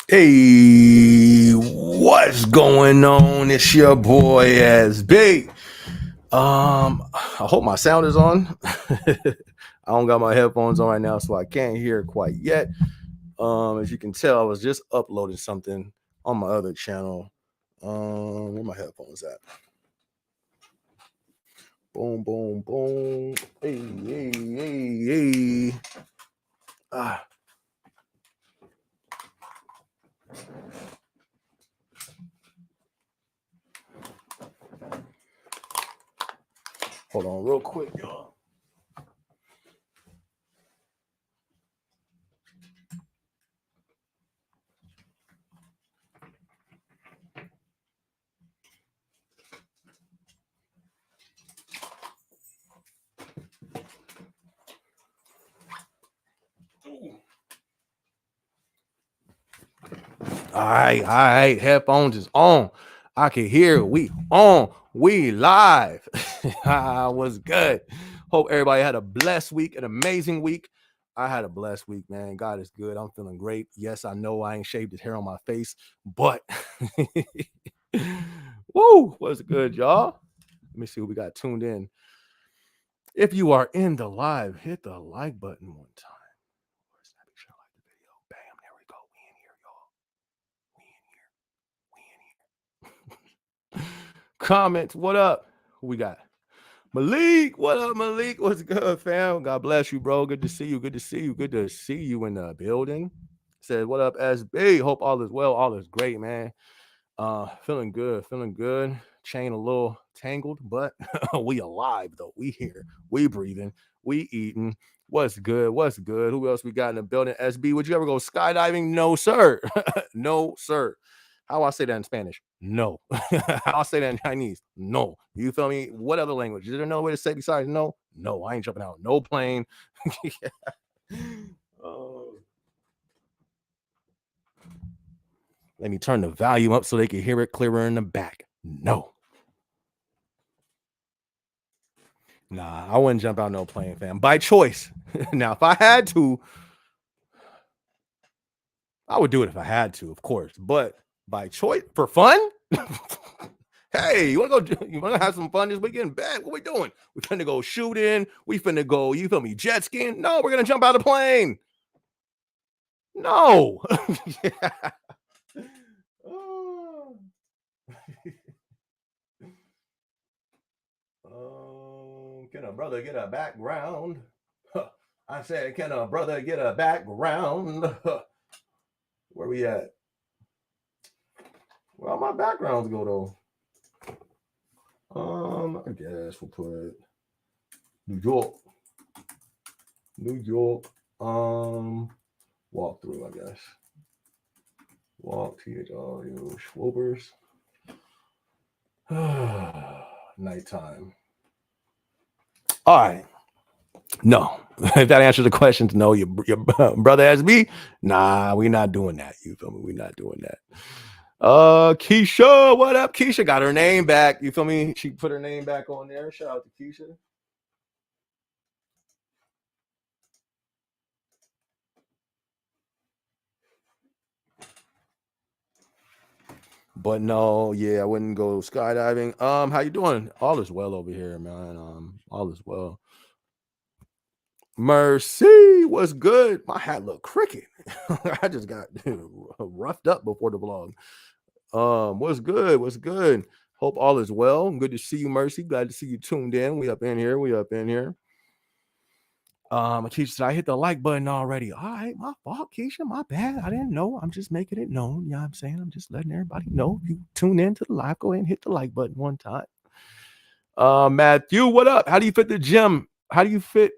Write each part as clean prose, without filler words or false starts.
Hey, what's going on? It's your boy SB. I hope my sound is on. I don't got my headphones on right now, so I can't hear quite yet. As you can tell, I was just uploading something on my other channel. Where my headphones at? Boom, boom, boom. Hey, hey, hey, hey. Ah. Hold on real quick, y'all. All right. Headphones is on. I can hear we on. We live. Was good. Hope everybody had a blessed week, an amazing week. I had a blessed week, man. God is good. I'm feeling great. Yes, I know I ain't shaved his hair on my face, but woo, was good, y'all. Let me see who we got tuned in. If you are in the live, hit the like button one time. Bam, there we go. We in here, y'all. We in here. Comments, what up? Who we got? Malik, what up, Malik? What's good, fam? God bless you, bro. Good to see you. Good to see you. Good to see you in the building. Said, what up, SB? Hope all is well. All is great, man. Feeling good. Feeling good. Chain a little tangled, but we alive though. We here. We breathing. We eating. What's good? What's good? Who else we got in the building? SB, would you ever go skydiving? No, sir. No, sir. How I say that in Spanish? No. How I say that in Chinese? No. You feel me? What other language? Is there no way to say besides no? No, I ain't jumping out. No plane. Oh. Let me turn the volume up so they can hear it clearer in the back. No. Nah, I wouldn't jump out no plane, fam. By choice. Now, if I had to, I would do it if I had to, of course. But by choice, for fun? Hey, you wanna go? You wanna have some fun this weekend? Bet. What we doing? We finna go shooting. We finna go. You feel me? Jet skiing? No, we're gonna jump out of the plane. No. Yeah. Can a brother get a background? I said, can a brother get a background? Where we at? Well, my backgrounds go though. I guess we'll put New York. New York. Walk through, I guess. Walk to your Schwobers. Nighttime. All right. No. If that answers the questions, no. Your brother has me. Nah, we're not doing that. You feel me? We're not doing that. Keisha, what up? Keisha got her name back. You feel me? She put her name back on there. Shout out to Keisha. But no, yeah, I wouldn't go skydiving. How you doing? All is well over here, man. All is well. Mercy, what's good? My hat look crooked. I just got roughed up before the vlog. What's good? What's good? Hope all is well. Good to see you, Mercy. Glad to see you tuned in. We up in here. We up in here. Keisha said I hit the like button already. All right, my fault, Keisha. My bad. I didn't know. I'm just making it known. You know what I'm saying? I'm just letting everybody know. If you tune in to the live, go ahead and hit the like button one time. Matthew, what up? How do you fit the gym? How do you fit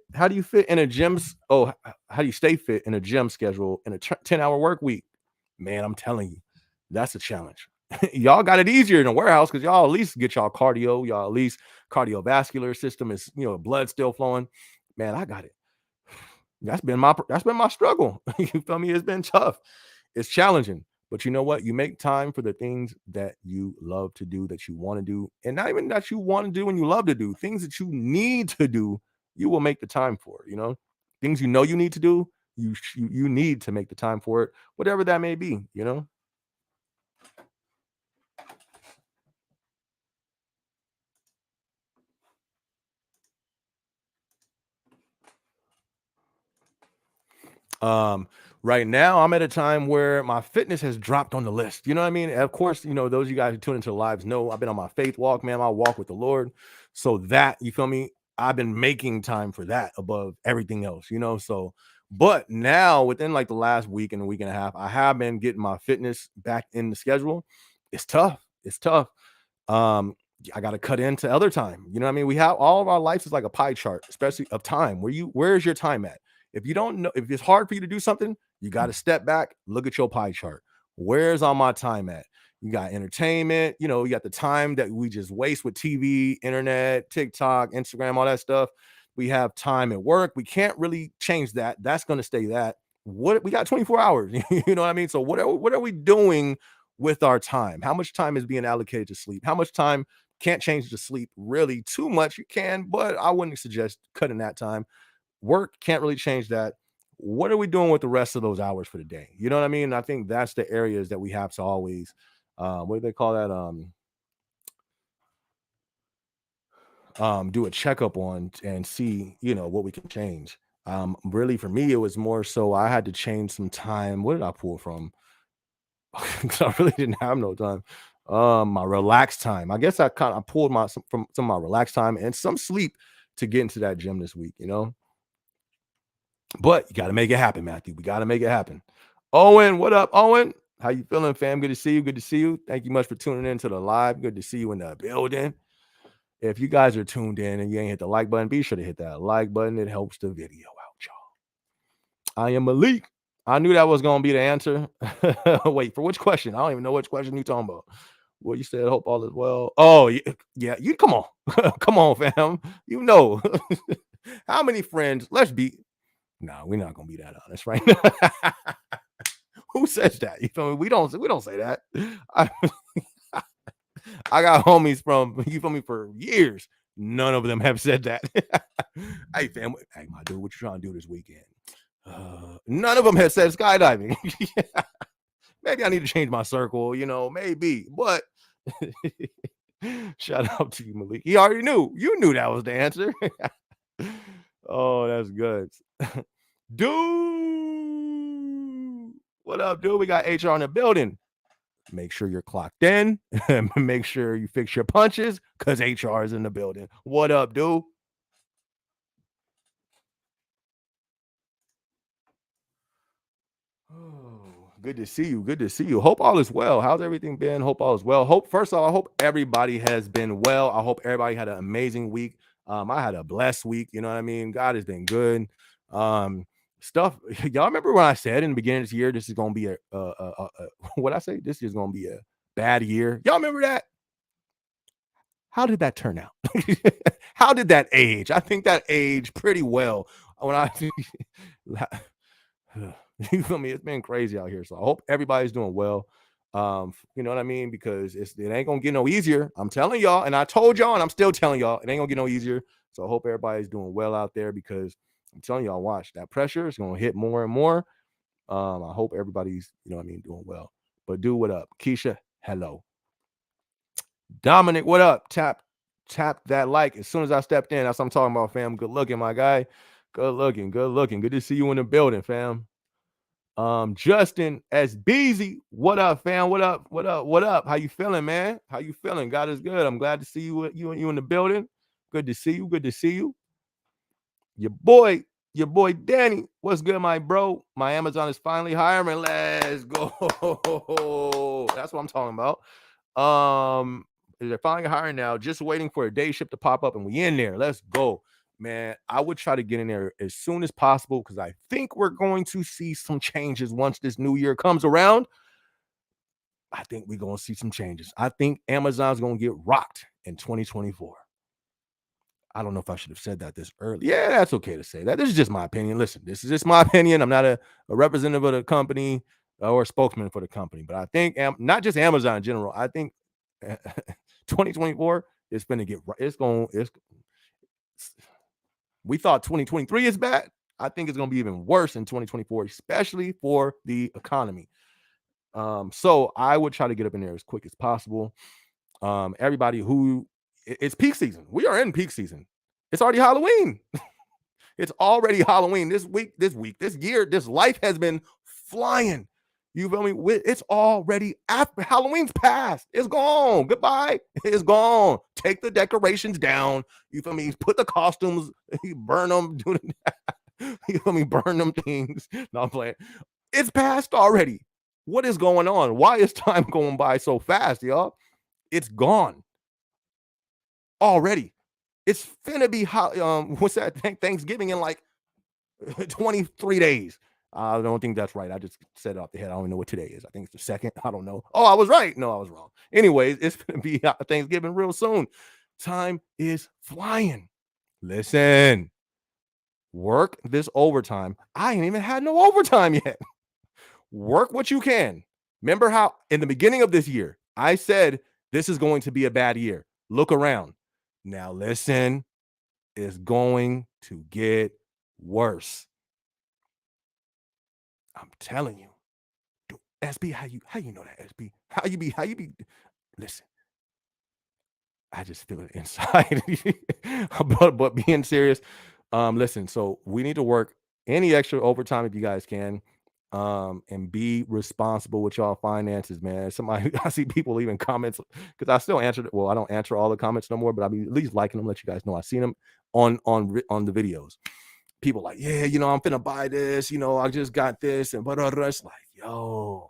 in a gym's how do you stay fit in a gym schedule in a 10-hour work week? Man, I'm telling you, that's a challenge. Y'all got it easier in a warehouse because y'all at least get y'all cardio, y'all at least cardiovascular system is, blood still flowing. Man, I got it. That's been my struggle. You feel me? It's been tough. It's challenging. But you know what? You make time for the things that you love to do, that you want to do, and not even that you want to do and you love to do, things that you need to do, you will make the time for, things you know you need to do, you need to make the time for it, whatever that may be, you know. Um, right now, I'm at a time where my fitness has dropped on the list. You know what I mean? Of course, those of you guys who tune into the lives know I've been on my faith walk, man. My walk with the Lord. So that, you feel me? I've been making time for that above everything else. So, but now within like the last week and a week and a half, I have been getting my fitness back in the schedule. It's tough. It's tough. um I got to cut into other time. You know what I mean? We have all of our lives is like a pie chart, especially of time. Where's your time at? If you don't know, if it's hard for you to do something, you got to step back, look at your pie chart. Where's all my time at? You got entertainment, you got the time that we just waste with TV, internet, TikTok, Instagram, all that stuff. We have time at work. We can't really change that. That's going to stay that. What we got 24 hours, you know what I mean? So what are we doing with our time? How much time is being allocated to sleep? How much time? Can't change the sleep really too much. You can, but I wouldn't suggest cutting that time. Work can't really change that. What are we doing with the rest of those hours for the day? You know what I mean? I think that's the areas that we have to always, what do they call that? Do a checkup on and see, what we can change. Really for me, it was more so I had to change some time. What did I pull from? 'Cause I really didn't have no time. My relaxed time. I guess I pulled from some of my relaxed time and some sleep to get into that gym this week. But you got to make it happen, Matthew. We got to make it happen. Owen, what up, Owen? How you feeling, fam? Good to see you. Good to see you. Thank you much for tuning in to the live. Good to see you in the building. If you guys are tuned in and you ain't hit the like button, be sure to hit that like button. It helps the video out, y'all. I am Malik. I knew that was gonna be the answer. Wait, for which question? I don't even know which question you talking about. Well, you said hope all is well. Oh, yeah. You come on, come on, fam. You know how many friends? Let's be. No, we're not gonna be that honest, right? Who says that? You feel me? We don't say that. I, I got homies from you feel me for years. None of them have said that. Hey, fam. Hey, my dude, what you trying to do this weekend? None of them has said skydiving. Maybe I need to change my circle, maybe. But shout out to you, Malik. He already knew. You knew that was the answer. Oh, that's good. Dude, what up, dude? We got HR in the building. Make sure you're clocked in. Make sure you fix your punches because HR is in the building. What up, dude? Oh, good to see you. Good to see you. Hope all is well. How's everything been? Hope all is well. First of all, I hope everybody has been well. I hope everybody had an amazing week. I had a blessed week. You know what I mean? God has been good. Stuff. Y'all remember when I said in the beginning of this year, this is going to be what I say? This is going to be a bad year. Y'all remember that? How did that turn out? How did that age? I think that aged pretty well. When I You feel me? It's been crazy out here. So I hope everybody's doing well. You know what I mean? Because it ain't gonna get no easier. I'm telling y'all, and I told y'all, and I'm still telling y'all, it ain't gonna get no easier. So I hope everybody's doing well out there because I'm telling y'all, watch that pressure is gonna hit more and more. I hope everybody's, doing well. But dude, what up? Keisha, hello. Dominic, what up? Tap that like as soon as I stepped in. That's what I'm talking about, fam. Good looking, my guy. Good looking, good looking. Good to see you in the building, fam. Justin S. Beasy, what up, fam? What up? What up? What up? How you feeling, man? How you feeling? God is good. I'm glad to see you in the building. Good to see you. Good to see you. Your boy Danny. What's good, my bro? My Amazon is finally hiring. Let's go. That's what I'm talking about. They're finally hiring now. Just waiting for a day shift to pop up, and we in there. Let's go. Man, I would try to get in there as soon as possible because I think we're going to see some changes once this new year comes around. I think we're going to see some changes. I think Amazon's going to get rocked in 2024. I don't know if I should have said that this early. Yeah, that's okay to say that. This is just my opinion. Listen, this is just my opinion. I'm not a representative of the company or a spokesman for the company, but I think not just Amazon in general. I think 2024 is going to get. It's going. We thought 2023 is bad. I think it's going to be even worse in 2024, especially for the economy. So I would try to get up in there as quick as possible. Everybody who it's peak season. We are in peak season. It's already Halloween. It's already Halloween. This year, this life has been flying. You feel me? It's already after Halloween's past. It's gone. Goodbye. It's gone. Take the decorations down. You feel me? Put the costumes, burn them. You feel me? Burn them things. No, I'm playing. It's past already. What is going on? Why is time going by so fast, y'all? It's gone already. It's finna be what's that? Thanksgiving in like 23 days. I don't think that's right. I just said it off the head. I don't know what today is. I think it's the second. I don't know. Oh, I was right. No, I was wrong. Anyways, it's gonna be Thanksgiving real soon. Time is flying. Listen, work this overtime. I ain't even had no overtime yet. Work what you can. Remember how in the beginning of this year, I said this is going to be a bad year. Look around. Now listen, it's going to get worse. I'm telling you. Dude, SB, how you know that, SB? How you be listen. I just feel it inside. but being serious, listen, so we need to work any extra overtime if you guys can. And be responsible with y'all finances, man. Somebody I see people leaving comments because I still answer well, I don't answer all the comments no more, but I'll be at least liking them, let you guys know I seen them on the videos. People like, yeah, I'm finna buy this, I just got this, and but it's like, yo,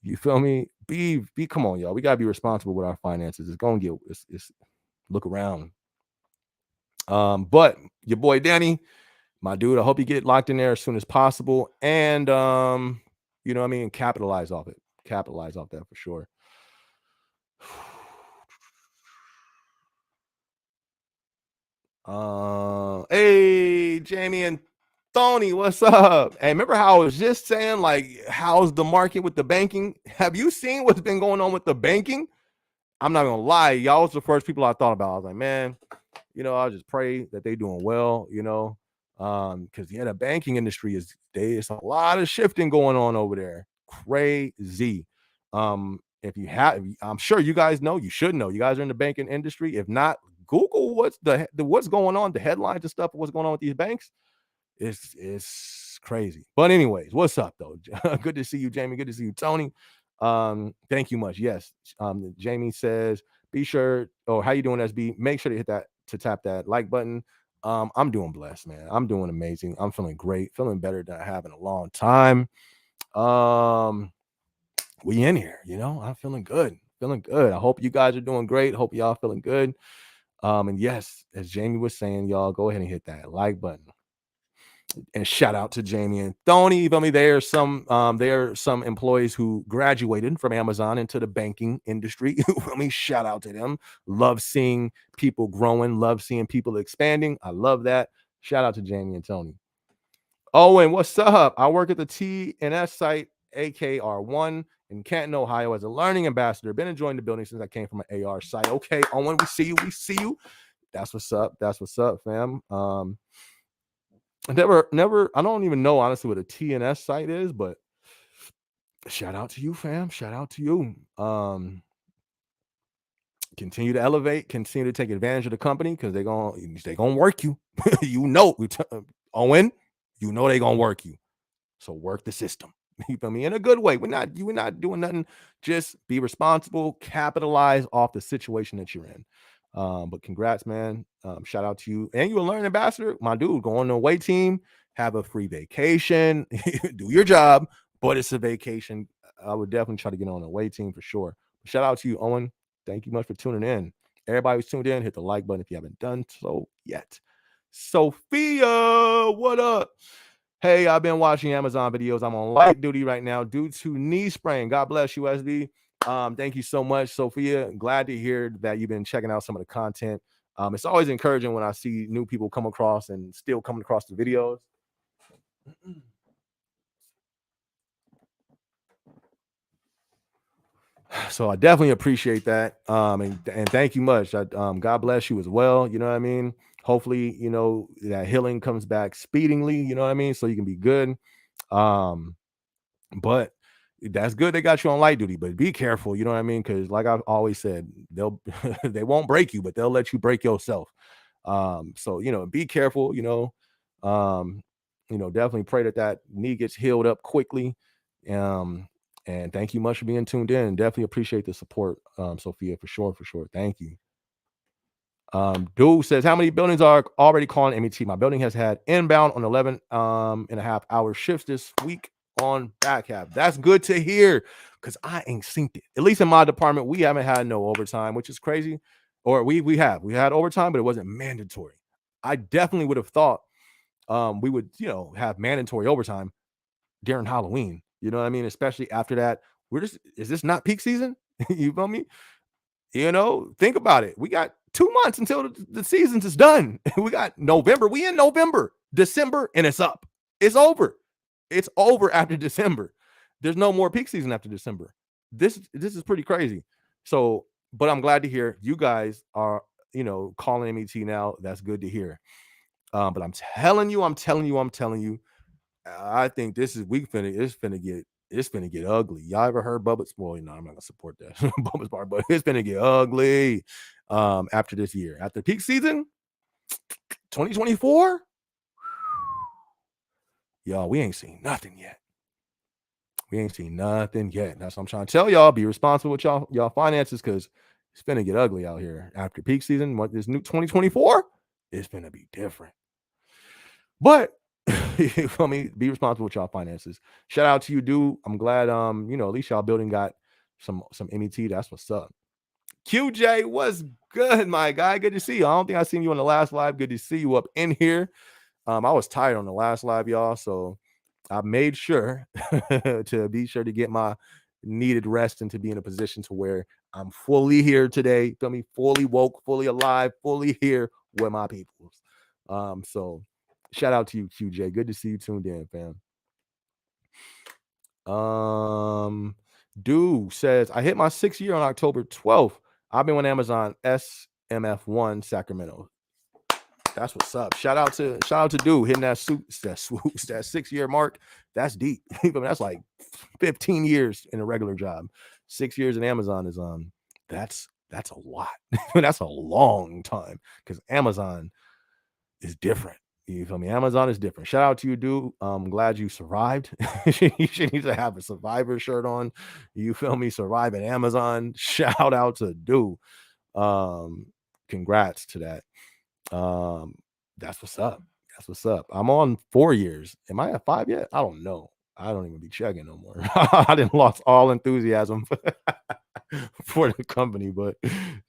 you feel me? Be come on, y'all. We gotta be responsible with our finances. It's gonna get it's look around. But your boy Danny, my dude, I hope you get locked in there as soon as possible. And you know what I mean, capitalize off it. Capitalize off that for sure. Hey, Jamie and Tony, what's up? Hey, remember how I was just saying, like, how's the market with the banking? Have you seen what's been going on with the banking? I'm not gonna lie, y'all was the first people I thought about. I was like, man, I'll just pray that they doing well, because the banking industry it's a lot of shifting going on over there. Crazy. If you have, I'm sure you guys know, you should know. You guys are in the banking industry. If not, Google what's going on, the headlines and stuff, what's going on with these banks. It's crazy. But anyways, what's up though? Good to see you, Jamie. Good to see you, Tony. Thank you much. Yes. Jamie says, be sure, how you doing, SB? Make sure to tap that like button. I'm doing blessed, man. I'm doing amazing. I'm feeling great, feeling better than I have in a long time. We in here, I'm feeling good. Feeling good. I hope you guys are doing great. Hope y'all feeling good. And yes, as Jamie was saying, y'all go ahead and hit that like button. And shout out to Jamie and Tony. You feel me? There are some employees who graduated from Amazon into the banking industry. You feel me? Shout out to them. Love seeing people growing. Love seeing people expanding. I love that. Shout out to Jamie and Tony. Owen, what's up? I work at the TNS site, AKR1 in Canton, Ohio, as a learning ambassador. Been enjoying the building since I came from an AR site. Okay, Owen, we see you. We see you. That's what's up. That's what's up, fam. Never. I don't even know honestly what a TNS site is, but shout out to you, fam. Shout out to you. Continue to elevate. Continue to take advantage of the company because they're gonna work you. Owen. They're gonna work you. So work the system. You feel me? In a good way. We're not doing nothing. Just be responsible. Capitalize off the situation that you're in. But congrats, man. Shout out to you. And you're a learning ambassador. My dude, go on the away team, have a free vacation, do your job, but it's a vacation. I would definitely try to get on the away team for sure. Shout out to you, Owen. Thank you much for tuning in. Everybody who's tuned in, hit the like button if you haven't done so yet. Sophia, what up? Hey, I've been watching Amazon videos. I'm on light duty right now due to knee sprain. God bless you, SD. Thank you so much, Sophia. Glad to hear that you've been checking out some of the content. It's always encouraging when I see new people come across and still coming across the videos. So I definitely appreciate that. And thank you much. God bless you as well. You know what I mean? Hopefully, that healing comes back speedingly, you know what I mean? So you can be good. Um, but that's good they got you on light duty, but be careful, you know what I mean? Because like I've always said, they'll they won't break you, but they'll let you break yourself. So be careful, um, definitely pray that knee gets healed up quickly. Um, and thank you much for being tuned in. Definitely appreciate the support, Sophia, for sure, for sure. Thank you. Dude says, how many buildings are already calling MET? My building has had inbound on 11 and a half hour shifts this week on back half. That's good to hear because I ain't synced it. At least in my department, we haven't had no overtime, which is crazy. Or we had overtime, but it wasn't mandatory. I definitely would have thought we would, have mandatory overtime during Halloween. You know what I mean? Especially after that. Is this not peak season? You feel me? Think about it. We got 2 months until the seasons is done. We got November. We in November, December, and it's up. It's over. It's over after December. There's no more peak season after December. This is pretty crazy. So, but I'm glad to hear you guys are, calling MET now. That's good to hear. But I'm telling you, I think this is it's finna get ugly. Y'all ever heard Bubba's? Well, I'm not gonna support that Bubba's part, but it's finna get ugly. After this year, after peak season, 2024, y'all, we ain't seen nothing yet. That's what I'm trying to tell y'all. Be responsible with y'all finances because it's finna get ugly out here after peak season. What this new 2024 is finna be different. But you feel me? Be responsible with y'all finances. Shout out to you, dude. I'm glad at least y'all building got some MET. That's what's up. QJ, what's good, my guy? Good to see you. I don't think I seen you on the last live. Good to see you up in here. I was tired on the last live, y'all. So I made sure to be sure to get my needed rest and to be in a position to where I'm fully here today. Feel me? Fully woke, fully alive, fully here with my peoples. So shout out to you, QJ. Good to see you tuned in, fam. Dude says, I hit my 6th year on October 12th. I've been with Amazon SMF1 Sacramento. That's what's up. Shout out to dude hitting that 6-year mark. That's deep. That's like 15 years in a regular job. 6 years in Amazon is that's a lot. That's a long time because Amazon is different. You feel me? Amazon is different. Shout out to you, dude. I'm glad you survived. You should need to have a survivor shirt on. You feel me? Surviving Amazon. Shout out to dude. Congrats to that. That's what's up. That's what's up. I'm on 4 years. Am I at 5 yet? I don't know. I don't even be checking no more. I didn't lost all enthusiasm for the company, but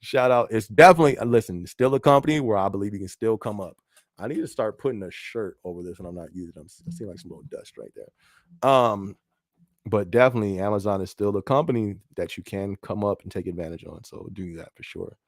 shout out. It's definitely listen, still a company where I believe you can still come up. I need to start putting a shirt over this when I'm not using them. I see like some little dust right there. But definitely Amazon is still a company that you can come up and take advantage on. So do that for sure.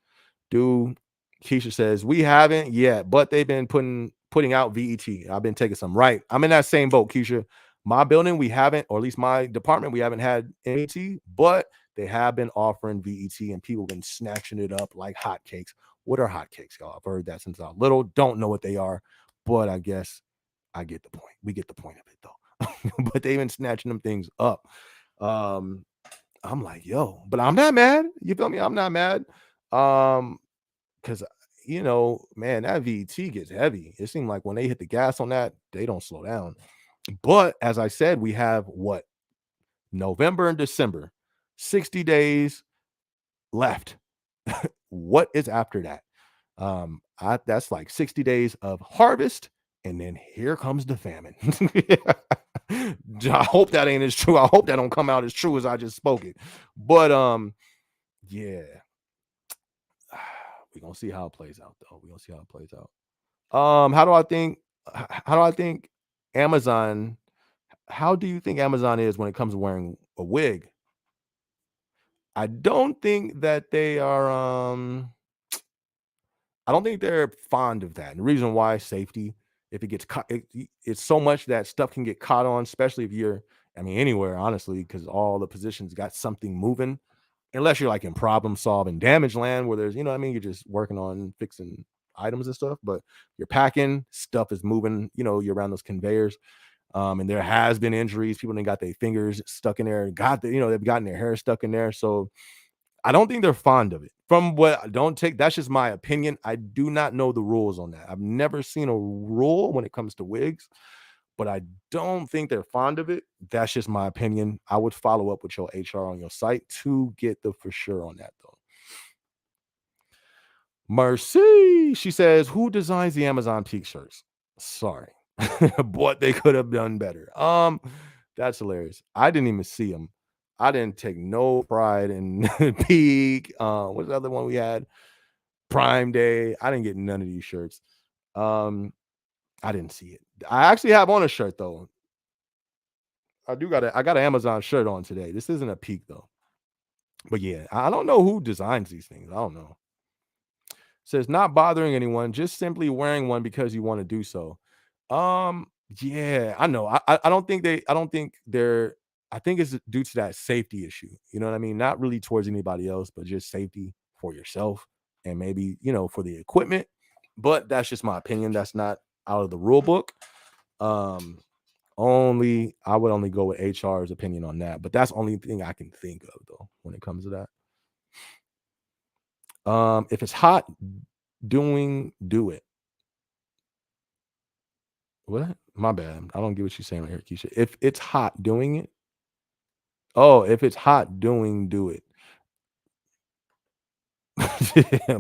Keisha says, we haven't yet, but they've been putting out VET. I've been taking some. Right. I'm in that same boat, Keisha. My building, we haven't, or at least my department, we haven't had MET, but they have been offering VET and people have been snatching it up like hotcakes. What are hotcakes, y'all? I've heard that since I was little. Don't know what they are, but I guess I get the point. We get the point of it though. But they've been snatching them things up. I'm like, yo, but I'm not mad. You feel me? I'm not mad. Because man, that VET gets heavy. It seemed like when they hit the gas on that, they don't slow down. But as I said, we have what? November and December, 60 days left. What is after that? That's like 60 days of harvest, and then here comes the famine. I hope that ain't as true. I hope that don't come out as true as I just spoke it. But yeah. We're gonna see how it plays out, though. We're gonna see how it plays out. How do I think Amazon? How do you think Amazon is when it comes to wearing a wig? I don't think that they are. I don't think they're fond of that. And the reason why, safety. If it gets caught, it's so much that stuff can get caught on, especially if you're, anywhere, honestly, because all the positions got something moving. Unless you're like in problem solving damage land where there's, you're just working on fixing items and stuff, but you're packing, stuff is moving, you're around those conveyors. And there has been injuries. People done got their fingers stuck in there, they've gotten their hair stuck in there. So I don't think they're fond of it. From what don't take, that's just my opinion. I do not know the rules on that. I've never seen a rule when it comes to wigs, but I don't think they're fond of it. That's just my opinion. I would follow up with your HR on your site to get the for sure on that though. Mercy, she says, who designs the Amazon Peak shirts? Sorry, but they could have done better. That's hilarious. I didn't even see them. I didn't take no pride in Peak. What's the other one we had? Prime Day. I didn't get none of these shirts. I didn't see it. I actually have on a shirt though. I got an Amazon shirt on today. This isn't a Peak though. But yeah, I don't know who designs these things. I don't know. Says not bothering anyone, just simply wearing one because you want to do so. Um, yeah, I know. I don't think they're I think it's due to that safety issue. You know what I mean? Not really towards anybody else, but just safety for yourself and maybe, for the equipment. But that's just my opinion. That's not out of the rule book. Um, I would only go with HR's opinion on that, but that's the only thing I can think of though when it comes to that. If it's hot, do it. What? My bad. I don't get what you're saying right here, Keisha. If it's hot, doing it. Oh, if it's hot, do it.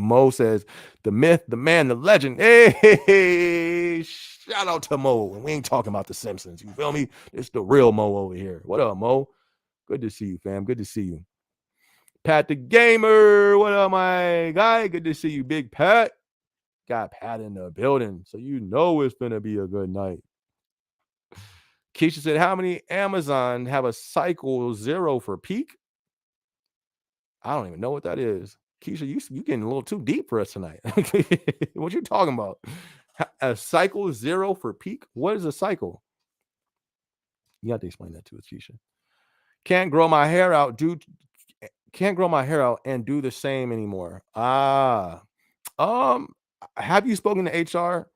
Mo says, the myth, the man, the legend. Hey, shout out to Mo. And we ain't talking about the Simpsons. You feel me? It's the real Mo over here. What up, Mo? Good to see you, fam. Good to see you. Pat the Gamer. What up, my guy? Good to see you, Big Pat. Got Pat in the building. So you know it's going to be a good night. Keisha said, how many Amazon have a cycle 0 for peak? I don't even know what that is. Keisha, you getting a little too deep for us tonight. What you talking about? A cycle 0 for peak? What is a cycle? You have to explain that to us, Keisha. Can't grow my hair out, and do the same anymore. Have you spoken to HR?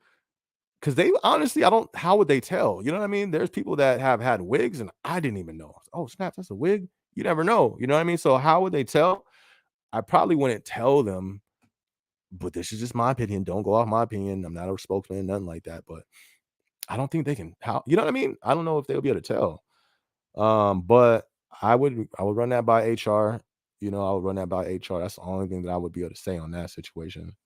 Because they honestly, how would they tell? You know what I mean? There's people that have had wigs and I didn't even know. Oh, snap, that's a wig. You never know. You know what I mean? So how would they tell? I probably wouldn't tell them, but this is just my opinion. Don't go off my opinion. I'm not a spokesman, nothing like that. But I don't think they can. How you know what I mean? I don't know if they'll be able to tell. But I would run that by HR. I would run that by HR. That's the only thing that I would be able to say on that situation.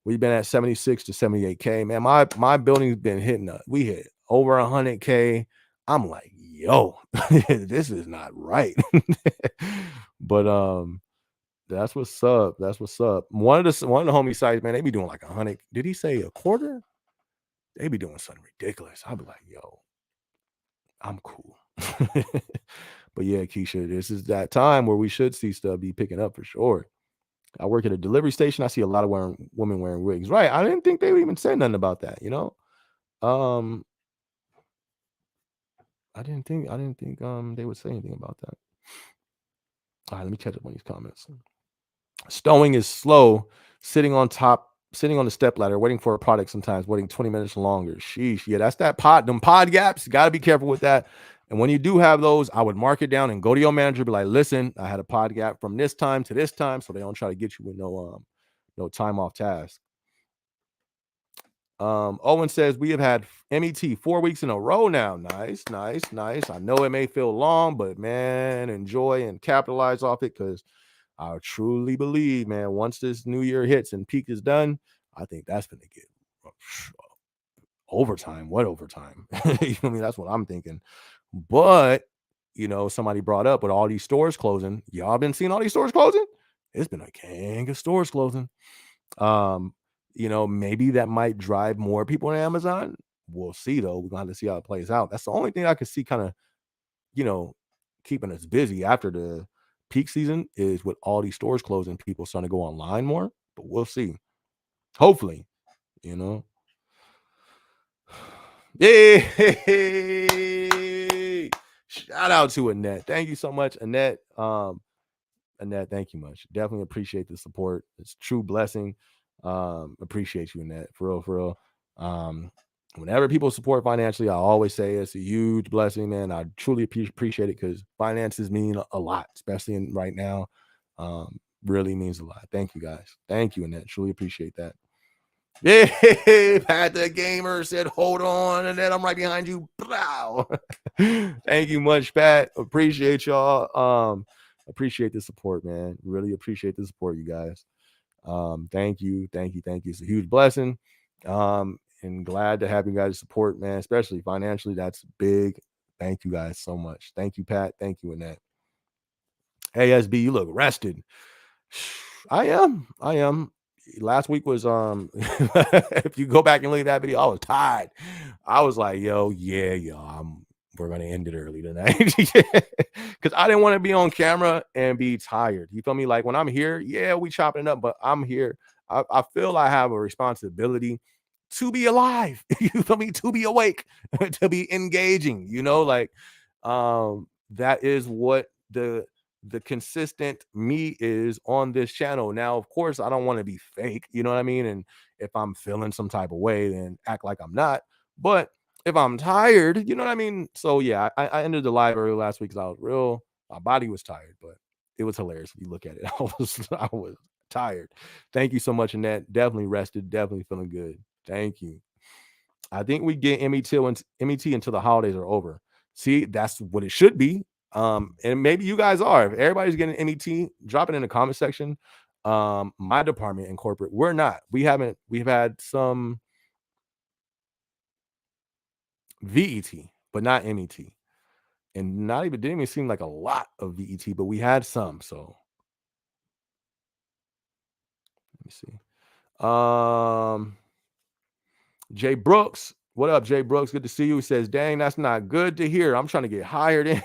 We've been at 76 to 78K. Man, my building's been hitting we hit over 100K. I'm like, yo, this is not right. But that's what's up. That's what's up. One of the homie sites, man, they be doing like 100. Did he say a quarter? They be doing something ridiculous. I'll be like, yo, I'm cool. But yeah, Keisha, this is that time where we should see stuff be picking up for sure. I work at a delivery station. I see a lot of women wearing wigs. Right. I didn't think they would even say nothing about that, Um, I didn't think they would say anything about that. All right, let me catch up on these comments. Stowing is slow, sitting on the step ladder, waiting for a product, sometimes waiting 20 minutes longer. Sheesh. Yeah, that's them pod gaps. Gotta be careful with that. And when you do have those, I would mark it down and go to your manager, be like, listen, I had a pod gap from this time to this time, so they don't try to get you with no time off task. Owen says we have had MET 4 weeks in a row now. Nice. I know it may feel long, but man, enjoy and capitalize off it, because I truly believe, man, once this new year hits and peak is done, I think that's going to get overtime. What overtime? You know what I mean? That's what I'm thinking. But, somebody brought up with all these stores closing. Y'all been seeing all these stores closing? It's been a gang of stores closing. Maybe that might drive more people on Amazon. We'll see, though. We're going to have to see how it plays out. That's the only thing I could see kind of, keeping us busy after the peak season, is with all these stores closing, people starting to go online more. But we'll see. Hopefully, Yay! Shout out to Annette. Thank you so much, Annette. Annette, thank you much. Definitely appreciate the support. It's a true blessing. Appreciate you in that, for real, for real. Whenever people support financially, I always say it's a huge blessing, man. I truly appreciate it, because finances mean a lot, especially in right now. Really means a lot. Thank you, guys. Thank you, Annette. Truly appreciate that. Yeah, Pat the Gamer said, hold on, and then I'm right behind you. Wow. Thank you much, Pat. Appreciate y'all. Appreciate the support, man. Really appreciate the support, you guys. Thank you, thank you, thank you. It's a huge blessing. And glad to have you guys support, man, especially financially. That's big. Thank you guys so much. Thank you, Pat. Thank you, Annette. Hey, SB, you look rested. I am. Last week was if you go back and look at that video, I was tired. I was like, yo, yeah, we're gonna end it early tonight. Because I didn't want to be on camera and be tired. You feel me? Like when I'm here, yeah, we chopping it up, but I'm here. I feel I have a responsibility to be alive. You feel me? To be awake, to be engaging, like that is what the consistent me is on this channel. Now, of course, I don't want to be fake, you know what I mean? And if I'm feeling some type of way, then act like I'm not. But if I'm tired, you know what I mean? So yeah, I ended the live early last week because I was my body was tired, but it was hilarious if you look at it. I was tired. Thank you so much, Annette. Definitely rested, definitely feeling good. Thank you. I think we get MET until the holidays are over. See, that's what it should be. And maybe you guys are. If everybody's getting MET, drop it in the comment section. My department in corporate, we're not. We've had some VET, but not MET. And didn't even seem like a lot of VET, but we had some. So let me see. Jay Brooks. What up, Jay Brooks? Good to see you. He says, dang, that's not good to hear. I'm trying to get hired in.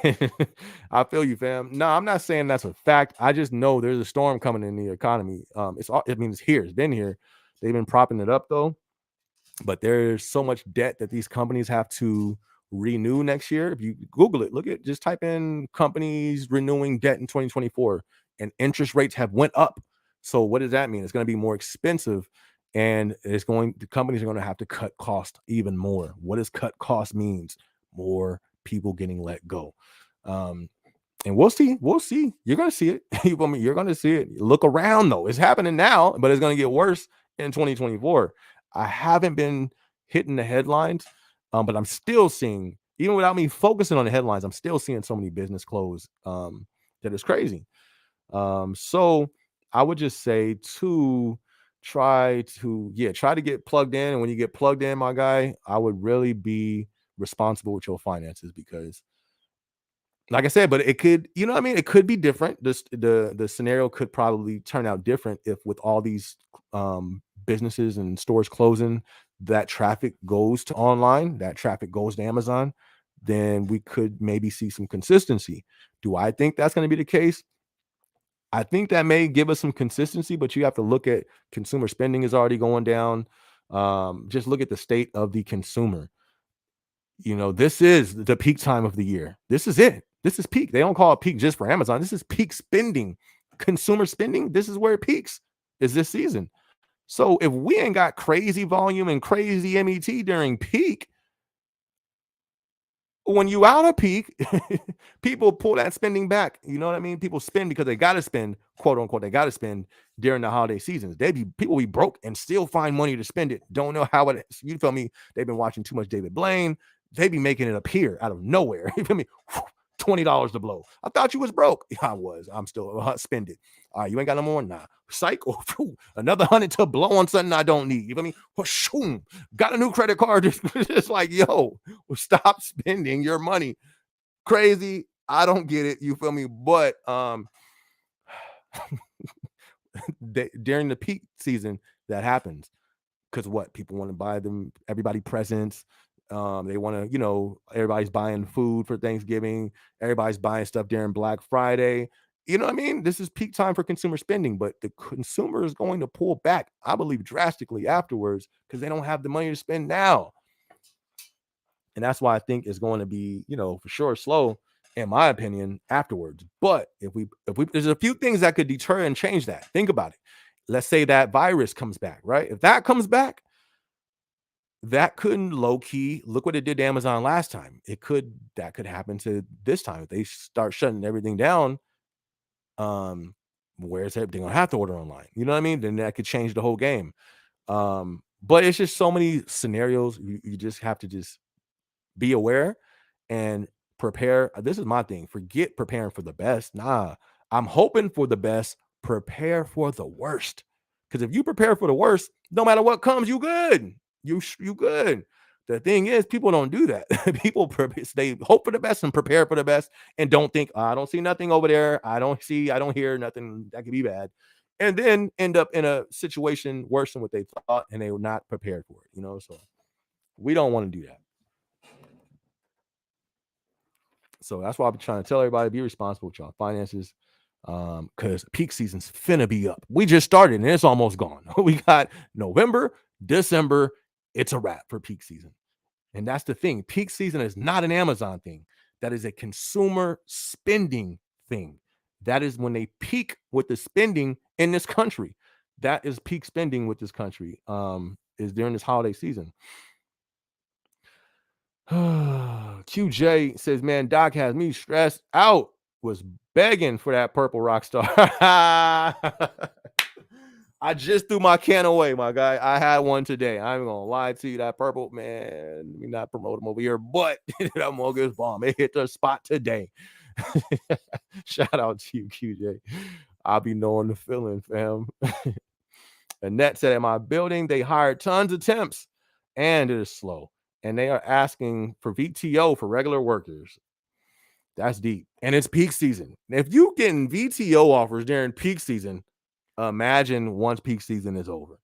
I feel you, fam. No, I'm not saying that's a fact. I just know there's a storm coming in the economy. It's here. It's been here. They've been propping it up, though. But there's so much debt that these companies have to renew next year. If you Google it, just type in companies renewing debt in 2024, and interest rates have went up. So what does that mean? It's going to be more expensive, and the companies are going to have to cut cost even more. What does cut cost means? More people getting let go. And we'll see. You're going to see it. You're going to see it. Look around, though. It's happening now, but it's going to get worse in 2024. I haven't been hitting the headlines, but I'm still seeing, even without me focusing on the headlines, I'm still seeing so many business close that is crazy. So I would just say to try to get plugged in. And when you get plugged in, my guy, I would really be responsible with your finances, because like I said, but it could, it could be different. The scenario could probably turn out different if, with all these businesses and stores closing, that traffic goes to online, that traffic goes to Amazon, then we could maybe see some consistency. Do I think that's going to be the case? I think that may give us some consistency, but you have to look at consumer spending is already going down. Just look at the state of the consumer. This is the peak time of the year. This is it. This is peak. They don't call it peak just for Amazon. This is peak spending. Consumer spending, this is where it peaks, is this season. So if we ain't got crazy volume and crazy MET during peak, when you out of peak, people pull that spending back. You know what I mean? People spend because they got to spend, quote unquote, they got to spend during the holiday seasons. People be broke and still find money to spend it. Don't know how it is. You feel me? They've been watching too much David Blaine. They be making it appear out of nowhere. You feel me? $20 to blow. I thought you was broke. Yeah, I was. I'm still spend it. All right, you ain't got no more? Nah. Cycle. Another 100 to blow on something I don't need. You feel me? Got a new credit card. It's like, yo, stop spending your money. Crazy. I don't get it. You feel me? But during the peak season, that happens. Because what? People want to buy everybody presents. They want to, everybody's buying food for Thanksgiving. Everybody's buying stuff during Black Friday. You know what I mean? This is peak time for consumer spending, but the consumer is going to pull back, I believe, drastically afterwards, because they don't have the money to spend now. And that's why I think it's going to be, for sure slow, in my opinion, afterwards. But if we there's a few things that could deter and change that. Think about it. let's say that virus comes back, right? If that comes back, that couldn't low key look what it did to Amazon last time. That could happen to this time. If they start shutting everything down, um, where's everything gonna have to order online? You know what I mean? Then that could change the whole game. But it's just so many scenarios. You just have to just be aware and prepare. This is my thing. Forget preparing for the best. Nah, I'm hoping for the best. Prepare for the worst. Because if you prepare for the worst, no matter what comes, you good. You good. The thing is, people don't do that. People they hope for the best and prepare for the best, and don't think, "Oh, I don't see nothing over there. I don't hear nothing that could be bad," and then end up in a situation worse than what they thought, and they were not prepared for it. So we don't want to do that. So that's why I've been trying to tell everybody, be responsible with y'all finances. Because peak season's finna be up. We just started and it's almost gone. We got November, December. It's a wrap for peak season. And that's the thing. Peak season is not an Amazon thing. That is a consumer spending thing. That is when they peak with the spending in this country. That is peak spending with this country. Is during this holiday season. QJ says, man, Doc has me stressed out. Was begging for that purple rock star. I just threw my can away, my guy. I had one today. I'm gonna lie to you. That purple, man, we not promote him over here, but that Mogus bomb. It hit the spot today. Shout out to you, QJ. I'll be knowing the feeling, fam. Annette said, in my building, they hired tons of temps and it is slow. And they are asking for VTO for regular workers. That's deep. And it's peak season. If you getting VTO offers during peak season, imagine once peak season is over.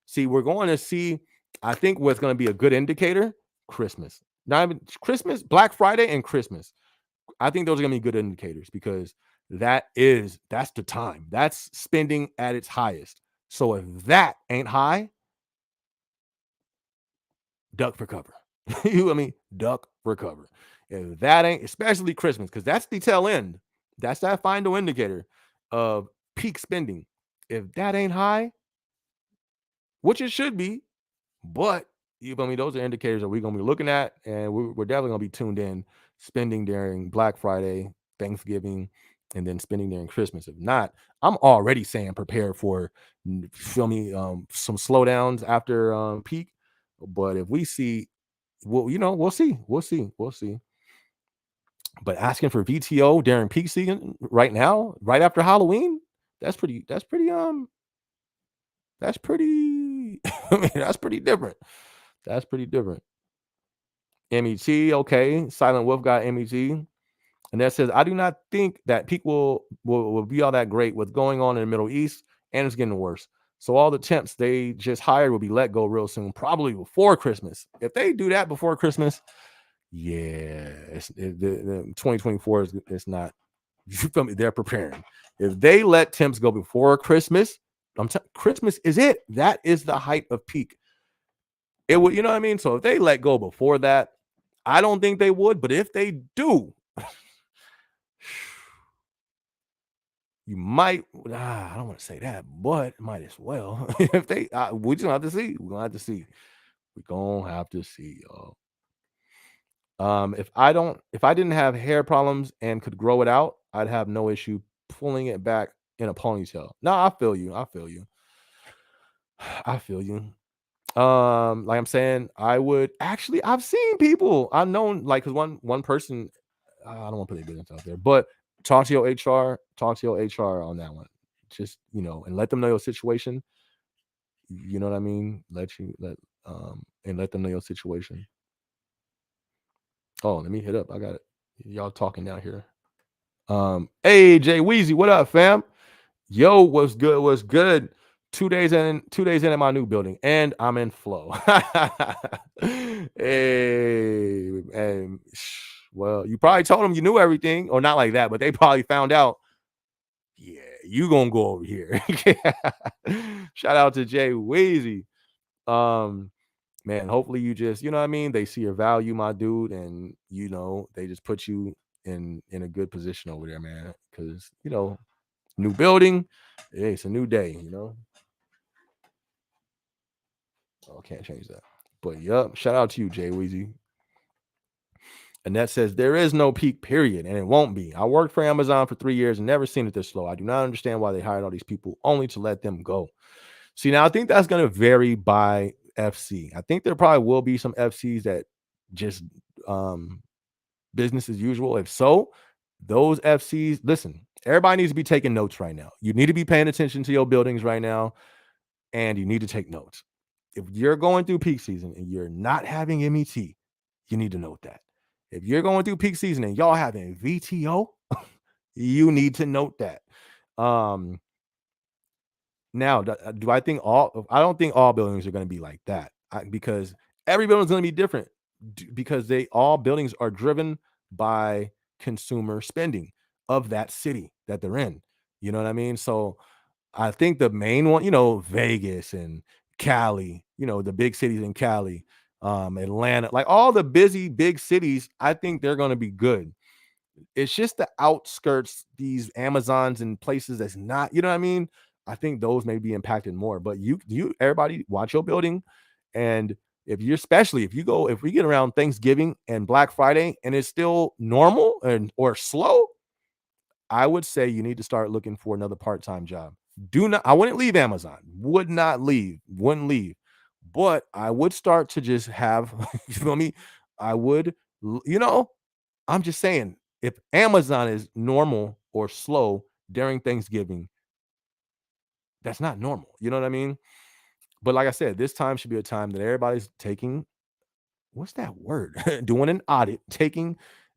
See, we're going to see, I think what's going to be a good indicator, Christmas. Not even Christmas, Black Friday and Christmas. I think those are going to be good indicators because that's the time. That's spending at its highest. So if that ain't high, duck for cover. Duck for cover. If that ain't, especially Christmas, because that's the tail end. That's that final indicator of peak spending. If that ain't high, which it should be, but those are indicators that we're gonna be looking at, and we're definitely gonna be tuned in spending during Black Friday, Thanksgiving, and then spending during Christmas. If not, I'm already saying prepare for some slowdowns after peak. But if we see, we'll see. But asking for VTO during peak season right now, right after Halloween, that's pretty that's pretty that's pretty different. That's pretty different. MET, okay. Silent Wolf got MET. And that says, I do not think that peak will be all that great with going on in the Middle East, and it's getting worse. So all the temps they just hired will be let go real soon, probably before Christmas. If they do that before Christmas, yeah, the 2024 is not. You feel me? They're preparing. If they let temps go before Christmas, Christmas is it. That is the height of peak. It would, you know what I mean? So if they let go before that, I don't think they would. But if they do, you might. I don't want to say that, but might as well. If they, we just have to see. We're gonna have to see. We're gonna have to see, y'all. If I didn't have hair problems and could grow it out, I'd have no issue pulling it back in a ponytail. No, I feel you. I feel you. I feel you. Like I'm saying, I would actually. I've seen people. I've known because one person. I don't want to put their business out there, but talk to your HR. Talk to your HR on that one. Just and let them know your situation. You know what I mean? And let them know your situation. Oh, let me hit up. I got it. Y'all talking down here. Hey Jay Weezy, what up, fam? Yo, what's good? What's good? 2 days in at my new building, and I'm in flow. Hey, and well, you probably told them you knew everything, or not like that, but they probably found out. Yeah, you gonna go over here. Shout out to Jay Weezy. Man, hopefully you just, you know what I mean? They see your value, my dude, and they just put you in a good position over there, man. Because, new building, hey, it's a new day, So I can't change that. But yep, shout out to you, Jay Weezy. And that says there is no peak period, and it won't be. I worked for Amazon for 3 years and never seen it this slow. I do not understand why they hired all these people only to let them go. See, now I think that's going to vary by FC. I think there probably will be some FCs that just um, business as usual. If so, those FCs, listen, everybody needs to be taking notes right now. You need to be paying attention to your buildings right now, and you need to take notes. If you're going through peak season and you're not having MET, you need to note that. If you're going through peak season and y'all having VTO, you need to note that. Now, do I think all? I don't think all buildings are going to be like that because every building is going to be different because they all buildings are driven by consumer spending of that city that they're in. You know what I mean? So I think the main one, Vegas and Cali, the big cities in Cali, Atlanta, like all the busy big cities, I think they're going to be good. It's just the outskirts, these Amazons and places that's not, you know what I mean? I think those may be impacted more. But everybody watch your building. And if we get around Thanksgiving and Black Friday and it's still normal or slow, I would say you need to start looking for another part-time job. I wouldn't leave Amazon. Wouldn't leave. But I would start to just have, you feel me? I would, I'm just saying, if Amazon is normal or slow during Thanksgiving, that's not normal. You know what I mean? But like I said, this time should be a time that everybody's taking, what's that word? Doing an audit,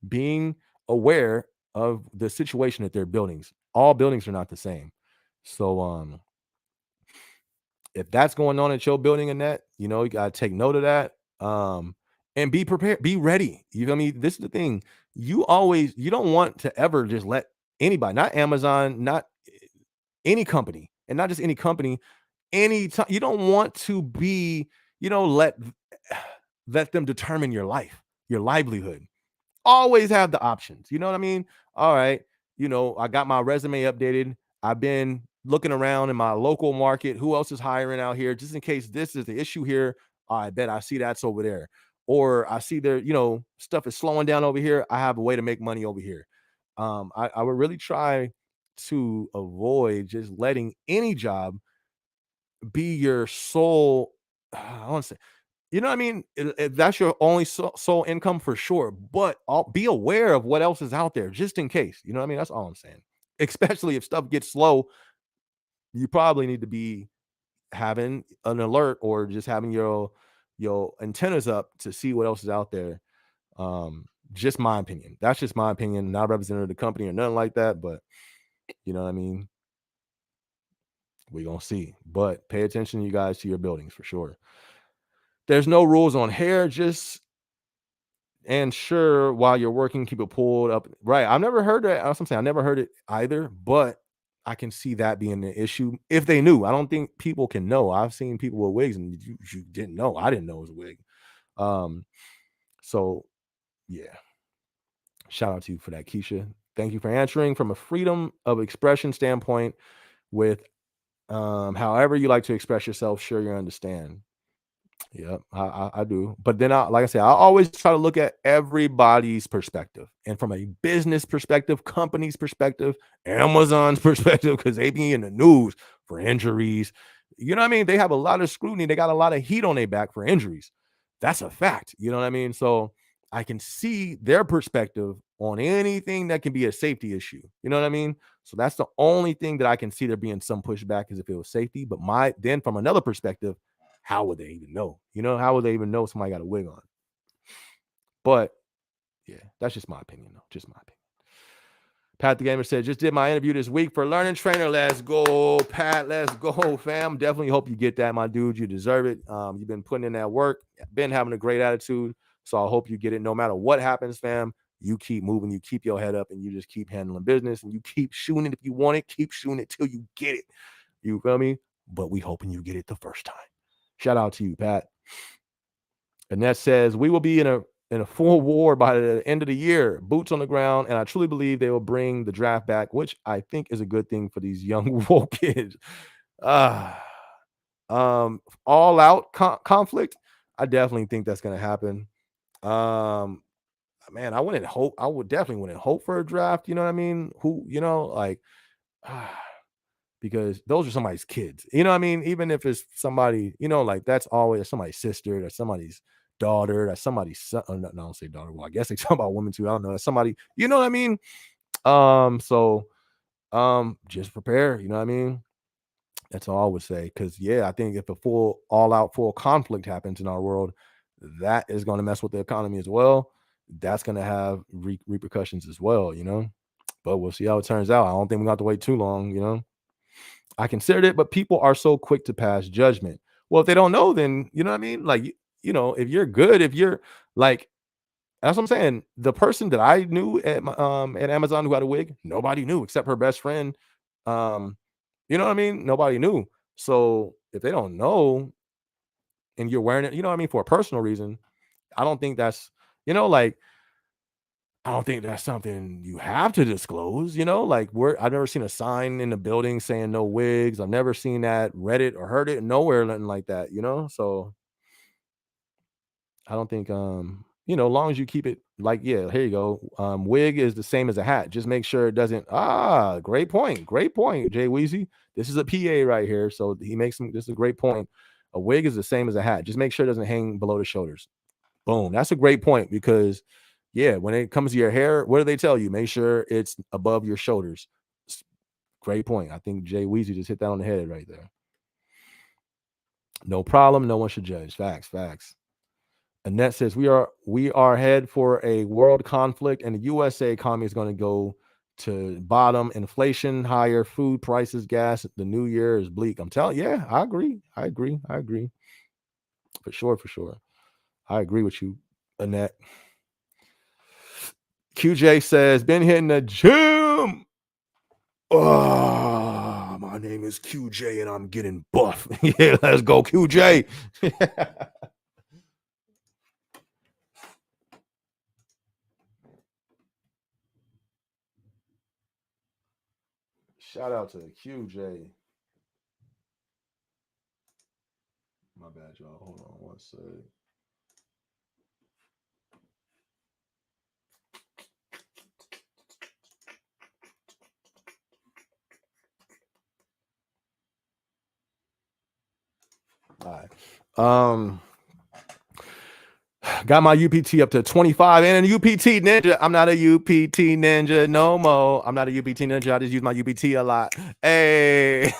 being aware of the situation at their buildings. All buildings are not the same. So if that's going on at your building and that, you gotta take note of that. And be prepared, be ready. You feel me? This is the thing. You don't want to ever just let anybody, not Amazon, not any company, and not just any company, any time. You don't want to be, let them determine your life, your livelihood. Always have the options. You know what I mean? All right. I got my resume updated. I've been looking around in my local market. Who else is hiring out here? Just in case this is the issue here. I bet I see that's over there. Or I see their, stuff is slowing down over here. I have a way to make money over here. I would really try to avoid just letting any job be your sole, I want to say, you know what I mean? That's your only sole income for sure, but be aware of what else is out there just in case. You know what I mean? That's all I'm saying. Especially if stuff gets slow, you probably need to be having an alert or just having your antennas up to see what else is out there. Just my opinion. That's just my opinion, not representative of the company or nothing like that, but you know what I mean? We're gonna see. But pay attention, you guys, to your buildings for sure. There's no rules on hair, just and sure, while you're working, keep it pulled up. Right. I've never heard that. I'm saying I never heard it either, but I can see that being an issue if they knew. I don't think people can know. I've seen people with wigs and you didn't know. I didn't know it was a wig. So yeah. Shout out to you for that, Keisha. Thank you for answering from a freedom of expression standpoint with however you like to express yourself. Sure, you understand. Yep, I do. But then like I said, I always try to look at everybody's perspective. And from a business perspective, company's perspective, Amazon's perspective, because they be in the news for injuries. You know what I mean? They have a lot of scrutiny. They got a lot of heat on their back for injuries. That's a fact. You know what I mean? So I can see their perspective on anything that can be a safety issue. You know what I mean? So that's the only thing that I can see there being some pushback is if it was safety. But then from another perspective, how would they even know? How would they even know somebody got a wig on? But yeah, that's just my opinion, though. Just my opinion. Pat the Gamer said, just did my interview this week for Learning Trainer. Let's go, Pat. Let's go, fam. Definitely hope you get that, my dude. You deserve it. You've been putting in that work, been having a great attitude. So I hope you get it. No matter what happens, fam, you keep moving, you keep your head up, and you just keep handling business, and you keep shooting it. If you want it, keep shooting it till you get it. You feel me? But we hoping you get it the first time. Shout out to you, Pat. And that says, we will be in a full war by the end of the year, boots on the ground, and I truly believe they will bring the draft back, which I think is a good thing for these young woke kids. All out conflict, I definitely think that's gonna happen. Um, Man, I would definitely wouldn't hope for a draft. You know what I mean? Who, like, because those are somebody's kids. You know what I mean? Even if it's somebody, like that's always somebody's sister, that's somebody's daughter, that's somebody's son. Oh, no, no, I don't say daughter. Well, I guess they talk about women too. I don't know. That's somebody, you know what I mean? So just prepare, you know what I mean? That's all I would say. Cause yeah, I think if a full all out full conflict happens in our world, that is going to mess with the economy as well. That's going to have repercussions as well, But we'll see how it turns out. I don't think we got to wait too long. I considered it, but people are so quick to pass judgment. Well, if they don't know, then you know what I mean? Like, if you're good, if you're like, that's what I'm saying. The person that I knew at Amazon who had a wig, nobody knew except her best friend. Um, you know what I mean? Nobody knew. So if they don't know and you're wearing it, you know what I mean, for a personal reason, I don't think that's, like, I don't think that's something you have to disclose, like I've never seen a sign in the building saying no wigs. I've never seen that, read it or heard it nowhere, nothing like that. So I don't think, as long as you keep it like, yeah, here you go. Wig is the same as a hat. Just make sure it doesn't. Great point. Great point, Jay Weezy. This is a PA right here. So he makes this is a great point. A wig is the same as a hat. Just make sure it doesn't hang below the shoulders. Boom. That's a great point because, yeah, when it comes to your hair, what do they tell you? Make sure it's above your shoulders. Great point. I think Jay Weezy just hit that on the head right there. No problem. No one should judge. Facts. Facts. Annette says we are head for a world conflict, and the USA economy is going to go to bottom. Inflation, higher food prices, gas. The new year is bleak. I'm telling. Yeah, I agree. I agree. I agree. For sure. For sure. I agree with you, Annette. QJ says, been hitting the gym. Oh, my name is QJ and I'm getting buff. Yeah, let's go, QJ. Shout out to QJ. My bad, y'all. Hold on one sec. All right. Got my UPT up to 25 and a UPT ninja. I'm not a UPT ninja no more. I'm not a UPT ninja. I just use my UPT a lot. Hey.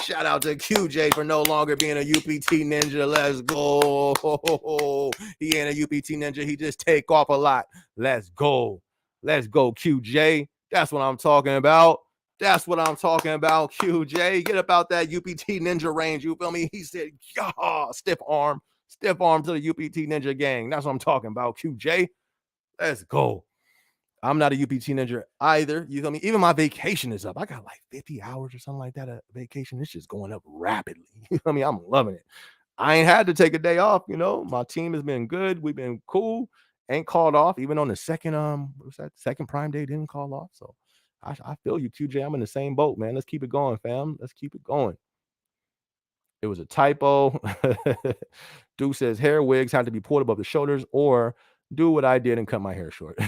Shout out to QJ for no longer being a UPT ninja. Let's go. He ain't a UPT ninja. He just take off a lot. Let's go. Let's go, QJ. That's what I'm talking about. That's what I'm talking about, QJ. Get about that UPT ninja range. You feel me? He said, yeah, stiff arm to the UPT ninja gang. That's what I'm talking about, QJ. Let's go. I'm not a UPT ninja either. You feel me? Even my vacation is up. I got like 50 hours or something like that at vacation. It's just going up rapidly. You feel me? I'm loving it. I ain't had to take a day off. My team has been good. We've been cool. Ain't called off. Even on the second, what was that? Second Prime Day didn't call off. So I feel you, QJ. I'm in the same boat, man. Let's keep it going, fam. Let's keep it going. It was a typo. Dude says hair wigs have to be pulled above the shoulders or do what I did and cut my hair short.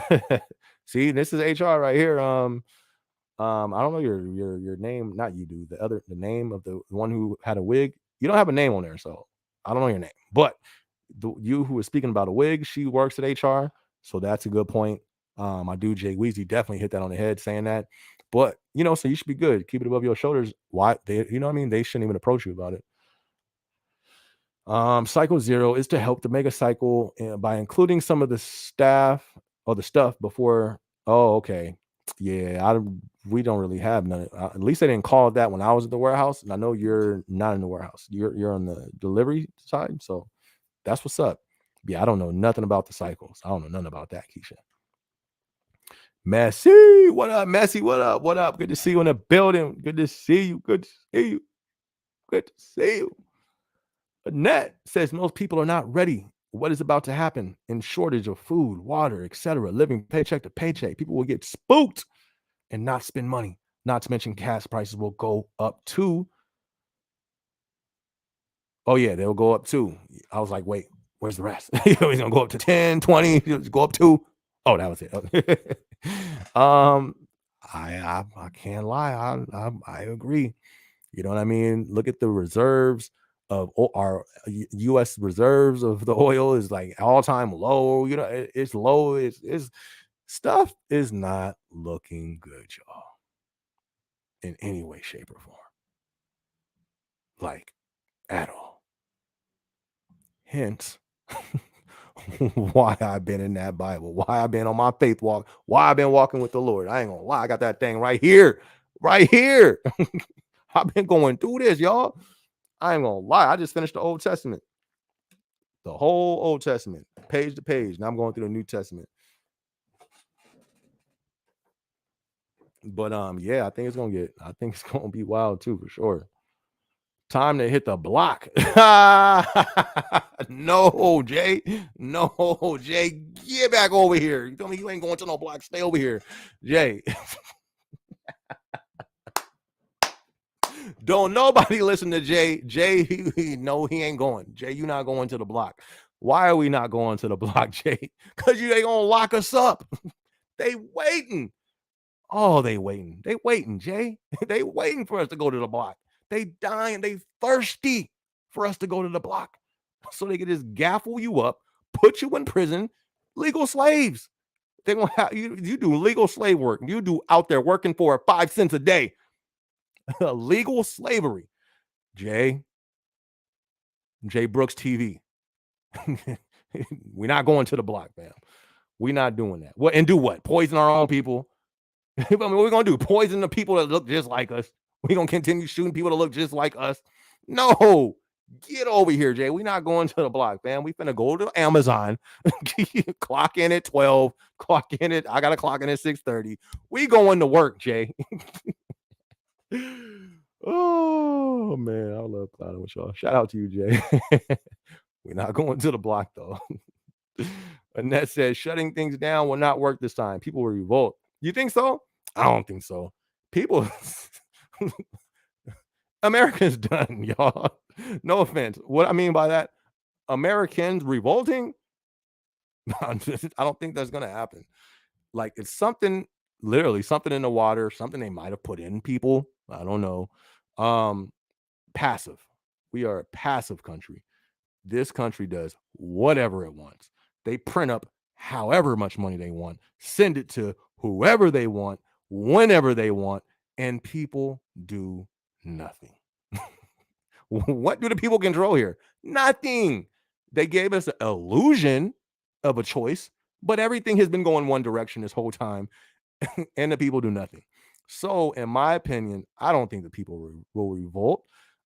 See, this is HR right here. I don't know your name, not you, dude. The name of the one who had a wig. You don't have a name on there, so I don't know your name. But you who was speaking about a wig, she works at HR, so that's a good point. My dude Jay Weezy definitely hit that on the head saying that. But so you should be good. Keep it above your shoulders. Why they, what I mean? They shouldn't even approach you about it. Cycle zero is to help the mega cycle by including some of the staff or the stuff before. Oh, okay. Yeah, we don't really have none. At least they didn't call it that when I was at the warehouse. And I know you're not in the warehouse. You're on the delivery side. So that's what's up. Yeah, I don't know nothing about the cycles. I don't know nothing about that, Keisha. Messi, what up, Messi? What up? What up? Good to see you in the building. Good to see you. Good to see you. Good to see you. Annette says most people are not ready. What is about to happen in shortage of food, water, etc. Living paycheck to paycheck. People will get spooked and not spend money. Not to mention gas prices will go up too. Oh yeah, they'll go up too. I was like, wait, where's the rest? He's gonna go up to 10, 20, just go up 2. Oh, that was it. um, I can't lie. I agree. You know what I mean? Look at the reserves of our U.S. reserves of the oil is like all time low. You know, it's low. It's stuff is not looking good, y'all, in any way, shape, or form, like at all. Hence, why I've been in that Bible, why I've been on my faith walk, why I've been walking with the Lord. I ain't gonna lie, I got that thing right here, right here. I've been going through this, y'all. I ain't gonna lie. I just finished the Old Testament, the whole Old Testament, page to page. Now I'm going through the New Testament. But yeah, I think it's gonna be wild too, for sure. Time to hit the block. No, Jay. No, Jay. Get back over here. You tell me you ain't going to no block. Stay over here. Jay. Don't nobody listen to Jay. Jay, no, he ain't going. Jay, you not going to the block. Why are we not going to the block, Jay? Because they gonna lock us up. They waiting. Oh, they waiting. They waiting, Jay. They waiting for us to go to the block. They dying. They thirsty for us to go to the block. So they can just gaffle you up, put you in prison, legal slaves. They gonna have you do legal slave work. You do out there working for 5 cents a day. Legal slavery. Jay Brooks TV. We're not going to the block, man. We're not doing that. What and do what? Poison our own people. I mean, what are we gonna do? Poison the people that look just like us? We gonna continue shooting people that look just like us? No, get over here, Jay. We not going to the block, man. We finna go to Amazon, clock in at 12, clock in at I gotta clock in at 6:30. We going to work, Jay. Oh man, I love clowning with y'all. Shout out to you, Jay. We're not going to the block though. Annette says shutting things down will not work this time. People will revolt. You think so? I don't think so. People, America's done, y'all. No offense. What I mean by that, Americans revolting, I don't think that's gonna happen. Like it's something, literally something in the water, something they might have put in people. I don't know. Um, Passive. We are a passive country. This country does whatever it wants. They print up however much money they want, send it to whoever they want, whenever they want, and people do nothing. What do the people control here? Nothing. They gave us an illusion of a choice, but everything has been going one direction this whole time, and the people do nothing. So, in my opinion, I don't think the people will revolt.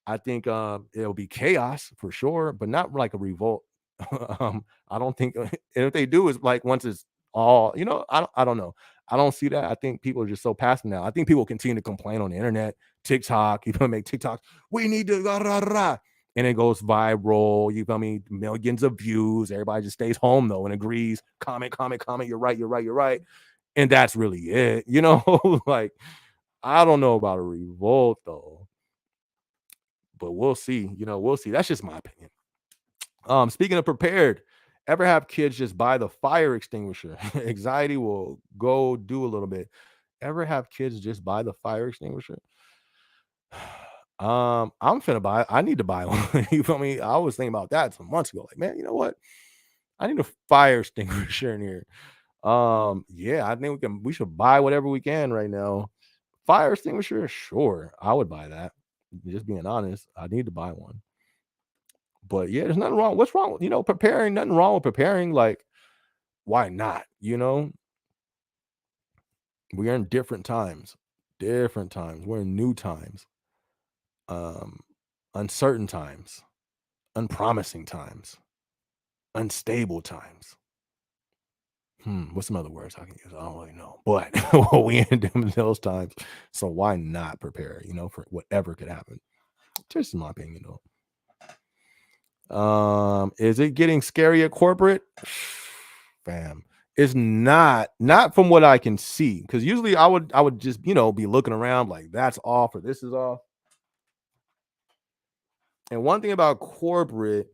I think it'll be chaos for sure, but not like a revolt. I don't think, and if they do, is like once it's all, I don't know. I don't see that. I think people are just so passive now. I think people continue to complain on the internet, TikTok. You feel me? Make TikToks. We need to rah, rah, rah, and it goes viral. You feel me? Millions of views. Everybody just stays home though and agrees. Comment, comment, comment. You're right. You're right. You're right. And that's really it. Like I don't know about a revolt though, but we'll see. We'll see. That's just my opinion. Speaking of prepared, ever have kids just buy the fire extinguisher? Anxiety will go do a little bit. Ever have kids just buy the fire extinguisher? I'm finna buy it. I need to buy one. You feel me? I was thinking about that some months ago. Like, man, you know what? I need a fire extinguisher in here. Yeah, I think we should buy whatever we can right now. Fire extinguisher, sure. I would buy that. Just being honest, I need to buy one. But yeah, there's nothing wrong. What's wrong with, preparing? Nothing wrong with preparing. Like, why not? We're in different times. Different times. We're in new times. Um, Uncertain times, unpromising times, unstable times. What's some other words I can use? I don't really know. But we in those times. So why not prepare, for whatever could happen? Just in my opinion, though. Is it getting scary at corporate? Fam, it's not from what I can see. Because usually I would just be looking around like that's off or this is off. And one thing about corporate,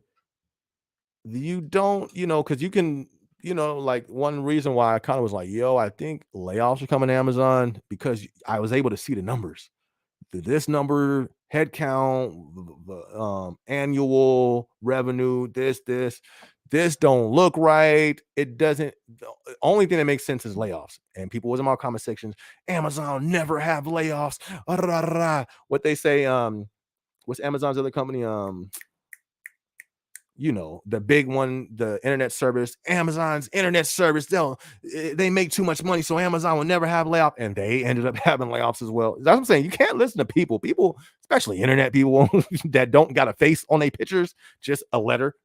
you don't, because you can, like one reason why I kind of was like, yo, I think layoffs are coming to Amazon because I was able to see the numbers. This number, head count, annual revenue, this don't look right. It doesn't. The only thing that makes sense is layoffs. And people was in my comment sections. Amazon will never have layoffs. What they say. What's Amazon's other company? The big one, the internet service, Amazon's internet service, they make too much money, so Amazon will never have layoff, and they ended up having layoffs as well. That's what I'm saying. You can't listen to people, especially internet people that don't got a face on their pictures, just a letter.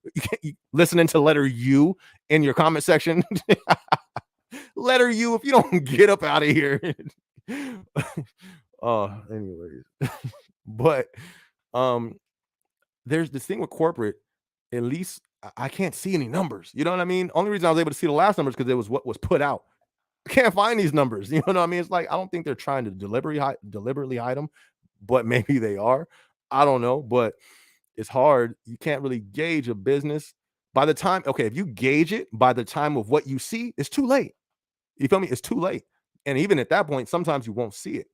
Listening to letter U in your comment section. Letter U, if you don't get up out of here. Anyways. But there's this thing with corporate. At least I can't see any numbers. You know what I mean? Only reason I was able to see the last numbers because it was what was put out. I can't find these numbers. You know what I mean? It's like I don't think they're trying to deliberately hide them, but maybe they are. I don't know, but it's hard. You can't really gauge a business by the time. Okay, if you gauge it by the time of what you see, it's too late. You feel me? It's too late. And even at that point, sometimes you won't see it.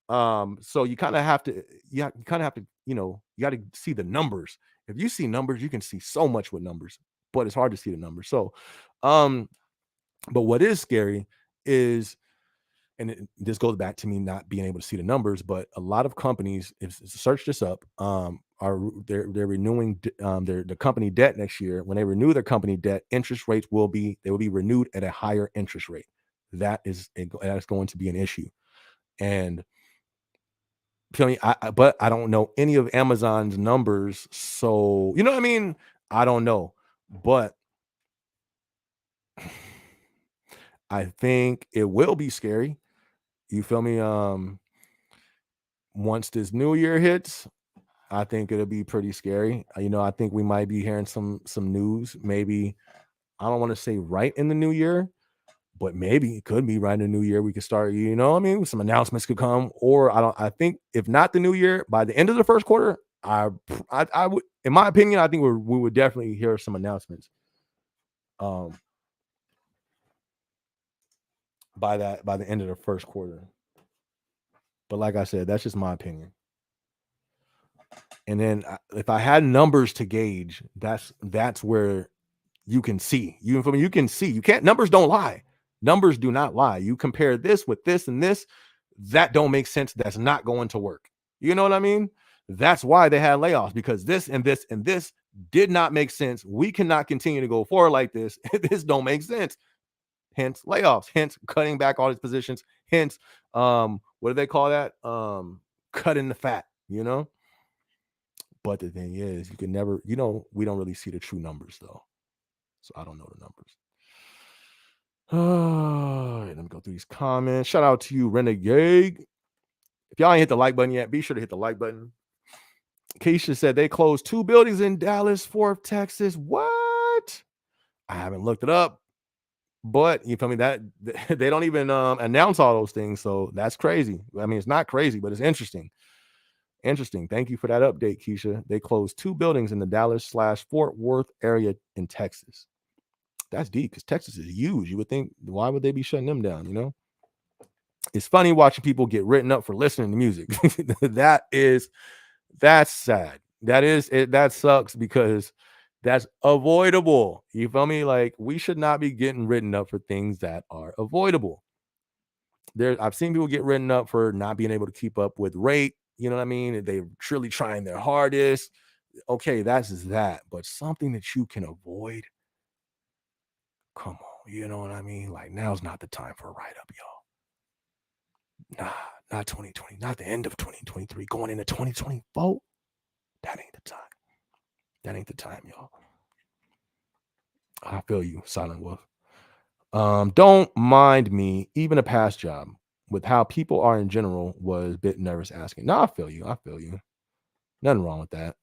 So you kind of have to, you kind of have to, you got to see the numbers. If you see numbers, you can see so much with numbers, but it's hard to see the numbers. So, but what is scary is, and this goes back to me not being able to see the numbers, but a lot of companies, if search this up, they're renewing the company debt next year. When they renew their company debt, interest rates will be renewed at a higher interest rate. That is going to be an issue. And feel me? But I don't know any of Amazon's numbers, so you know what I mean. I don't know, but I think it will be scary. You feel me? Once this new year hits, I think it'll be pretty scary. I think we might be hearing some news. Maybe I don't want to say right in the new year, but maybe it could be right in the new year. We could start, some announcements could come, or I think if not the new year, by the end of the first quarter, I would, in my opinion, I think we would definitely hear some announcements. By the end of the first quarter. But like I said, that's just my opinion. And then if I had numbers to gauge, that's where you can see. You can see. You can't. Numbers don't lie. Numbers do not lie. You compare this with this and this, that don't make sense. That's not going to work. You know what I mean? That's why they had layoffs, because this and this and this did not make sense. We cannot continue to go forward like this. This don't make sense. Hence layoffs. Hence cutting back all these positions. Hence, what do they call that? Cutting the fat. But the thing is, you can never. We don't really see the true numbers though. So I don't know the numbers. Let me go through these comments. Shout out to you, Renegade. If y'all ain't hit the like button yet, be sure to hit the like button. Keisha said they closed 2 buildings in Dallas, Fort Texas. What? I haven't looked it up, but you feel me? That they don't even announce all those things, so that's crazy. I mean, it's not crazy, but it's interesting. Interesting. Thank you for that update, Keisha. They closed 2 buildings in the Dallas/Fort Worth area in Texas. That's deep because Texas is huge. You would think, why would they be shutting them down? It's funny watching people get written up for listening to music. That's sad. That sucks because that's avoidable. You feel me? Like, we should not be getting written up for things that are avoidable. I've seen people get written up for not being able to keep up with rate. You know what I mean? They're truly trying their hardest. Okay, that's just that. But something that you can avoid, come on. You know what I mean? Like, now's not the time for a write-up, y'all. Nah, not 2020. Not the end of 2023. Going into 2024. That ain't the time. That ain't the time, y'all. I feel you, Silent Wolf. Don't mind me. Even a past job, with how people are in general, was a bit nervous asking. No, I feel you. Nothing wrong with that.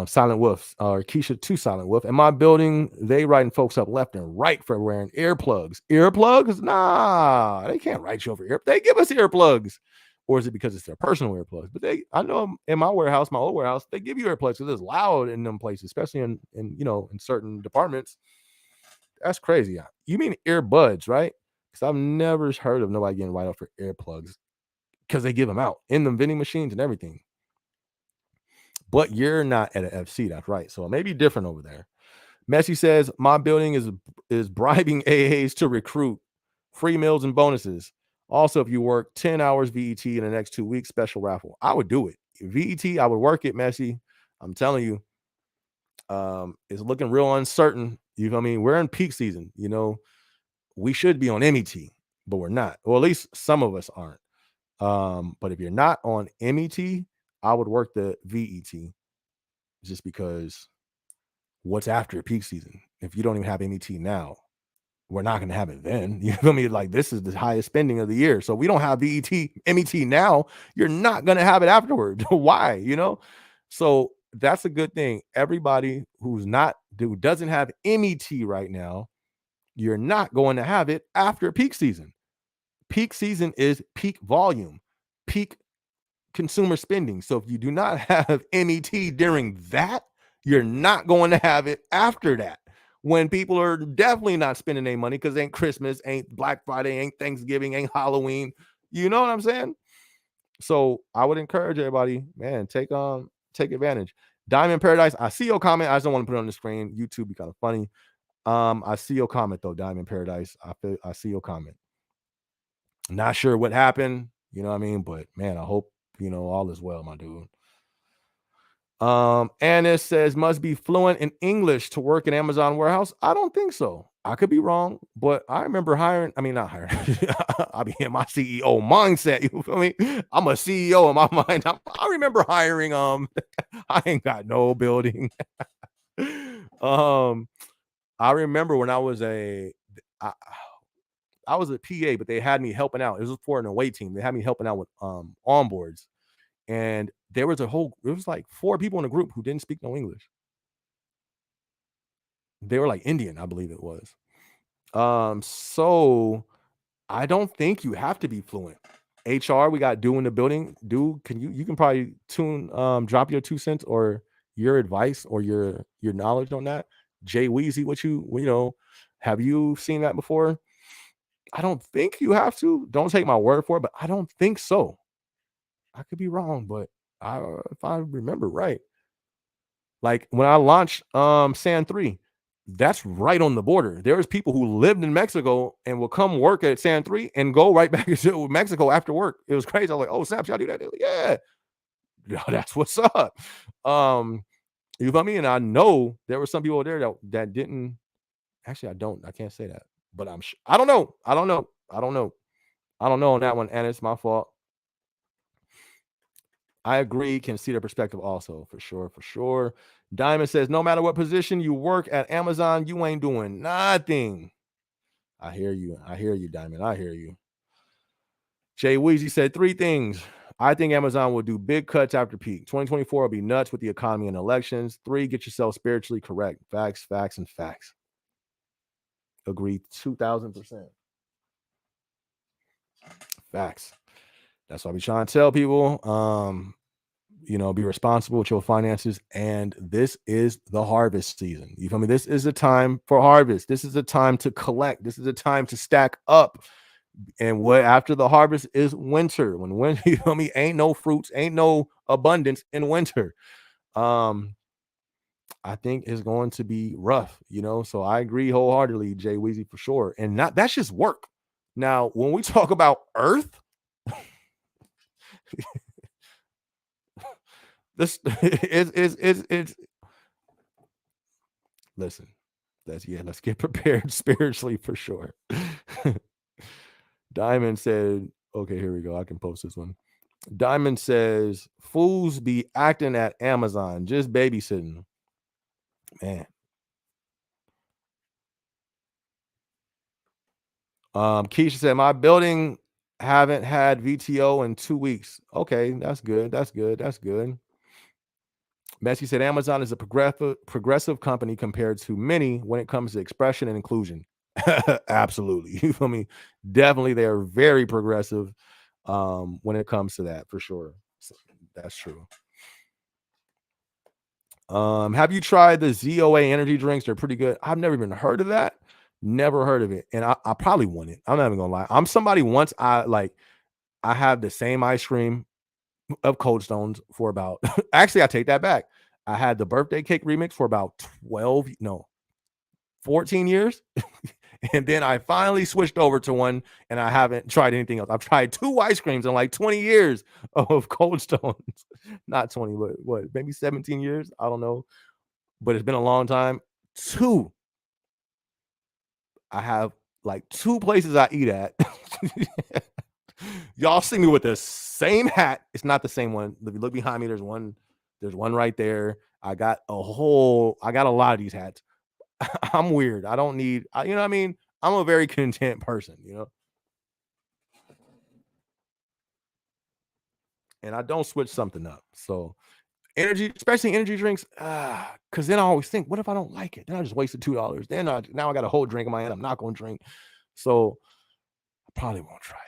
Silent Wolf, or Keisha to Silent Wolf. In my building, they writing folks up left and right for wearing earplugs. Earplugs? Nah, they can't write you over ear. They give us earplugs. or is it because it's their personal earplugs? But I know in my warehouse, my old warehouse, they give you earplugs because it's loud in them places, especially in certain departments. That's crazy. You mean earbuds, right? Because I've never heard of nobody getting write off for earplugs because they give them out in the vending machines and everything. But you're not at an FC, that's right. So it may be different over there. Messi says, my building is bribing AAs to recruit, free meals and bonuses. Also, if you work 10 hours VET in the next 2 weeks, special raffle. I would do it. VET, I would work it, Messi. I'm telling you, it's looking real uncertain. You know what I mean? We're in peak season. We should be on MET, but we're not. Or at least some of us aren't. But if you're not on MET, I would work the VET just because what's after peak season? If you don't even have MET now, we're not going to have it then. You feel me? Like, this is the highest spending of the year. So we don't have MET now. You're not going to have it afterward. Why? So that's a good thing. Everybody who doesn't have MET right now, you're not going to have it after peak season. Peak season is peak volume, peak consumer spending. So if you do not have MET during that, you're not going to have it after that, when people are definitely not spending their money because ain't Christmas, ain't Black Friday, ain't Thanksgiving, ain't Halloween. You know what I'm saying? So I would encourage everybody, man, take advantage. Diamond Paradise, I see your comment. I just don't want to put it on the screen. YouTube be kind of funny. I see your comment though, Diamond Paradise. I see your comment. Not sure what happened, you know what I mean? But man, I hope all is well, my dude. And it says must be fluent in English to work in Amazon warehouse. I don't think so. I could be wrong, but I remember not hiring. I be in my CEO mindset. You feel me? I'm a CEO in my mind. I remember hiring. I ain't got no building. I remember when I was a PA, but they had me helping out. It was for an away team. They had me helping out with onboards. And there was like 4 people in the group who didn't speak no English. They were like Indian, I believe it was. So I don't think you have to be fluent. HR, we got Do in the building. Do, you can probably drop your 2 cents or your advice or your knowledge on that. Jay Weezy, have you seen that before? I don't think you have to. Don't take my word for it, but I don't think so. I could be wrong, but if I remember right, like when I launched San 3, that's right on the border. There's people who lived in Mexico and will come work at San 3 and go right back to Mexico after work. It was crazy. I was like, oh, snap, y'all do that? Like, yeah. That's what's up. You feel me? And I know there were some people there that didn't. Actually, I can't say that, but I don't know on that one, and it's my fault. I agree. Can see their perspective also, for sure. Diamond says, no matter what position you work at Amazon, you ain't doing nothing. I hear you, Diamond. I hear you. Jay Weezy said 3 things. I think Amazon will do big cuts after peak. 2024 will be nuts with the economy and elections. 3, get yourself spiritually correct. Facts, and facts. Agree 2,000%. Facts. That's what I be trying to tell people. Be responsible with your finances. And this is the harvest season. You feel me? This is a time for harvest. This is a time to collect. This is a time to stack up. And what after the harvest is winter. When winter, you feel me? Ain't no fruits, ain't no abundance in winter. I think it's going to be rough, So I agree wholeheartedly, Jay Weezy, for sure. And that's just work. Now, when we talk about Earth, this is listen. Let's get prepared spiritually for sure. Diamond said, okay, here we go. I can post this one. Diamond says, fools be acting at Amazon, just babysitting. Man. Keisha said, my building haven't had VTO in 2 weeks. Okay, that's good. Messi said, Amazon is a progressive company compared to many when it comes to expression and inclusion. Absolutely. You feel me? Definitely, they are very progressive. when it comes to that, for sure. So that's true. Have you tried the ZOA energy drinks? They're pretty good. I've never even heard of that. Never heard of it. And I probably want it. I'm not even gonna lie. I'm somebody once I have the same ice cream of Cold Stones for about actually I take that back. I had the birthday cake remix for about 12, no, 14 years. And then I finally switched over to one and I haven't tried anything else. I've tried 2 ice creams in like 20 years of Cold Stones. Not 20, but what, maybe 17 years? I don't know, but it's been a long time. 2. I have like 2 places I eat at. Y'all see me with the same hat. It's not the same one. If you look behind me, there's one right there. I got a lot of these hats. I'm weird. I don't need, you know what I mean? I'm a very content person, you know? And I don't switch something up. So energy, especially energy drinks, because then I always think, what if I don't like it? Then I just wasted $2. Then now I got a whole drink in my hand. I'm not going to drink. So I probably won't try it.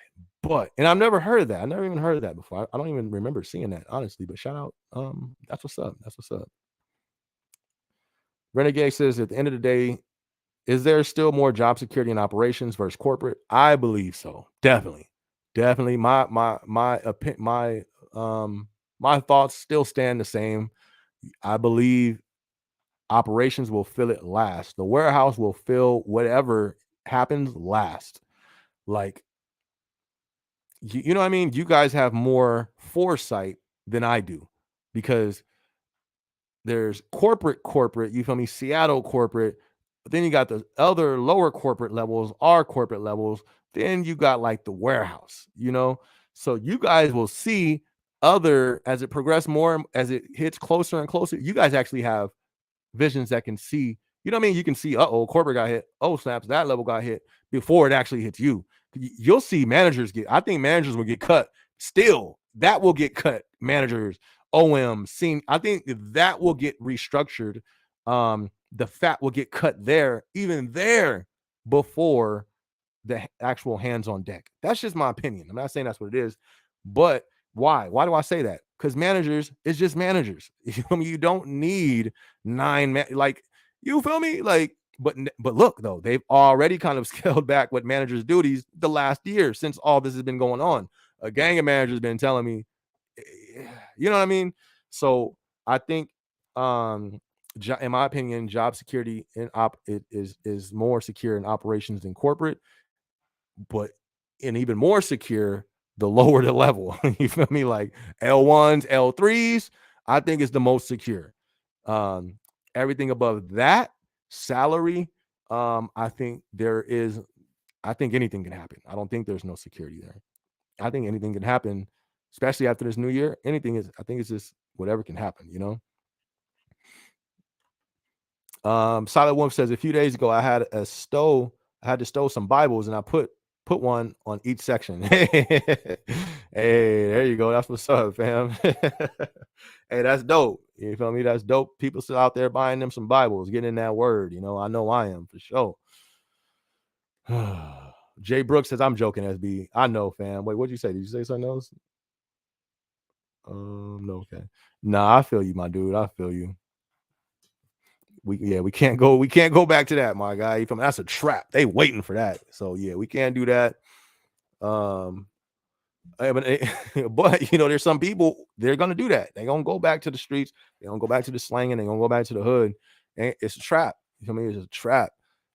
But and I've never heard of that. I never even heard of that before. I don't even remember seeing that, honestly. But shout out. That's what's up. That's what's up. Renegade says at the end of the day, is there still more job security in operations versus corporate? I believe so. Definitely. Definitely. My thoughts still stand the same. I believe operations will fill it last. The warehouse will fill whatever happens last. Like, you know what I mean? You guys have more foresight than I do because there's corporate, you feel me? Seattle corporate. But then you got the other lower corporate levels, our corporate levels. Then you got like the warehouse, you know? So you guys will see other as it progresses more, as it hits closer and closer. You guys actually have visions that can see, you know what I mean? You can see, corporate got hit. Oh, snaps, that level got hit before it actually hits you. You'll see managers I think managers will get cut. Still, that will get cut. Managers, OM, seen. I think that will get restructured. The fat will get cut there, even there, before the actual hands on deck. That's just my opinion. I'm not saying that's what it is, but why? Why do I say that? Because managers is just managers. You feel me? You don't need 9 like, you feel me? Like, but look though, they've already kind of scaled back what managers' duties the last year since all this has been going on. A gang of managers been telling me, you know what I mean? So I think, in my opinion, job security in is more secure in operations than corporate, but and even more secure the lower the level. You feel me? Like L1s, L3s, I think is the most secure. Um, Everything above that, salary, I think I think anything can happen. I don't think there's no security there. I think anything can happen, especially after this new year. I think it's just whatever can happen, you know? Silent Wolf says a few days ago I had to stow some Bibles and I put one on each section. Hey, there you go. That's what's up, fam. Hey, that's dope. You feel me? That's dope. People still out there buying them some Bibles, getting in that word. You know I am for sure. Jay Brooks says, I'm joking, SB. I know, fam. Wait, what'd you say? Did you say something else? No, okay. Nah, I feel you, my dude. I feel you. We can't go back to that, my guy. That's a trap. They waiting for that. So yeah, we can't do that. But you know, there's some people, they're gonna do that. They're gonna go back to the streets, they're gonna go back to the slanging, they're gonna go back to the hood. And it's a trap. You feel me? It's a trap.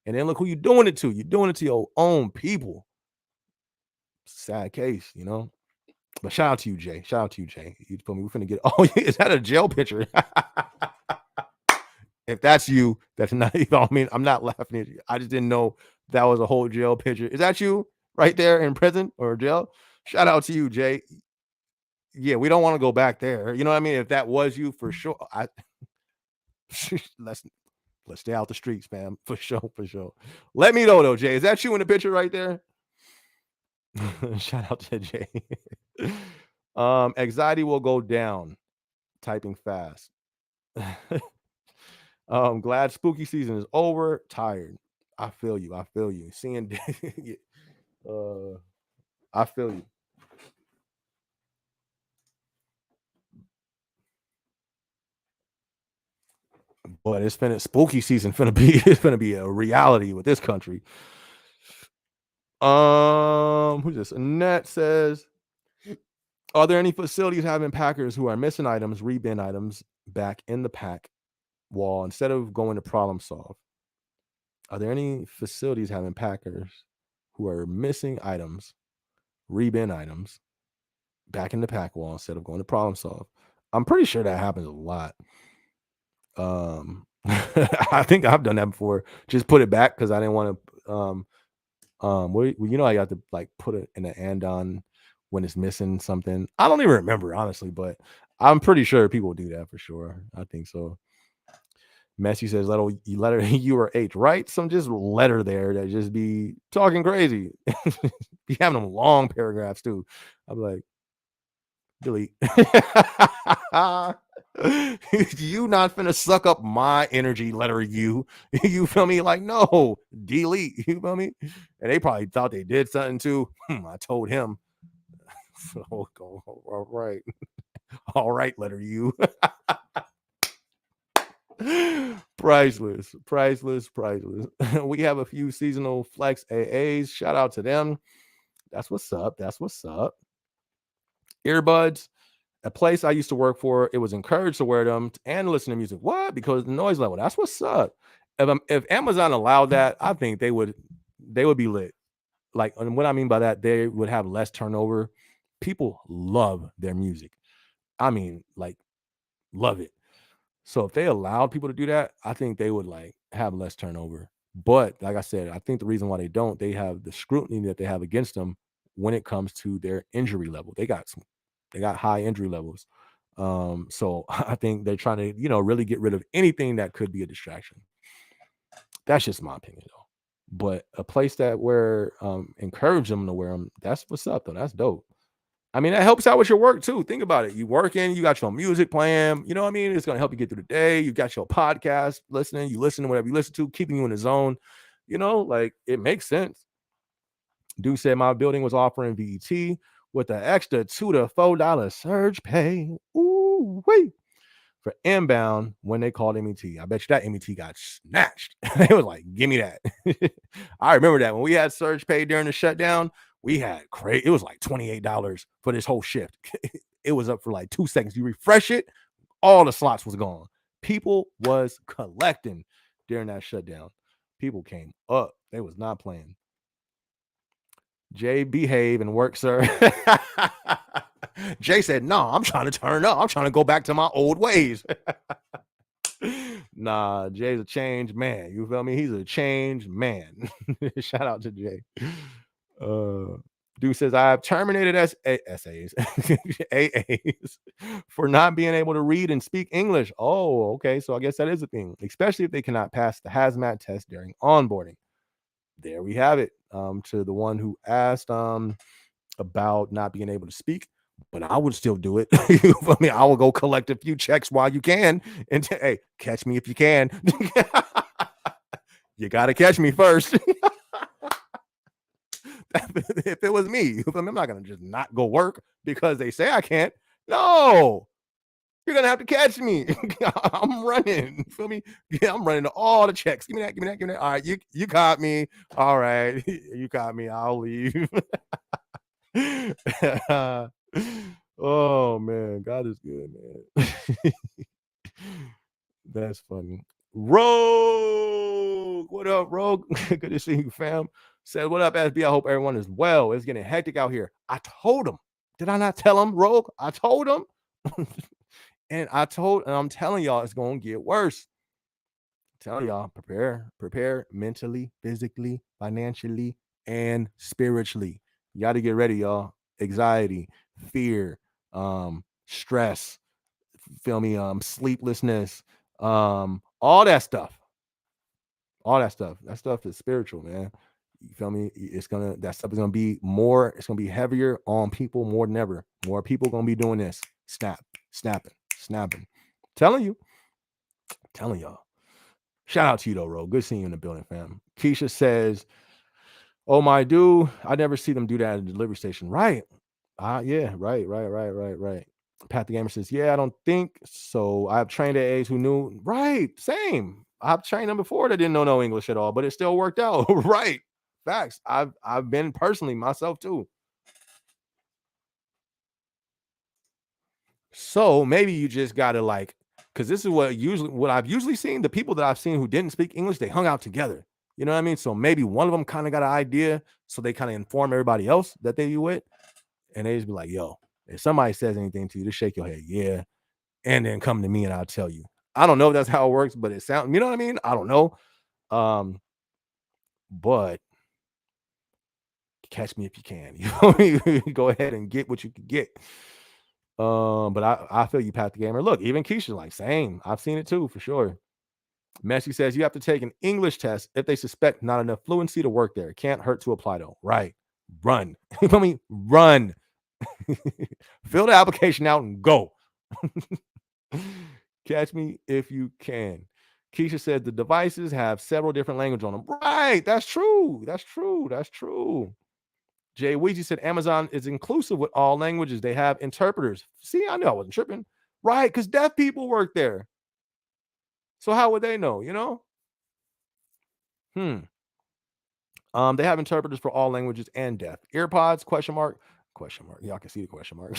And then look who you're doing it to. You're doing it to your own people. Sad case, you know. But shout out to you, Jay. Shout out to you, Jay. You feel me? We're finna get is that a jail picture? If that's you, that's not, you know, I mean, I'm not laughing at you. I just didn't know that was a whole jail picture. Is that you right there in prison or jail? Shout out to you, Jay. Yeah, we don't want to go back there. You know what I mean? If that was you, for sure. Let's stay out the streets, fam. For sure, for sure. Let me know though, Jay. Is that you in the picture right there? Shout out to Jay. Anxiety will go down. Typing fast. Glad spooky season is over. Tired. I feel you. I feel you. Seeing, I feel you. But it's finna spooky season finna be it's finna be a reality with this country. Who's this? Annette says, are there any facilities having packers who are missing items, rebin items back in the pack wall instead of going to problem solve? Are there any facilities having packers who are missing items, rebin items back in the pack wall instead of going to problem solve? I'm pretty sure that happens a lot. I think I've done that before. Just put it back because I didn't want to. I got to like put it in an andon when it's missing something. I don't even remember honestly, but I'm pretty sure people do that for sure. I think so. Messi says letter U or H, right? Some just letter there that just be talking crazy. Be having them long paragraphs too. I'm like, delete. You not finna suck up my energy, letter U. You feel me? Like, no, delete. You feel me? And they probably thought they did something too. I told him. So, all right. All right, letter U. Priceless. We have a few seasonal flex AAs. Shout out to them. That's what's up. Earbuds. A place I used to work for, it was encouraged to wear them and listen to music. What? Because the noise level. That's what's up. If Amazon allowed that, I think they would be lit. Like, and what I mean by that, they would have less turnover. People love their music. I mean, like, love it. So if they allowed people to do that, I think they would like have less turnover. But like I said, I think the reason why they don't, they have the scrutiny that they have against them when it comes to their injury level. They got high injury levels. So I think they're trying to, really get rid of anything that could be a distraction. That's just my opinion though. But a place that where encourage them to wear them, that's what's up though. That's dope. I mean, that helps out with your work too. Think about it. You working, you got your music playing, you know what I mean? It's gonna help you get through the day. You got your podcast listening, you listen to whatever you listen to, keeping you in the zone. Like it makes sense. Dude said my building was offering VET with an extra $2 to $4 surge pay. Ooh, wait. For inbound when they called MET. I bet you that MET got snatched. It was like, give me that. I remember that when we had surge pay during the shutdown, we had it was like $28 for this whole shift. It was up for like 2 seconds. You refresh it, all the slots was gone. People was collecting during that shutdown. People came up. They was not playing. Jay, behave and work, sir. Jay said, no, I'm trying to turn up. I'm trying to go back to my old ways. Nah, Jay's a changed man. You feel me? He's a changed man. Shout out to Jay. Dude says, I have terminated essays, AAs, for not being able to read and speak English. Oh, okay. So I guess that is a thing, especially if they cannot pass the hazmat test during onboarding. There we have it. To the one who asked about not being able to speak, but I would still do it. You feel me? I will go collect a few checks while you can, and hey, catch me if you can. You got to catch me first. If it was me, I'm not gonna just not go work because they say I can't. No, you're gonna have to catch me. I'm running. You feel me? Yeah, I'm running to all the checks. Give me that. All right, you caught me. All right, you caught me. I'll leave. Oh man, God is good, man. That's funny. Rogue, what up, Rogue? Good to see you, fam. Said, what up, SB? I hope everyone is well. It's getting hectic out here. I told him. Did I not tell him, Rogue? I told him. And I'm telling y'all, it's gonna get worse. Tell y'all, prepare mentally, physically, financially, and spiritually. You got to get ready, y'all. Anxiety, fear, stress, feel me, sleeplessness, all that stuff. That stuff is spiritual, man. You feel me? That stuff is gonna be more, it's gonna be heavier on people more than ever. More people gonna be doing this. Snapping. Telling y'all. Shout out to you though, Ro. Good seeing you in the building, fam. Keisha says, oh my dude, I never see them do that at the delivery station. Right. Yeah, right. Pat the Gamer says, yeah, I don't think so. I've trained AAs who knew. Right. Same. I've trained them before that didn't know no English at all, but it still worked out. Right. Facts. I've been personally myself too. So maybe you just gotta like, because this is what I've usually seen. The people that I've seen who didn't speak English, they hung out together. You know what I mean? So maybe one of them kind of got an idea, so they kind of inform everybody else that they you with, and they just be like, "Yo, if somebody says anything to you, just shake your head, yeah, and then come to me and I'll tell you." I don't know if that's how it works, but it sounds, you know what I mean? I don't know. Um, but catch me if you can. You go ahead and get what you can get. But I feel you, Pat the Gamer. Look, even Keisha, like, same. I've seen it too, for sure. Messi says you have to take an English test if they suspect not enough fluency to work there. It can't hurt to apply though. Right. Run. You feel me? Run. Fill the application out and go. Catch me if you can. Keisha said the devices have several different languages on them. Right. That's true. That's true. That's true. Jay Ouija said Amazon is inclusive with all languages. They have interpreters. See, I know I wasn't tripping. Right. Because deaf people work there. So how would they know? You know? Hmm. They have interpreters for all languages and deaf. Earpods, question mark, question mark. Y'all can see the question mark.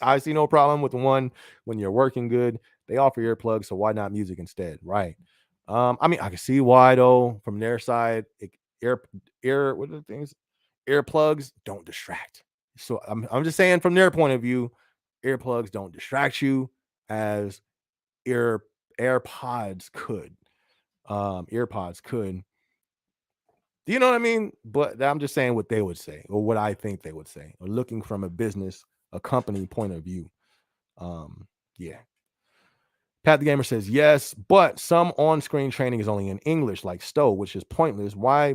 I see no problem with the one when you're working good. They offer earplugs, so why not music instead? Right. I mean, I can see why though, from their side, ear what are the things? Earplugs don't distract. So I'm just saying from their point of view, earplugs don't distract you as ear AirPods could. Earpods could. Do you know what I mean? But I'm just saying what they would say, or what I think they would say, or looking from a business, a company point of view. Yeah. Pat the Gamer says yes, but some on-screen training is only in English, like Stowe, which is pointless. Why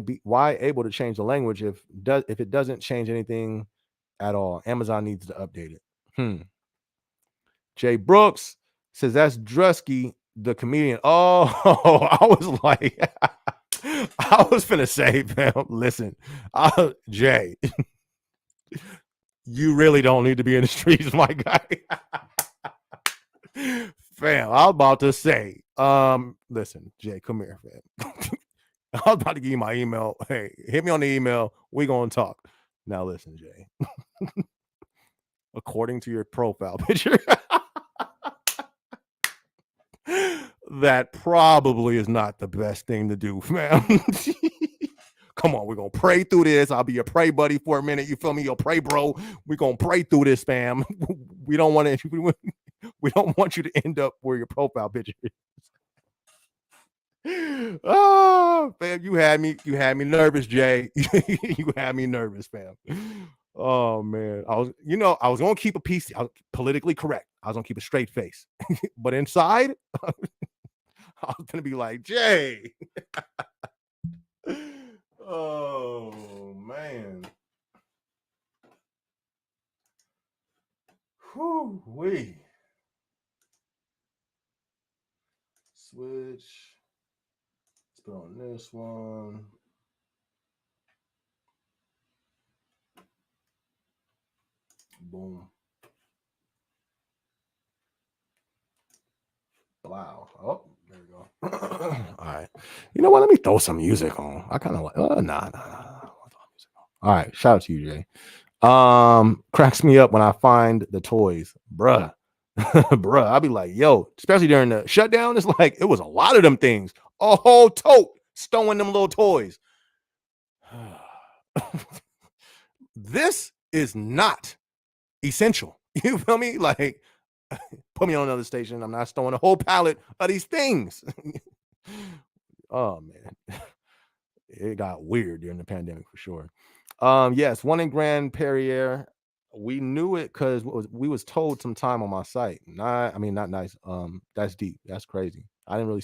able to change the language if it doesn't change anything at all? Amazon needs to update it. Jay Brooks says that's Drusky, the comedian. Oh, I was like, I was finna say, fam, listen, Jay, you really don't need to be in the streets, my guy. Fam, I was about to say, listen, Jay, come here, fam. I was about to give you my email. Hey, hit me on the email. We gonna talk. Now listen, Jay. According to your profile picture, that probably is not the best thing to do, fam. Come on, we're gonna pray through this. I'll be your pray buddy for a minute. You feel me? Your pray bro. We're gonna pray through this, fam. We don't want to. We don't want you to end up where your profile picture is. Oh, fam, you had me nervous, Jay. You had me nervous, fam. Oh man, I was gonna keep a piece. I was politically correct. I was gonna keep a straight face, but inside, I was gonna be like, Jay. Oh man. Whew, we switch. Let's put on this one. Boom. Wow. Oh, there we go. All right. You know what? Let me throw some music on. I kind of like. Nah. All right. Shout out to you, Jay. Cracks me up when I find the toys, bruh. Bruh, I'll be like, yo, especially during the shutdown. It's like it was a lot of them things. A whole tote stowing them little toys. This is not essential. You feel me? Like, put me on another station. I'm not stowing a whole pallet of these things. Oh man, it got weird during the pandemic for sure. Yes, one in Grand Perrier. We knew it because we was told some time on my site. Not nice. That's deep. That's crazy. I haven't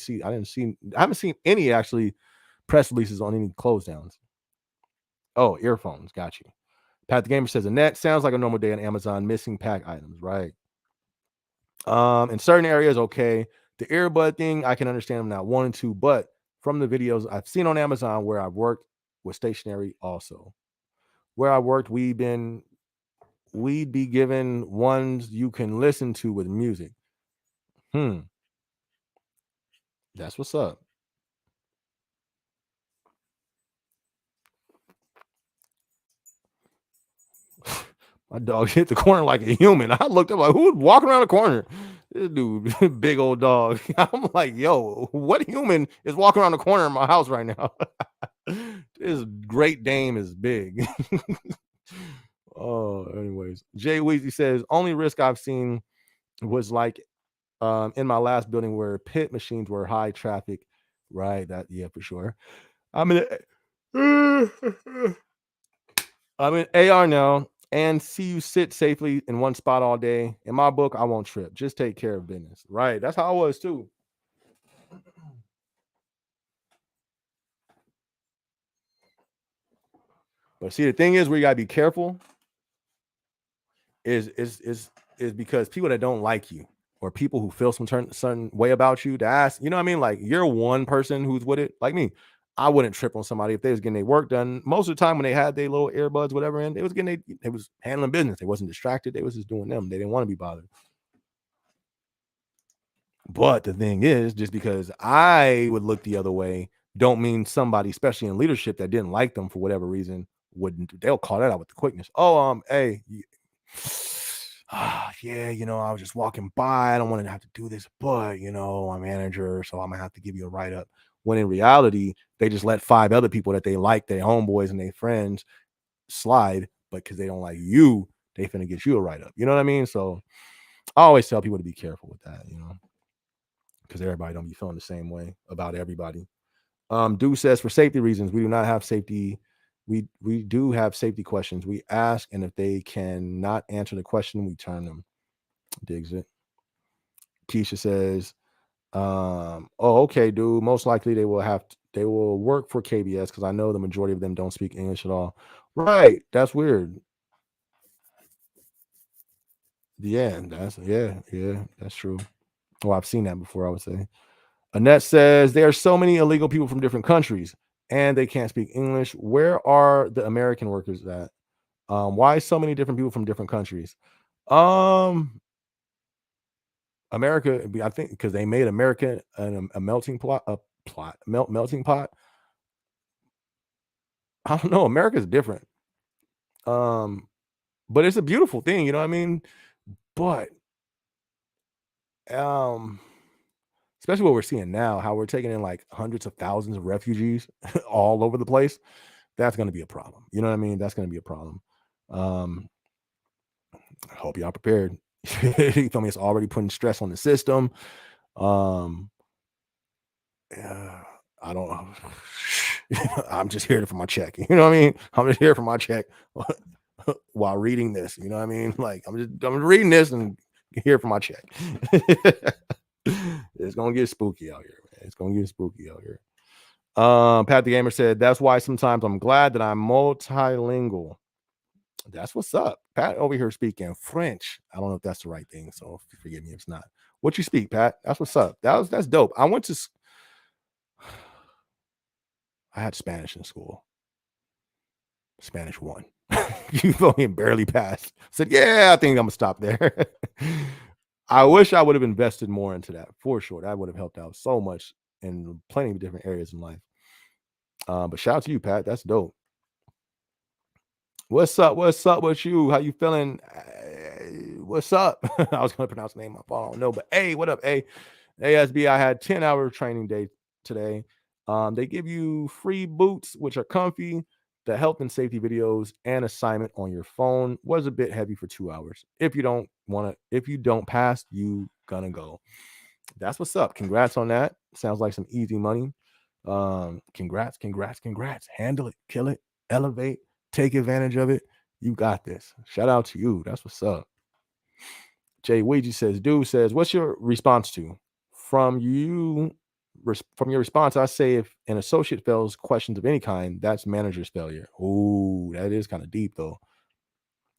seen any actually press releases on any close downs. Oh, earphones. Got you. Pat the Gamer says, Annette sounds like a normal day on Amazon, missing pack items, right? In certain areas, okay. The earbud thing, I can understand them not wanting to, but from the videos I've seen on Amazon where I've worked with stationery also. Where I worked, we'd be given ones you can listen to with music. Hmm. That's what's up. My dog hit the corner like a human. I looked up like, who's walking around the corner? This dude, big old dog. I'm like, yo, what human is walking around the corner in my house right now? This Great Dane is big. Oh, anyways, Jay Weezy says only risk I've seen was like in my last building where pit machines were high traffic. Right. That yeah, for sure. I'm in I'm in AR now and see you sit safely in one spot all day. In my book, I won't trip. Just take care of business. Right. That's how I was too. But see, the thing is, we gotta be careful. Is because people that don't like you or people who feel some certain way about you to ask, you know what I mean? Like you're one person who's with it, like me. I wouldn't trip on somebody if they was getting their work done. Most of the time when they had their little earbuds, whatever, in, they was handling business. They wasn't distracted. They was just doing them. They didn't want to be bothered. But the thing is, just because I would look the other way, don't mean somebody, especially in leadership, that didn't like them for whatever reason, wouldn't. They'll call that out with the quickness. Oh, hey, yeah, I was just walking by. I don't want to have to do this, but I'm manager, so I'm gonna have to give you a write up. When in reality, they just let 5 other people that they like, their homeboys and their friends, slide, but because they don't like you, they finna get you a write up. You know what I mean? So I always tell people to be careful with that, because everybody don't be feeling the same way about everybody. Dude says for safety reasons, we do not have safety. We do have safety questions. We ask, and if they cannot answer the question, we turn them. Digs it. Keisha says, oh, okay, dude. Most likely they will work for KBS because I know the majority of them don't speak English at all. Right. That's weird. Yeah, that's true. Well, I've seen that before, I would say. Annette says there are so many illegal people from different countries and they can't speak English. Where are the American workers at? Why so many different people from different countries? Um, America, I think, because they made America a melting pot, melting pot. I don't know. America's different. Um, but it's a beautiful thing, you know what I mean? But um, especially what we're seeing now, how we're taking in like hundreds of thousands of refugees all over the place. That's going to be a problem. You know what I mean? That's going to be a problem. Um, I hope y'all prepared. You feel me? It's already putting stress on the system. Um, yeah, I don't know. I'm just here for my check. You know what I mean? I'm just here for my check while reading this. You know what I mean? Like I'm reading this and here for my check. It's gonna get spooky out here, man. It's gonna get spooky out here. Pat the Gamer said, that's why sometimes I'm glad that I'm multilingual. That's what's up. Pat over here speaking French. I don't know if that's the right thing, so forgive me if it's not. What you speak, Pat? That's what's up. That's dope. I had Spanish in school. Spanish 1. You feel me? Barely passed. Said, yeah, I think I'm gonna stop there. I wish I would have invested more into that for sure. That would have helped out so much in plenty of different areas in life. But shout out to you, Pat. That's dope. What's up? What's up with you? How you feeling? What's up? I was gonna pronounce the name. My fault. I don't know, but hey, what up? Hey, ASB. I had 10-hour training day today. They give you free boots, which are comfy. The health and safety videos and assignment on your phone was a bit heavy for 2 hours. If you don't pass, you gonna go. That's what's up. Congrats on that. Sounds like some easy money. Congrats. Handle it, kill it, elevate, take advantage of it. You got this. Shout out to you. That's what's up. Jay Ouija says, dude says, what's your response to? From from your response, I say if an associate fails questions of any kind, that's manager's failure. Oh, that is kind of deep though.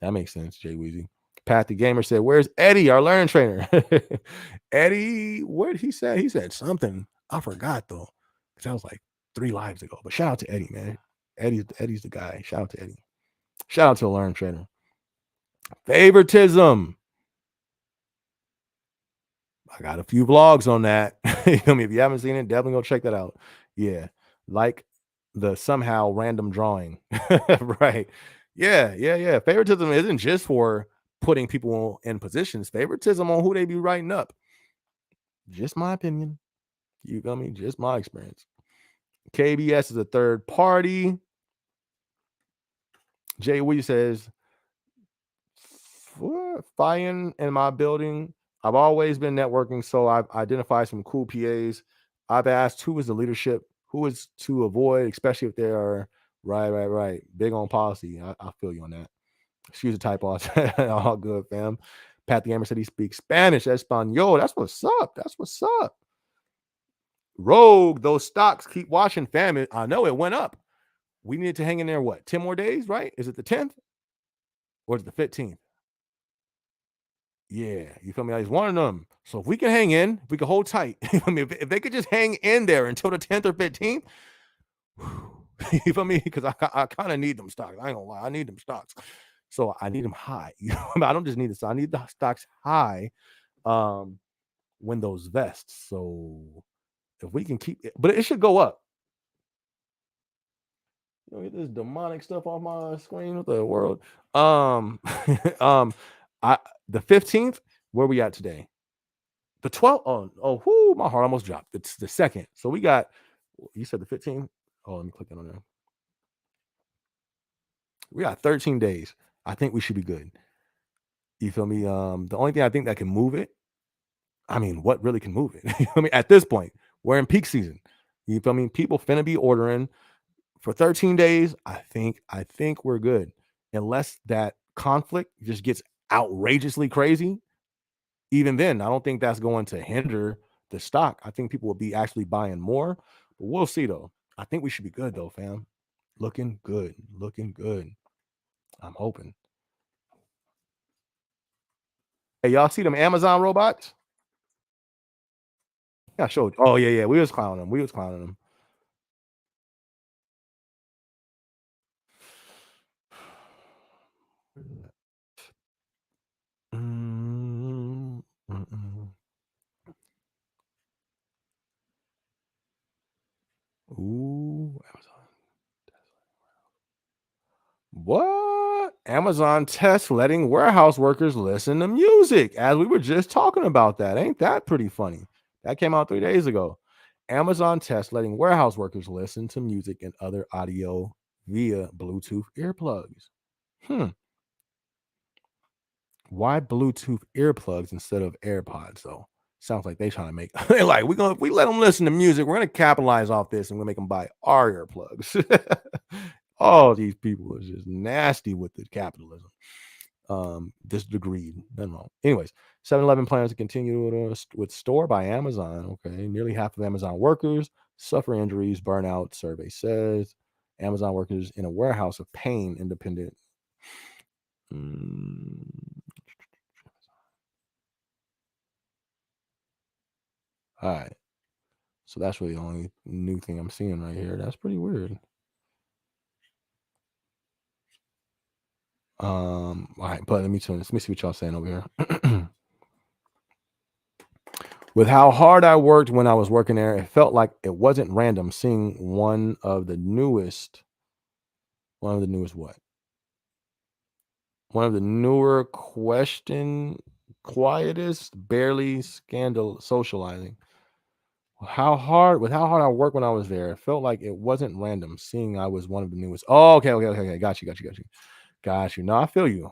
That makes sense, Jay Weezy. Pat the Gamer said, where's Eddie, our learning trainer? Eddie, what did he say? He said something. I forgot though. Because that was like 3 lives ago. But shout out to Eddie, man. Eddie's the guy. Shout out to Eddie. Shout out to the learning trainer. Favoritism. I got a few vlogs on that. You feel me? If you haven't seen it, definitely go check that out. Yeah. Like the somehow random drawing. Right. Yeah, yeah, yeah. Favoritism isn't just for putting people in positions. Favoritism on who they be writing up. Just my opinion. You feel me? Just my experience. KBS is a third party. Jay Wee says, Fine in my building. I've always been networking, so I've identified some cool PAs. I've asked who is the leadership, who is to avoid, especially if they are right. Big on policy. I feel you on that. Excuse the typo. All good, fam. Pat the Gamer said he speaks Spanish, Espanol. That's what's up. That's what's up. Rogue, those stocks keep watching, fam. I know it went up. We needed to hang in there, what, 10 more days, right? Is it the 10th or is it the 15th? Yeah, you feel me? It's one of them. So if we can hang in, if we can hold tight, I mean, if they could just hang in there until the 10th or 15th, you feel me? Because I kind of need them stocks. I ain't gonna lie, I need them stocks. So I need them high. You know, I don't just need it. So I need the stocks high when those vests. So if we can keep it, but it should go up. You know, get this demonic stuff off my screen. What the world? Um, I the 15th. Where we at today? The 12th. Oh, my heart almost dropped. It's the second. So we got. You said the 15th. Oh, let me click on there. We got 13 days. I think we should be good. You feel me? The only thing I think that can move it. I mean, what really can move it? You feel me? At this point, we're in peak season. You feel me? People finna be ordering for 13 days. I think we're good. Unless that conflict just gets outrageously crazy. Even then, I don't think that's going to hinder the stock. I think people will be actually buying more. But we'll see though. I think we should be good though, fam. Looking good. Looking good. I'm hoping. Hey, y'all see them Amazon robots? Yeah, I showed. Oh, yeah. We was clowning them. We was clowning them. Mm, mm-mm. Ooh, Amazon. What? Amazon tests letting warehouse workers listen to music. As we were just talking about that. Ain't that pretty funny? That came out 3 days ago. Amazon tests letting warehouse workers listen to music and other audio via Bluetooth earplugs. Hmm. Why Bluetooth earplugs instead of AirPods though? Sounds like they trying to make they're like we let them listen to music. We're gonna capitalize off this and we're gonna make them buy our earplugs. All these people are just nasty with the capitalism. This degree, nothing wrong. Anyways, 7-Eleven plans to continue with store by Amazon. Okay, nearly half of Amazon workers suffer injuries, burnout. Survey says Amazon workers in a warehouse of pain independent. Mm, all right, so that's really the only new thing I'm seeing right here. That's pretty weird. All right, but let me turn this. Let me see what y'all saying over here. With how hard I worked when I was working there, it felt like it wasn't random seeing one of the newest what? One of the newer quietest, barely scandal socializing. With how hard I worked when I was there, it felt like it wasn't random seeing I was one of the newest. Oh, okay. Got you. No, I feel you.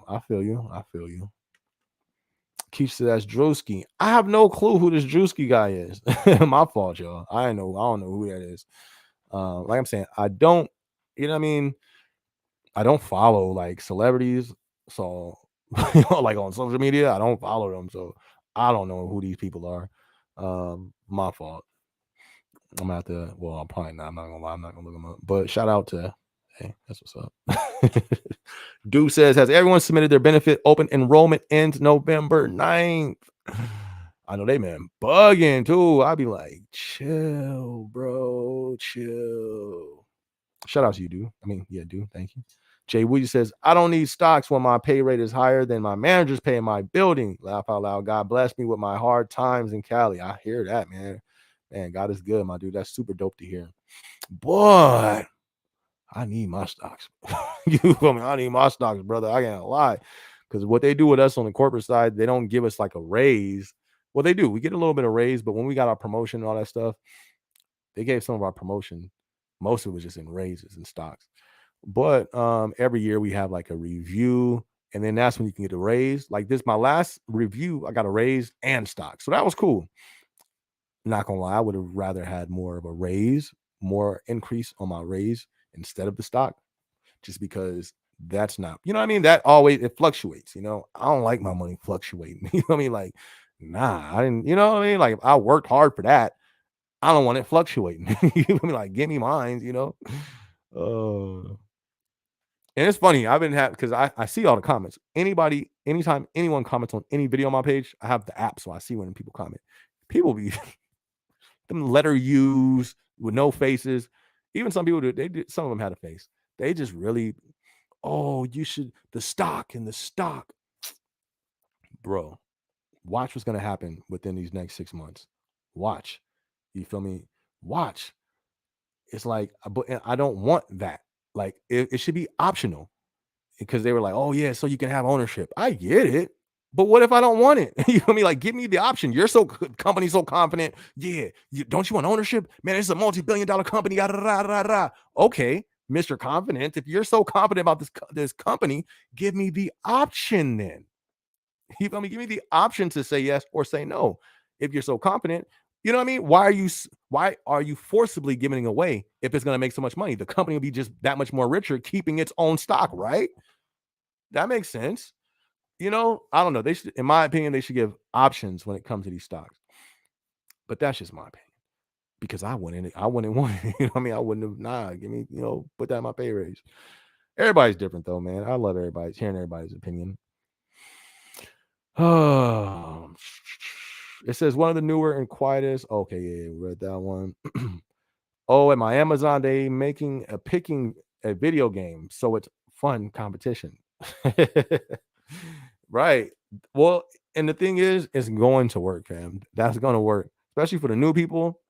Keith says Drewski. I have no clue who this Drewski guy is. My fault, y'all. I don't know who that is. Like I'm saying, I don't, you know what I mean? I don't follow like celebrities. So like on social media, I don't follow them. So I don't know who these people are. My fault. I'm gonna have to, well, I'm probably not. I'm not gonna lie, I'm not gonna look them up. But shout out to hey, that's what's up. Dude says, has everyone submitted their benefit? Open enrollment ends November 9th. I know they man bugging too. I'd be like, chill, bro. Chill. Shout out to you, dude. I mean, yeah, dude. Thank you. Jay Woody says, I don't need stocks when my pay rate is higher than my manager's pay in my building. Laugh out loud. God bless me with my hard times in Cali. I hear that, man. Man, God is good, my dude. That's super dope to hear. But I need my stocks. You feel me? I need my stocks, brother. I can't lie. Because what they do with us on the corporate side, they don't give us like a raise. Well, they do. We get a little bit of raise, but when we got our promotion and all that stuff, they gave some of our promotion. Most of it was just in raises and stocks. But every year we have like a review, and then that's when you can get a raise. Like this, my last review, I got a raise and stock. So that was cool. Not gonna lie, I would have rather had more of a raise, more increase on my raise instead of the stock, just because that's not, you know what I mean? That always it fluctuates, you know. I don't like my money fluctuating. You know what I mean? Like, nah, I didn't, you know what I mean? Like I worked hard for that. I don't want it fluctuating. You know what I mean? Like, give me mine, you know. And it's funny, I've been having because I see all the comments. Anytime anyone comments on any video on my page, I have the app, so I see when people comment. People be them letter U's with no faces. Even some people they did, some of them had a face. They just really, oh, you should the stock and the stock. Bro, watch what's gonna happen within these next 6 months. Watch. You feel me? Watch. It's like, but I don't want that. Like it should be optional. Because they were like, "Oh yeah, so you can have ownership." I get it, but what if I don't want it? You know what I mean? Like, give me the option. You're so company so confident. Yeah, don't you want ownership? Man, it's a multi-billion-dollar company. Yada, yada, yada, yada. Okay, Mister Confident. If you're so confident about this company, give me the option then. You feel me? Give me the option to say yes or say no. If you're so confident, you know what I mean? Why are you forcibly giving it away if it's going to make so much money? The company will be just that much more richer keeping its own stock, right? That makes sense. You know, I don't know. They should, in my opinion, they should give options when it comes to these stocks. But that's just my opinion because I wouldn't. I wouldn't want it. You know what I mean? I wouldn't have. Nah, give me. Put that in my pay raise. Everybody's different though, man. I love hearing everybody's opinion. Oh, it says one of the newer and quietest. Okay, yeah, we read that one. Oh, at my Amazon, they picking a video game, so it's fun competition. Right. Well, and the thing is, it's going to work, fam. That's going to work, especially for the new people,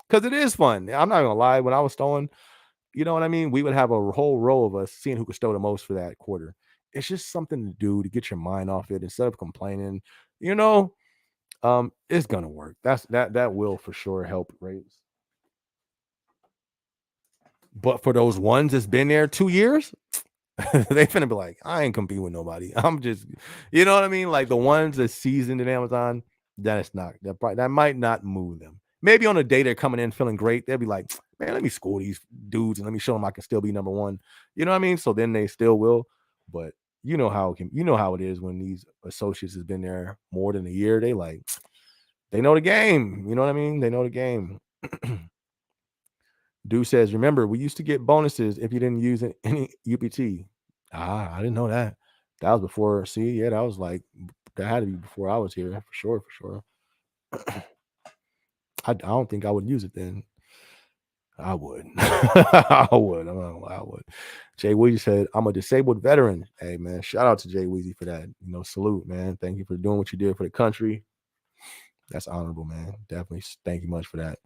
because it is fun. I'm not gonna lie. When I was stolen, you know what I mean? We would have a whole row of us seeing who could stow the most for that quarter. It's just something to do to get your mind off it instead of complaining. You know, it's gonna work. That will for sure help rates. But for those ones that's been there 2 years, they finna be like, I ain't competing with nobody. I'm just, you know what I mean? Like the ones that seasoned in Amazon, that might not move them. Maybe on a day they're coming in feeling great, they'll be like, man, let me school these dudes and let me show them I can still be number one. You know what I mean? So then they still will. But you know how it is when these associates has been there more than a year. They know the game. You know what I mean? They know the game. Dude says, remember, we used to get bonuses if you didn't use any UPT. Ah, I didn't know that. That was before. See, yeah, that had to be before I was here for sure, for sure. I don't think I would use it then. I would. I would. I'm not gonna lie, I would. Jay Weezy said, I'm a disabled veteran. Hey man, shout out to Jay Weezy for that. Salute, man. Thank you for doing what you did for the country. That's honorable, man. Definitely thank you much for that.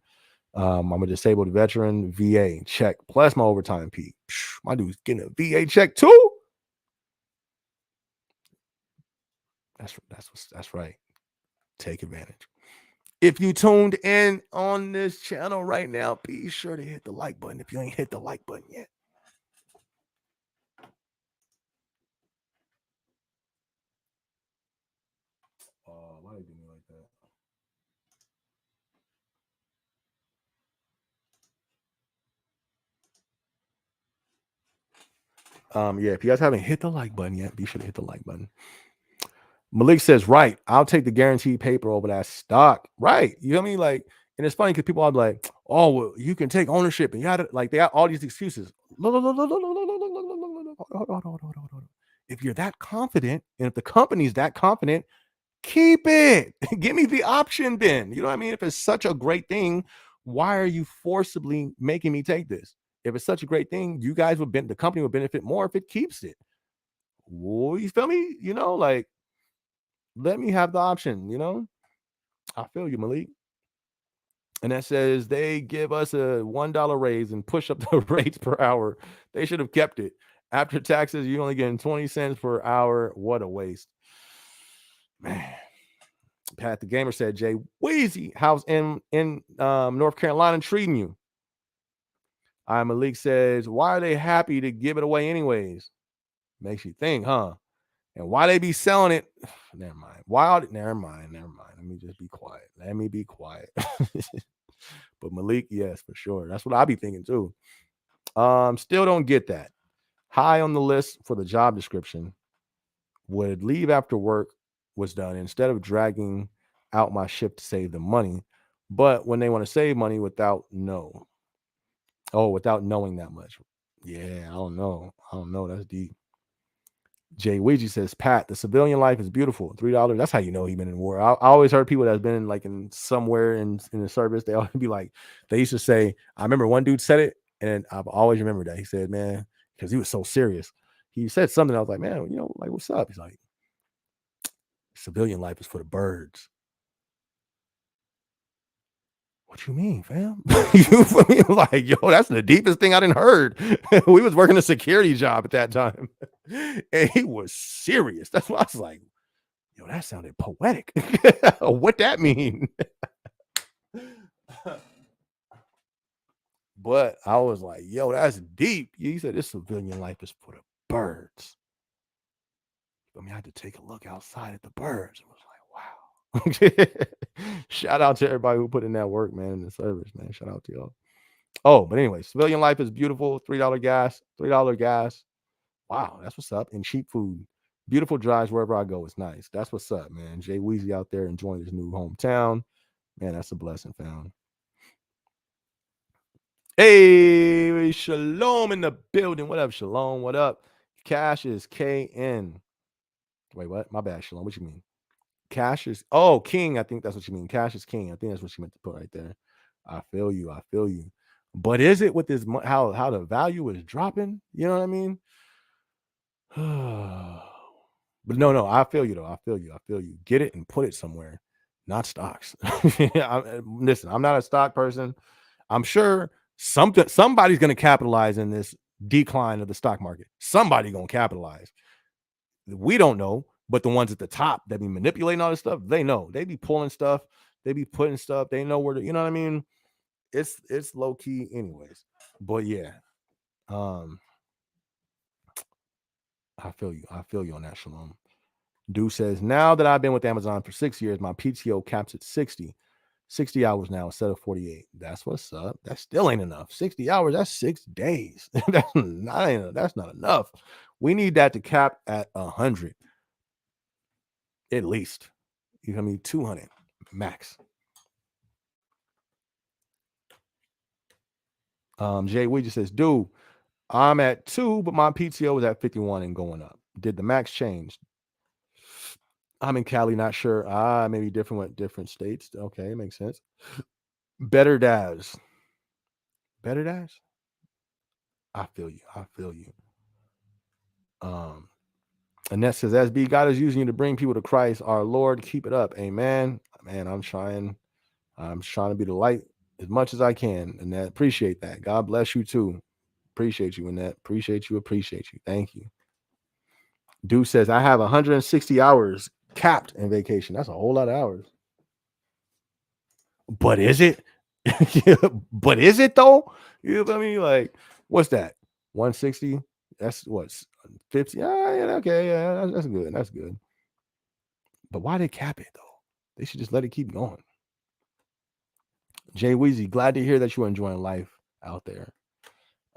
I'm a disabled veteran, VA check, plus my overtime P. My dude's getting a VA check too. That's right. Take advantage. If you tuned in on this channel right now, be sure to hit the like button if you ain't hit the like button yet. Why you do me like that? Yeah, if you guys haven't hit the like button yet, be sure to hit the like button. Malik says, right, I'll take the guaranteed paper over that stock. Right. You know what I mean? Like, and it's funny because people are like, oh, well, you can take ownership and you had like they got all these excuses. If you're that confident, and if the company's that confident, keep it. Give me the option then. You know what I mean? If it's such a great thing, why are you forcibly making me take this? If it's such a great thing, you guys the company would benefit more if it keeps it. Whoa, you feel me? Like, let me have the option, I feel you, Malik. And that says they give us a $1 raise and push up the rates per hour. They should have kept it. After taxes, you're only getting 20 cents per hour. What a waste. Man. Pat the Gamer said, Jay Weezy, how's in North Carolina treating you? Malik says, why are they happy to give it away anyways? Makes you think, huh? And why they be selling it? Never mind. Never mind. Let me just be quiet. Let me be quiet. But Malik, yes, for sure. That's what I be thinking too. Still don't get that. High on the list for the job description would leave after work was done instead of dragging out my shift to save the money. But when they want to save money without knowing that much. Yeah, I don't know. That's deep. Jay Ouija says, Pat, the civilian life is beautiful. $3. That's how you know he's been in war. I always heard people that's been in somewhere in the service. They always be like, they used to say, I remember one dude said it, and I've always remembered that. He said, man, because he was so serious. He said something. I was like, man, what's up? He's like, civilian life is for the birds. What you mean, fam? You feel me? Like, yo, that's the deepest thing I didn't heard. We was working a security job at that time. And he was serious. That's why I was like, yo, that sounded poetic. What that mean? But I was like, yo, that's deep. He said this civilian life is for the birds. I had to take a look outside at the birds. It was like, wow. Shout out to everybody who put in that work, man, in the service, man. Shout out to y'all. Oh, but anyway, civilian life is beautiful. $3 gas, $3 gas. Wow, that's what's up. And cheap food. Beautiful drives wherever I go. It's nice. That's what's up, man. Jay Weezy out there enjoying his new hometown. Man, that's a blessing, fam. Hey, Shalom in the building. What up, Shalom? What up? Cash is KN. Wait, what? My bad, Shalom. What you mean? Cash is King. I think that's what you mean. Cash is king. I think that's what you meant to put right there. I feel you. But is it with this how the value is dropping? You know what I mean? But no, I feel you though. I feel you. Get it and put it somewhere, not stocks. Listen, I'm not a stock person. I'm sure somebody's going to capitalize in this decline of the stock market. Somebody going to capitalize. We don't know, but the ones at the top that be manipulating all this stuff, they know. They be pulling stuff. They be putting stuff. They know where to, you know what I mean? It's low key anyways. But yeah. I feel you on that, Shalom. Dude says, now that I've been with Amazon for 6 years, my PTO caps at 60 hours now instead of 48. That's what's up. That still ain't enough. 60 hours, that's 6 days. That's not enough. We need that to cap at 100 at least. You know what I mean? 200 max. Jay Ouija says, dude, I'm at 2, but my PTO is at 51 and going up. Did the max change? I'm in Cali, not sure. Maybe different with different states. Okay, makes sense. Better dads. Better dads? I feel you. Annette says, SB, God is using you to bring people to Christ. Our Lord, keep it up. Amen. Man, I'm trying to be the light as much as I can. Annette, appreciate that. God bless you too. Appreciate you, Annette. Appreciate you. Thank you. Dude says, I have 160 hours capped in vacation. That's a whole lot of hours. But is it? But is it though? You know what I mean? Like, what's that? 160? That's what's 50. Yeah, okay, yeah, that's good. That's good. But why they cap it though? They should just let it keep going. Jay Weezy, glad to hear that you're enjoying life out there.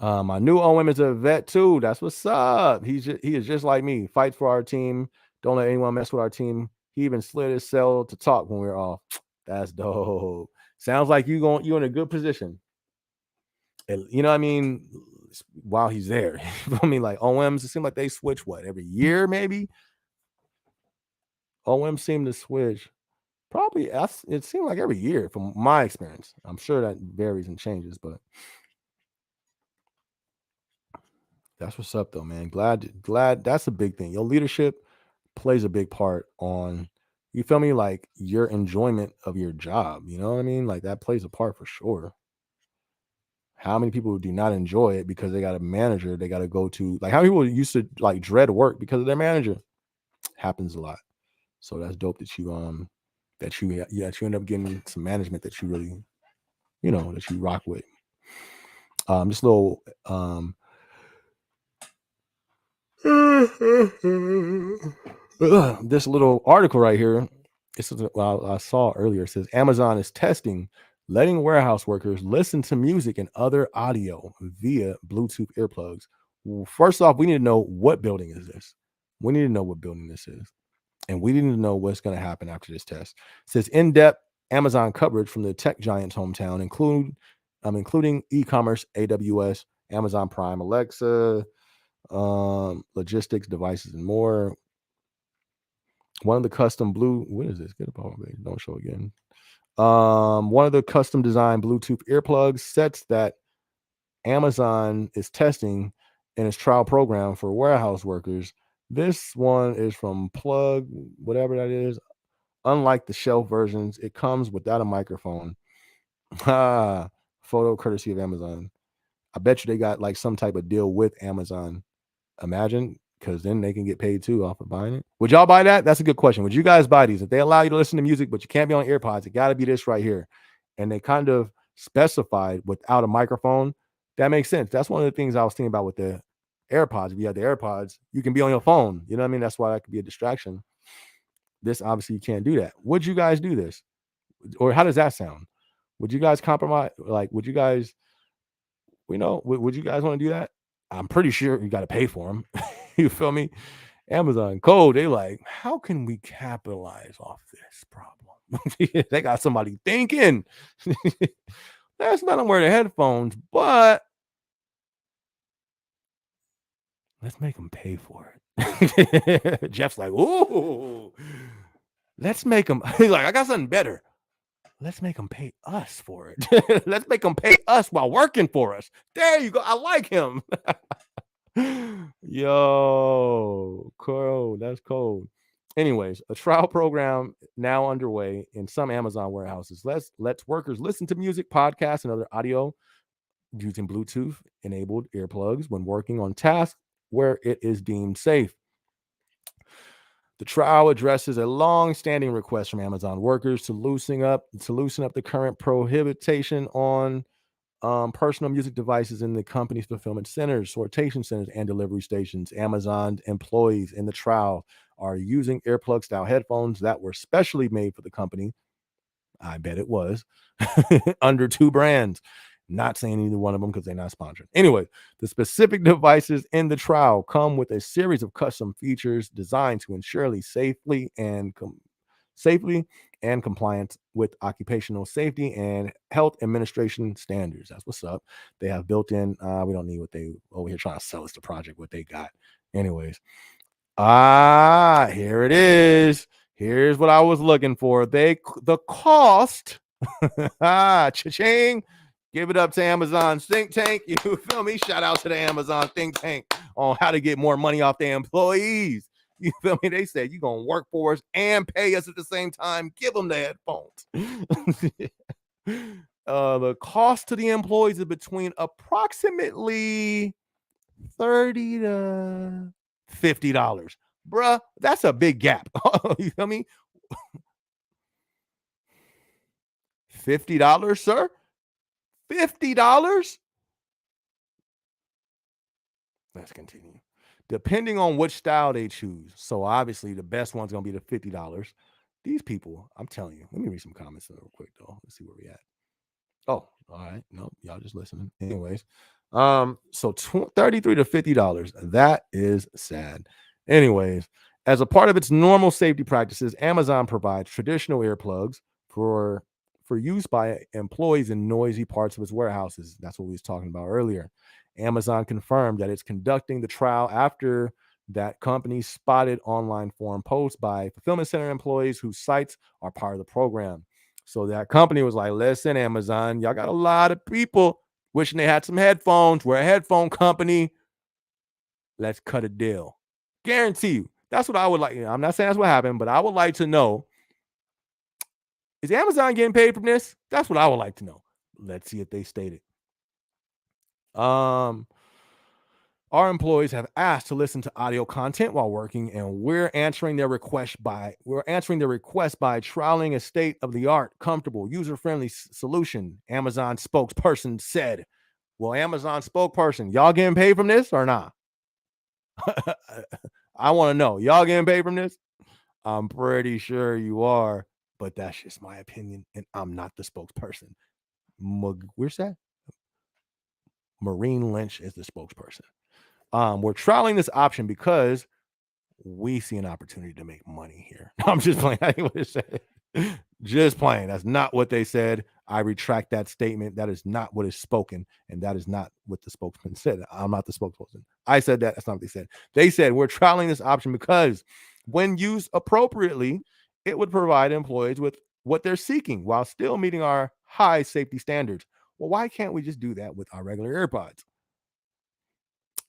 My new OM is a vet too. That's what's up. He is just like me. Fight for our team. Don't let anyone mess with our team. He even slid his cell to talk when we were off. That's dope. Sounds like you're in a good position. And, you know what I mean? While he's there. I mean, like OMs, it seems like they switch every year, maybe? OMs seem to switch. Probably it seemed like every year from my experience. I'm sure that varies and changes, but That's what's up, though, man. Glad that's a big thing. Your leadership plays a big part on, you feel me, like your enjoyment of your job. You know what I mean? Like that plays a part for sure. How many people do not enjoy it because they got a manager they got to go to? Like how many people used to like dread work because of their manager? Happens a lot. So that's dope that you end up getting some management that you really, that you rock with. Just a little this little article right here. Well, I saw earlier. It says Amazon is testing letting warehouse workers listen to music and other audio via Bluetooth earplugs. Well, first off, we need to know what building is this. We need to know what building this is, and we need to know what's going to happen after this test. It says in-depth Amazon coverage from the tech giant's hometown, including e-commerce, AWS, Amazon Prime, Alexa, logistics, devices, and more. One of the custom blue, what is this? Get up on me. Don't show again. One of the custom designed Bluetooth earplugs sets that Amazon is testing in its trial program for warehouse workers. This one is from Plug, whatever that is. Unlike the shelf versions, it comes without a microphone. Photo courtesy of Amazon. I bet you they got like some type of deal with Amazon. Imagine, because then they can get paid too off of buying it. Would y'all buy that? That's a good question. Would you guys buy these? If they allow you to listen to music, but you can't be on AirPods, it got to be this right here. And they kind of specified without a microphone. That makes sense. That's one of the things I was thinking about with the AirPods. If you have the AirPods, you can be on your phone. You know what I mean? That's why that could be a distraction. This obviously you can't do that. Would you guys do this? Or how does that sound? Would you guys compromise? Like, would you guys, would you guys want to do that? I'm pretty sure you got to pay for them. You feel me? Amazon code. They like, how can we capitalize off this problem? They got somebody thinking. Let's let them wear the headphones, but let's make them pay for it. Jeff's like, ooh, let's make them. He's like, I got something better. Let's make them pay us for it. Let's make them pay us while working for us. There you go. I like him. Yo, cool. That's cold. Anyways, a trial program now underway in some Amazon warehouses. Let's workers listen to music, podcasts, and other audio using Bluetooth enabled earplugs when working on tasks where it is deemed safe. The trial addresses a long-standing request from Amazon workers to loosen up the current prohibition on personal music devices in the company's fulfillment centers, sortation centers, and delivery stations. Amazon employees in the trial are using earplug-style headphones that were specially made for the company. I bet it was under two brands. Not saying either one of them because they're not sponsored. Anyway, the specific devices in the trial come with a series of custom features designed to ensure safely and compliance with occupational safety and health administration standards. That's what's up. They have built-in. We don't need what they over here trying to sell us the project. What they got, anyways. Here it is. Here's what I was looking for. The cost. Cha-ching. Give it up to Amazon's think tank. You feel me? Shout out to the Amazon think tank on how to get more money off their employees. You feel me? They said you're going to work for us and pay us at the same time. Give them the headphones. The cost to the employees is between approximately $30 to $50. Bruh, that's a big gap. You feel me? $50, sir? $50? Let's continue. Depending on which style they choose. So obviously the best one's gonna be the $50. These people, I'm telling you, let me read some comments real quick though. Let's see where we at. Oh, all right. No, y'all just listening. Anyways, so $33 to $50. That is sad. Anyways, as a part of its normal safety practices, Amazon provides traditional earplugs for use by employees in noisy parts of its warehouses. That's what we was talking about earlier. Amazon confirmed that it's conducting the trial after that company spotted online forum posts by fulfillment center employees whose sites are part of the program. So that company was like, listen, Amazon, y'all got a lot of people wishing they had some headphones. We're a headphone company. Let's cut a deal. Guarantee you. That's what I would like. I'm not saying that's what happened, but I would like to know, is Amazon getting paid from this? That's what I would like to know. Let's see if they state it. Our employees have asked to listen to audio content while working, and we're answering their request by trialing a state-of-the-art, comfortable, user-friendly solution, Amazon spokesperson said. Well, Amazon spokesperson, y'all getting paid from this or not? I want to know. Y'all getting paid from this? I'm pretty sure you are, but that's just my opinion, and I'm not the spokesperson. Where's that? Marine Lynch is the spokesperson. We're trialing this option because we see an opportunity to make money here. I'm just playing. I ain't what it said. Just playing. That's not what they said. I retract that statement. That is not what is spoken, and that is not what the spokesman said. I'm not the spokesperson. I said that. That's not what they said. They said we're trialing this option because when used appropriately, it would provide employees with what they're seeking while still meeting our high safety standards. Well, why can't we just do that with our regular AirPods?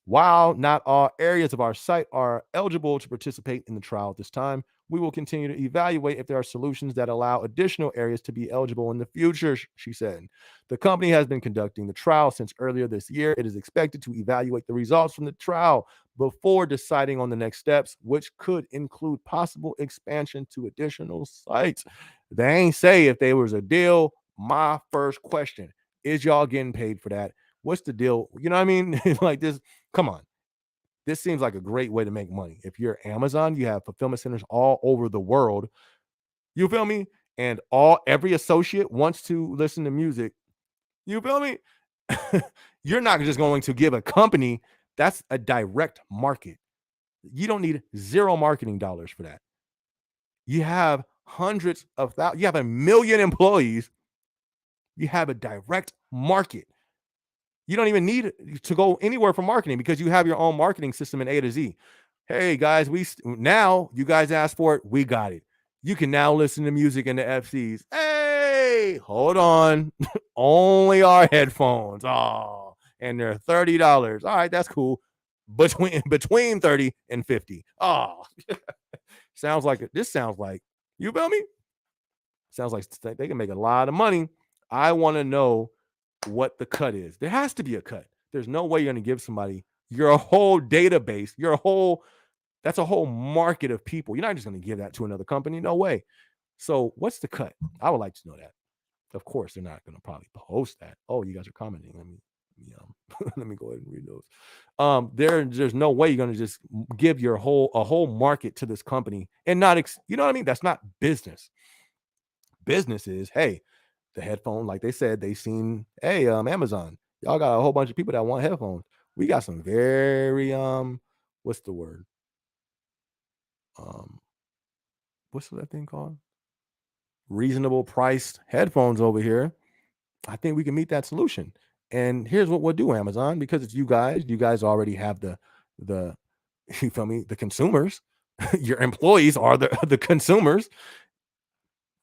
While not all areas of our site are eligible to participate in the trial at this time, we will continue to evaluate if there are solutions that allow additional areas to be eligible in the future, she said. The company has been conducting the trial since earlier this year. It is expected to evaluate the results from the trial before deciding on the next steps, which could include possible expansion to additional sites. They ain't say if there was a deal. My first question is, y'all getting paid for that? What's the deal? You know what I mean? Like this, come on. This seems like a great way to make money. If you're Amazon, you have fulfillment centers all over the world. You feel me? And every associate wants to listen to music. You feel me? You're not just going to give a company, that's a direct market. You don't need zero marketing dollars for that. You have hundreds of thousands, you have 1 million employees. You have a direct market. You don't even need to go anywhere for marketing because you have your own marketing system in A to Z. Hey guys, now you guys asked for it, we got it. You can now listen to music in the FCs. Hey, hold on. Only our headphones. Oh, and they're $30. All right, that's cool. Between 30 and 50. Oh, sounds like you feel me? Sounds like they can make a lot of money. I want to know what the cut is. There has to be a cut. There's no way you're going to give somebody your whole database, that's a whole market of people. You're not just going to give that to another company. No way. So what's the cut? I would like to know that. Of course, they're not going to probably post that. Oh, you guys are commenting. Let me go ahead and read those. There's no way you're going to just give a whole market to this company and not, you know what I mean? That's not business. Business is, hey, the headphone, like they said, they seen, hey, Amazon, y'all got a whole bunch of people that want headphones. We got some very what's the word? What's that thing called? Reasonable priced headphones over here. I think we can meet that solution. And here's what we'll do, Amazon, because it's you guys already have the you feel me, the consumers. Your employees are the consumers.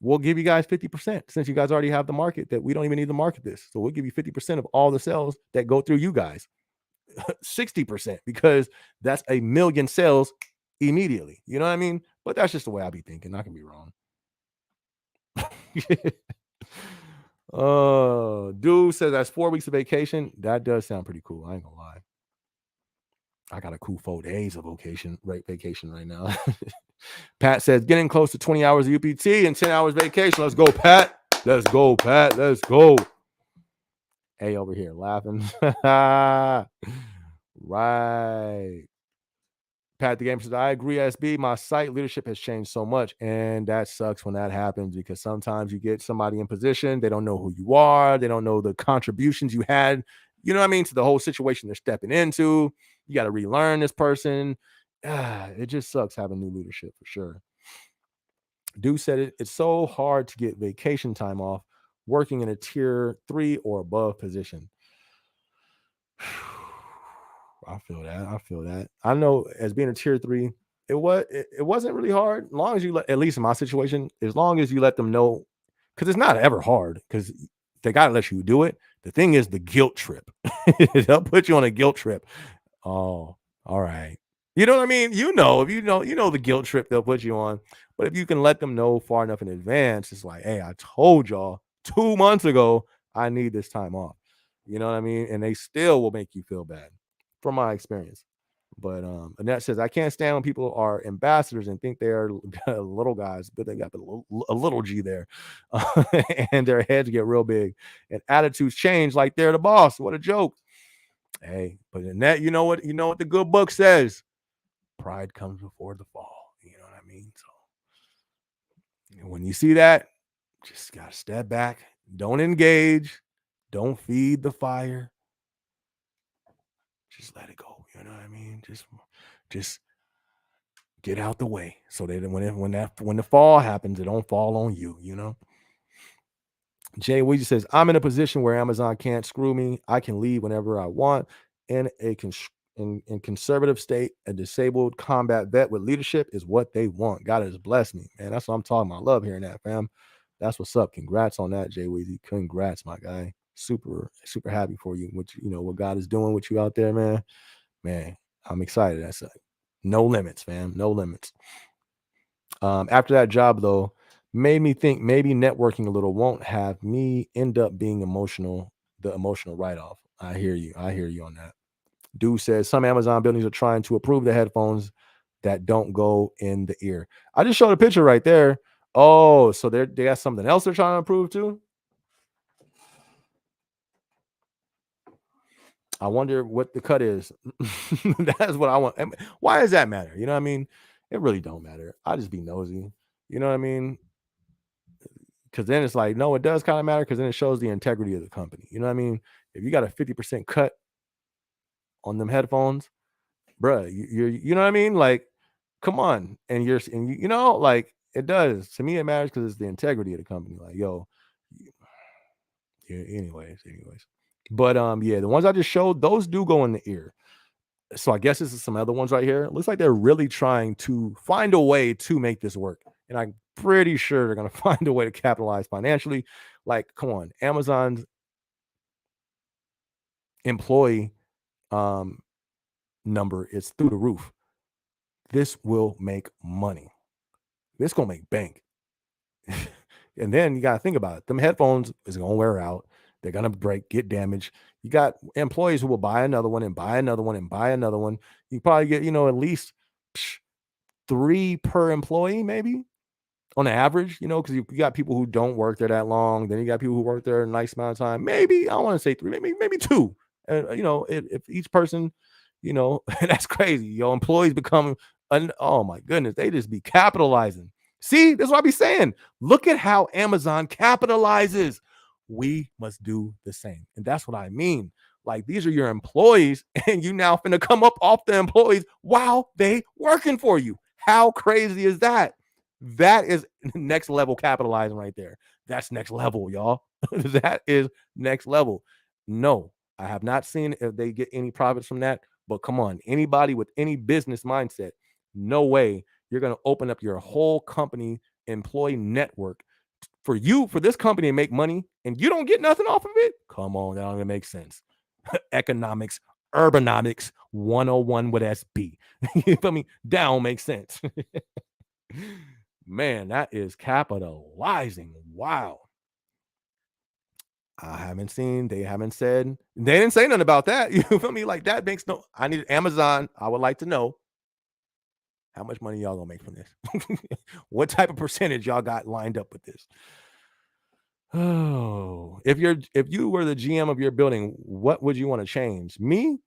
We'll give you guys 50% since you guys already have the market that we don't even need to market this. So we'll give you 50% of all the sales that go through you guys. 60% because that's 1 million sales immediately. You know what I mean? But that's just the way I be thinking. I can be wrong. Dude says that's 4 weeks of vacation. That does sound pretty cool. I ain't gonna lie. I got a cool 4 days of vacation right now. Pat says getting close to 20 hours of UPT and 10 hours vacation. Let's go, Pat. Let's go, Pat. Let's go. Hey, over here laughing. Right. Pat the Gamer says, I agree, SB. My site leadership has changed so much. And that sucks when that happens because sometimes you get somebody in position. They don't know who you are. They don't know the contributions you had, you know what I mean, to the whole situation they're stepping into. You got to relearn this person. It just sucks having new leadership for sure. Dude said it's so hard to get vacation time off working in a tier 3 or above position. I feel that. I know as being a tier 3, it wasn't really hard. As long as you at least in my situation, as long as you let them know, because it's not ever hard because they got to let you do it. The thing is the guilt trip. They'll put you on a guilt trip. Oh, All right. You know what I mean? If you know the guilt trip they'll put you on. But if you can let them know far enough in advance, it's like, hey, I told y'all 2 months ago I need this time off. You know what I mean? And they still will make you feel bad from my experience. But Annette says, I can't stand when people are ambassadors and think they are little guys, but they got a little G there. And their heads get real big and attitudes change like they're the boss. What a joke. Hey, but in that, you know what the good book says. Pride comes before the fall. You know what I mean? So when you see that, just gotta step back. Don't engage. Don't feed the fire. Just let it go. You know what I mean? Just get out the way so that when the fall happens, it don't fall on you. You know. Jay Weezy says, I'm in a position where Amazon can't screw me. I can leave whenever I want. In in conservative state, a disabled combat vet with leadership is what they want. God has blessed me, man. That's what I'm talking about. I love hearing that, fam. That's what's up. Congrats on that, Jay Weezy. Congrats, my guy. Super, super happy for you. What God is doing with you out there, man. Man, I'm excited. That's no limits, fam. No limits. After that job, though, made me think maybe networking a little won't have me end up being the emotional write-off. I hear you. I hear you on that. Dude says some Amazon buildings are trying to approve the headphones that don't go in the ear. I just showed a picture right there. Oh, so they got something else they're trying to approve too? I wonder what the cut is. That's what I want. Why does that matter? You know what I mean? It really don't matter. I just be nosy. You know what I mean? Because then it's like, no, it does kind of matter because then it shows the integrity of the company. You know what I mean? If you got a 50% cut on them headphones, bruh, you know what I mean? Like, come on. Like it does. To me, it matters because it's the integrity of the company. Like, yo, yeah, anyways. But yeah, the ones I just showed, those do go in the ear. So I guess this is some other ones right here. It looks like they're really trying to find a way to make this work. And I'm pretty sure they're gonna find a way to capitalize financially. Like, come on, Amazon's employee um number is through the roof. This will make money. This gonna make bank. And then you gotta think about it. Them headphones is gonna wear out. They're gonna break, get damaged. You got employees who will buy another one and buy another one and buy another one. You probably get, at least psh, 3 per employee, maybe on average, because you got people who don't work there that long. Then you got people who work there a nice amount of time. Maybe I want to say 3, maybe 2. And if each person, that's crazy. Your employees become, oh my goodness, they just be capitalizing. See, that's what I be saying. Look at how Amazon capitalizes. We must do the same, and that's what I mean. Like, these are your employees, and you now finna come up off the employees while they working for you. How crazy is that? That is next level capitalizing right there. That's next level, y'all. That is next level. No, I have not seen if they get any profits from that. But come on, anybody with any business mindset, no way you're going to open up your whole company employee network for this company to make money and you don't get nothing off of it. Come on, that don't even make sense. Economics, urbanomics 101 with SB. You feel me? That don't make sense. Man, that is capitalizing. Wow. They haven't said, they didn't say nothing about that. You feel me? Like, that makes no, I need Amazon. I would like to know how much money y'all gonna make from this. What type of percentage y'all got lined up with this? Oh, if you were the GM of your building, what would you want to change? Me?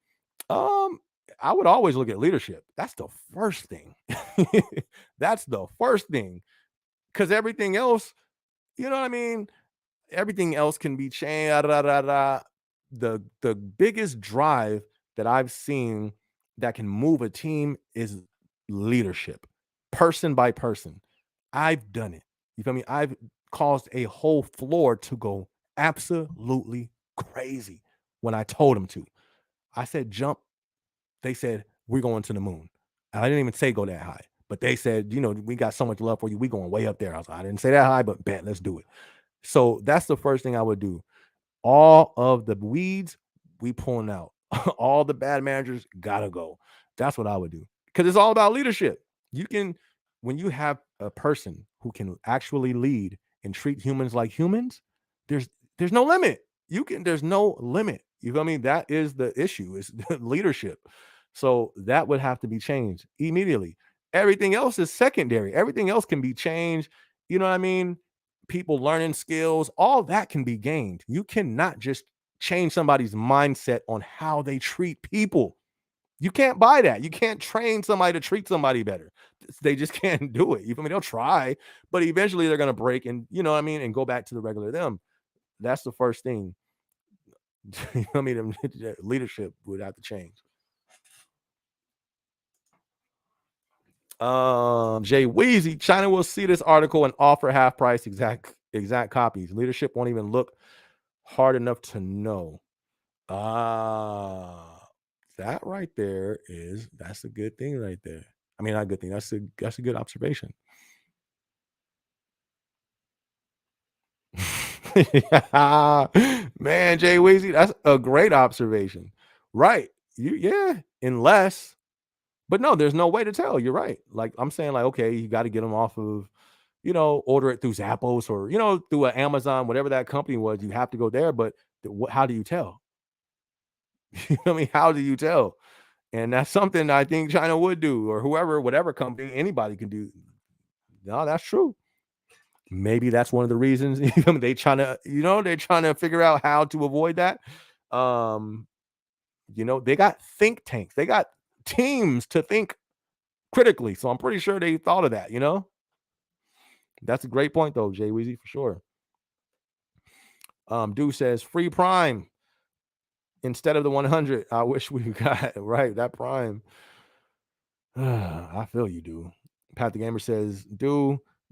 Um, I would always look at leadership. That's the first thing. That's the first thing. Because everything else, you know what I mean? Everything else can be changed. The biggest drive that I've seen that can move a team is leadership, person by person. I've done it. You feel me? I've caused a whole floor to go absolutely crazy when I told them to. I said jump. They said we're going to the moon. I didn't even say go that high, but they said, we got so much love for you. We going way up there. I was like, I didn't say that high, but bet, let's do it. So that's the first thing I would do. All of the weeds we pulling out. All the bad managers gotta go. That's what I would do. Because it's all about leadership. You can, when you have a person who can actually lead and treat humans like humans, there's there's no limit. There's no limit. You feel me? That is the issue, is leadership. So that would have to be changed immediately. Everything else is secondary. Everything else can be changed. You know what I mean? People learning skills, all that can be gained. You cannot just change somebody's mindset on how they treat people. You can't buy that. You can't train somebody to treat somebody better. They just can't do it. You feel me? They'll try, but eventually they're gonna break and, you know what I mean, and go back to the regular them. That's the first thing. You know what I mean? Leadership would have to change. Jay Weezy, China will see this article and offer half price exact copies. Leadership won't even look hard enough to know. That right there that's a good thing right there. I mean, not a good thing. That's a good observation. Man, Jay Weezy, that's a great observation. Right. Yeah, unless, but no, there's no way to tell. You're right. Like I'm saying, like, okay, you got to get them off of, order it through Zappos or, through an Amazon, whatever that company was, you have to go there. But how do you tell? You know what I mean? How do you tell? And that's something I think China would do, or whoever, whatever company, anybody can do. No, that's true. Maybe that's one of the reasons they they're trying to figure out how to avoid that. Um, they got think tanks, they got teams to think critically. So I'm pretty sure they thought of that. That's a great point though, Jay Weezy, for sure. Dude says free prime instead of the 100. I wish we got right that prime. I feel you, dude. Pat the Gamer says,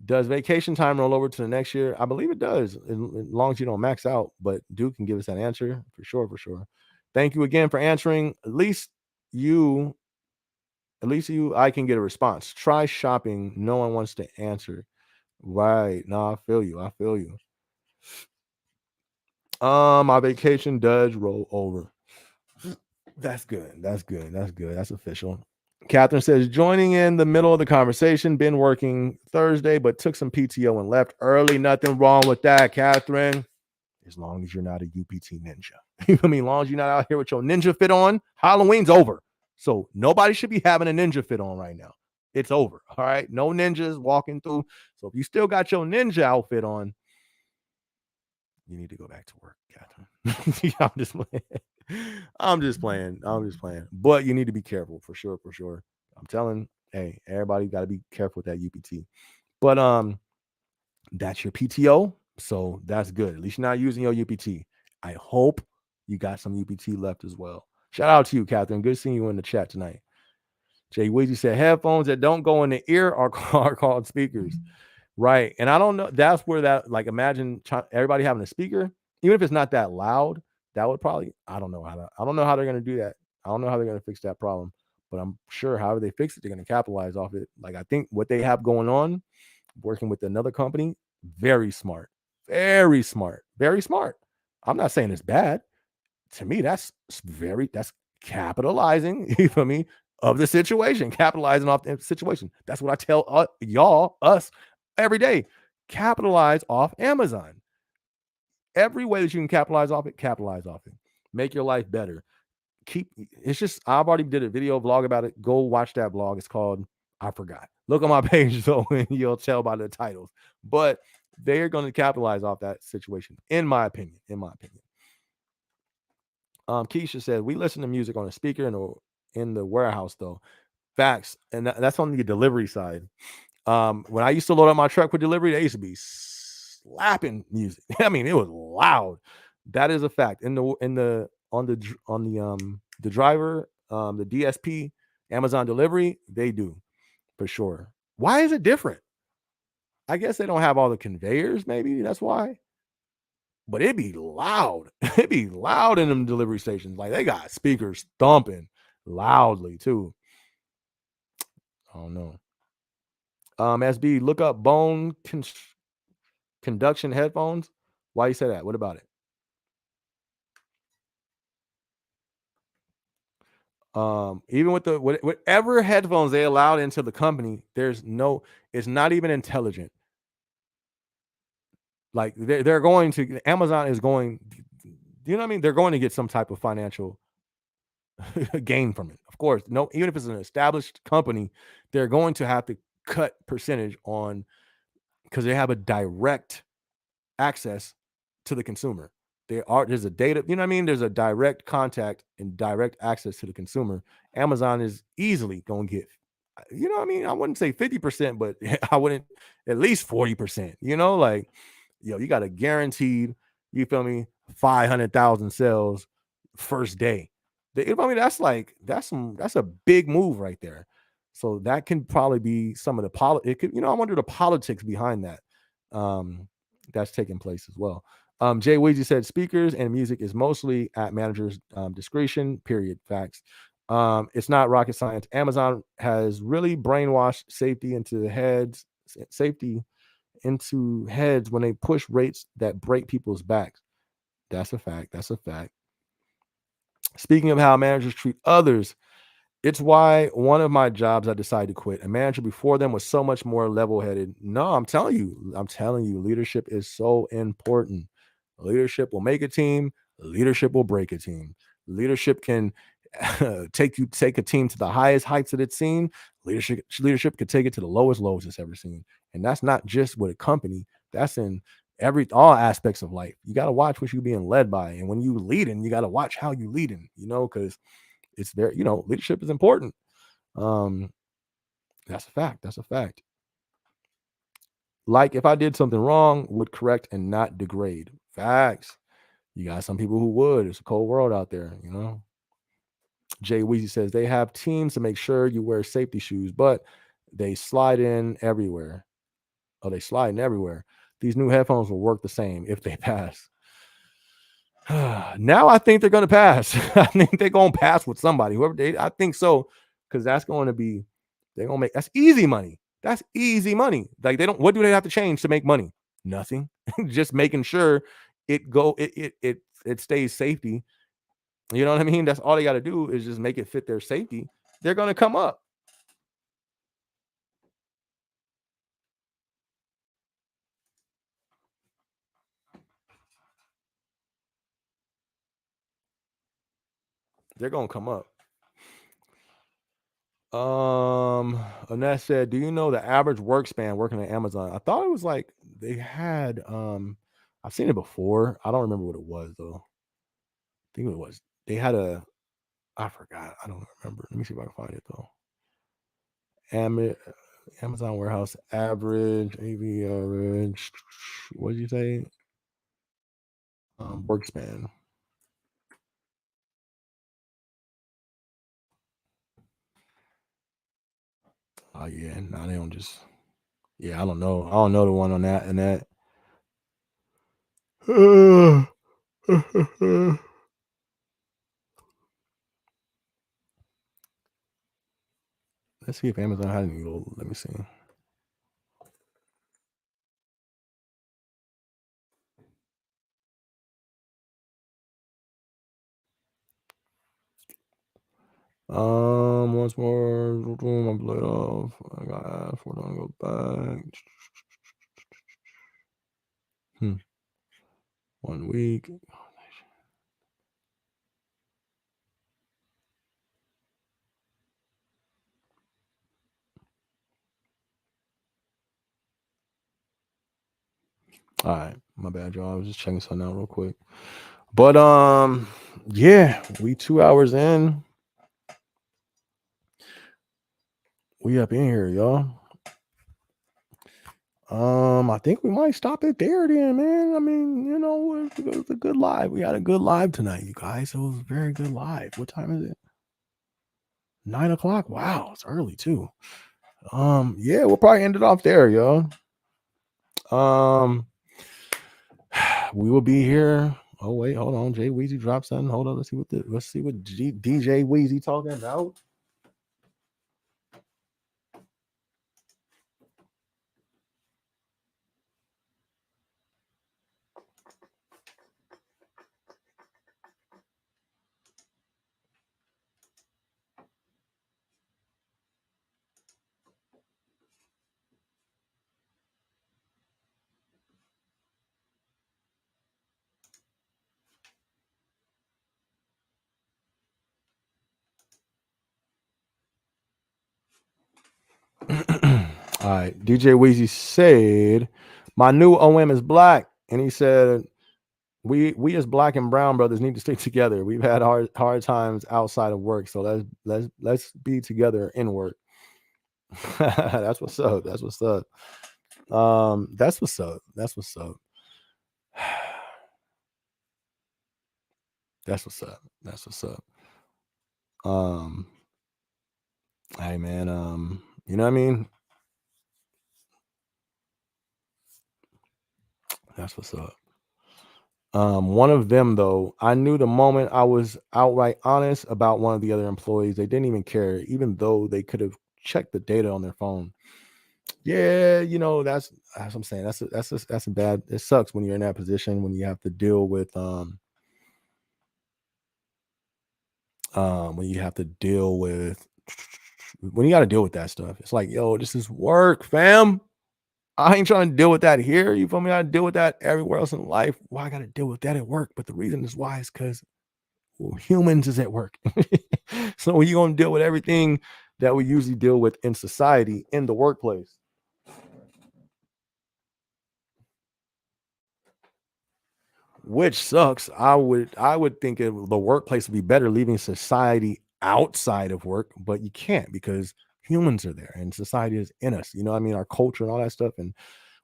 does vacation time roll over to the next year? I believe it does, as long as you don't max out. But Duke can give us that answer for sure, for sure. Thank you again for answering. You, I can get a response. Try shopping. No one wants to answer. Right. No, I feel you. I feel you. My vacation does roll over. That's good. That's good. That's good. That's official. Catherine says, joining in the middle of the conversation, been working Thursday, but took some PTO and left early. Nothing wrong with that, Catherine. As long as you're not a UPT ninja. You know what I mean? As long as you're not out here with your ninja fit on, Halloween's over. So nobody should be having a ninja fit on right now. It's over. All right. No ninjas walking through. So if you still got your ninja outfit on, you need to go back to work, Catherine. I'm just playing. I'm just playing. I'm just playing. But you need to be careful for sure, for sure. I'm telling, hey, everybody got to be careful with that UPT. But that's your PTO. So that's good. At least you're not using your UPT. I hope you got some UPT left as well. Shout out to you, Catherine. Good seeing you in the chat tonight. Jay Weezy said headphones that don't go in the ear are called speakers. Right. And I don't know. That's where that, like, imagine everybody having a speaker, even if it's not that loud, that would probably, I don't know how they're going to do that. I don't know how they're going to fix that problem, but I'm sure however they fix it, they're going to capitalize off it. Like, I think what they have going on, working with another company, very smart, very smart, very smart. I'm not saying it's bad. To me, that's capitalizing, you feel me, of the situation, capitalizing off the situation. That's what I tell us every day. Capitalize off Amazon. Every way that you can capitalize off it, capitalize off it. Make your life better. I've already did a video vlog about it. Go watch that vlog. It's called, I forgot. Look on my page though, and you'll tell by the titles. But they're going to capitalize off that situation, in my opinion. Keisha said, we listen to music on a speaker in the warehouse though. Facts. And that's on the delivery side. When I used to load up my truck for delivery, they used to be slapping music. I mean, it was loud. That is a fact. On the driver, the DSP, Amazon delivery, they do for sure. Why is it different? I guess they don't have all the conveyors. Maybe that's why. But it'd be loud. It'd be loud in them delivery stations. Like, they got speakers thumping loudly too. I don't know. SB, look up bone conduction headphones. Why you say that? What about it? Even with whatever headphones they allowed into the company, it's not even intelligent. Like they're going to Amazon is going, you know what I mean? They're going to get some type of financial gain from it. Of course, no, even if it's an established company, they're going to have to cut percentage on because they have a direct access to the consumer. There's a data, you know what I mean? There's a direct contact and direct access to the consumer. Amazon is easily going to get, you know what I mean? I wouldn't say 50%, but I wouldn't at least 40%, like, you got a guaranteed, you feel me, 500,000 sales first day. I mean, that's a big move right there. So that can probably be some of it could, I wonder the politics behind that. That's taking place as well. Jay Weezy said speakers and music is mostly at managers' discretion. Period. Facts. It's not rocket science. Amazon has really brainwashed safety into heads when they push rates that break people's backs. That's a fact. That's a fact. Speaking of how managers treat others, it's why one of my jobs I decided to quit. A manager before them was so much more level-headed. No, I'm telling you, leadership is so important. Leadership will make a team, leadership will break a team. Leadership can take a team to the highest heights that it's seen. Leadership could take it to the lowest lows it's ever seen. And that's not just with a company, that's in all aspects of life. You got to watch what you're being led by. And when you leading, you got to watch how you leading, because it's there, leadership is important. um that's a fact. That's a fact. Like if I did something wrong, would correct and not degrade. Facts. You got some people who would. It's a cold world out there. Jay Weezy says they have teams to make sure you wear safety shoes, but they slide in everywhere. Oh, they slide in everywhere. These new headphones will work the same if they pass. Now I think they're going to pass. I think they're going to pass with somebody. I think so, because that's going to be, they're going to make, that's easy money. That's easy money. Like what do they have to change to make money? Nothing. Just making sure it stays safety. You know what I mean? That's all they got to do is just make it fit their safety. They're going to come up. They're going to come up. Annette said, "Do you know the average work span working at Amazon?" I thought it was like they had I've seen it before. I don't remember what it was though. I think it was they had I forgot. I don't remember. Let me see if I can find it though. Amazon warehouse average, AV average. What did you say? Work span. Oh yeah, no, they don't just. Yeah, I don't know. I don't know the one on that and that. Let's see if Amazon has any. Let me see. Once more, my blood off. I got asked for to go back. 1 week. All right, my bad, y'all. I was just checking something out real quick. But yeah, we 2 hours in. We up in here, y'all. I think we might stop it there then, man. I mean, it was a good live. We had a good live tonight, you guys. It was a very good live. What time is it? 9 o'clock. Wow, it's early too. Yeah, we'll probably end it off there, y'all. We will be here. Oh wait, hold on. Jay Weezy dropped something. Hold on. Let's see what DJ Weezy talking about. All right. DJ Weezy said, "My new OM is black," and he said, "We as black and brown brothers need to stick together. We've had hard times outside of work, so let's be together in work." That's what's up. That's what's up. That's what's up. That's what's up. That's what's up. That's what's up. Um, hey man, you know what I mean? That's what's up. One of them though, I knew the moment I was outright honest about one of the other employees, they didn't even care, even though they could have checked the data on their phone. Yeah, that's what I'm saying. That's a bad. It sucks when you're in that position when you have to deal with when you have to deal with when you got to deal with that stuff. It's like, yo, this is work, fam. I ain't trying to deal with that here. You feel me? I deal with that everywhere else in life. Why I got to deal with that at work? But the reason is why is because humans is at work. So when you're gonna deal with everything that we usually deal with in society in the workplace. Which sucks. I would think the workplace would be better leaving society outside of work, but you can't because humans are there and society is in us. You know what I mean? Our culture and all that stuff and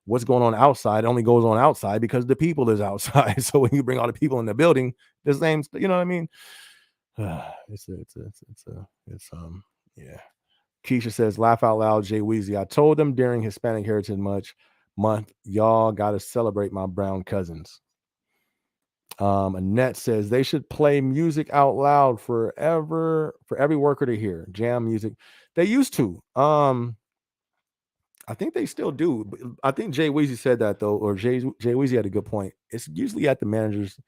what's going on outside only goes on outside because the people is outside. So when you bring all the people in the building, the same, you know what I mean? Yeah. Keisha says, laugh out loud, Jay Weezy. I told them during Hispanic Heritage Month, y'all got to celebrate my brown cousins. Annette says they should play music out loud forever for every worker to hear. Jam music. They used to. I think they still do. I think Jay Weezy said that though, or Jay Weezy had a good point. It's usually at the managers.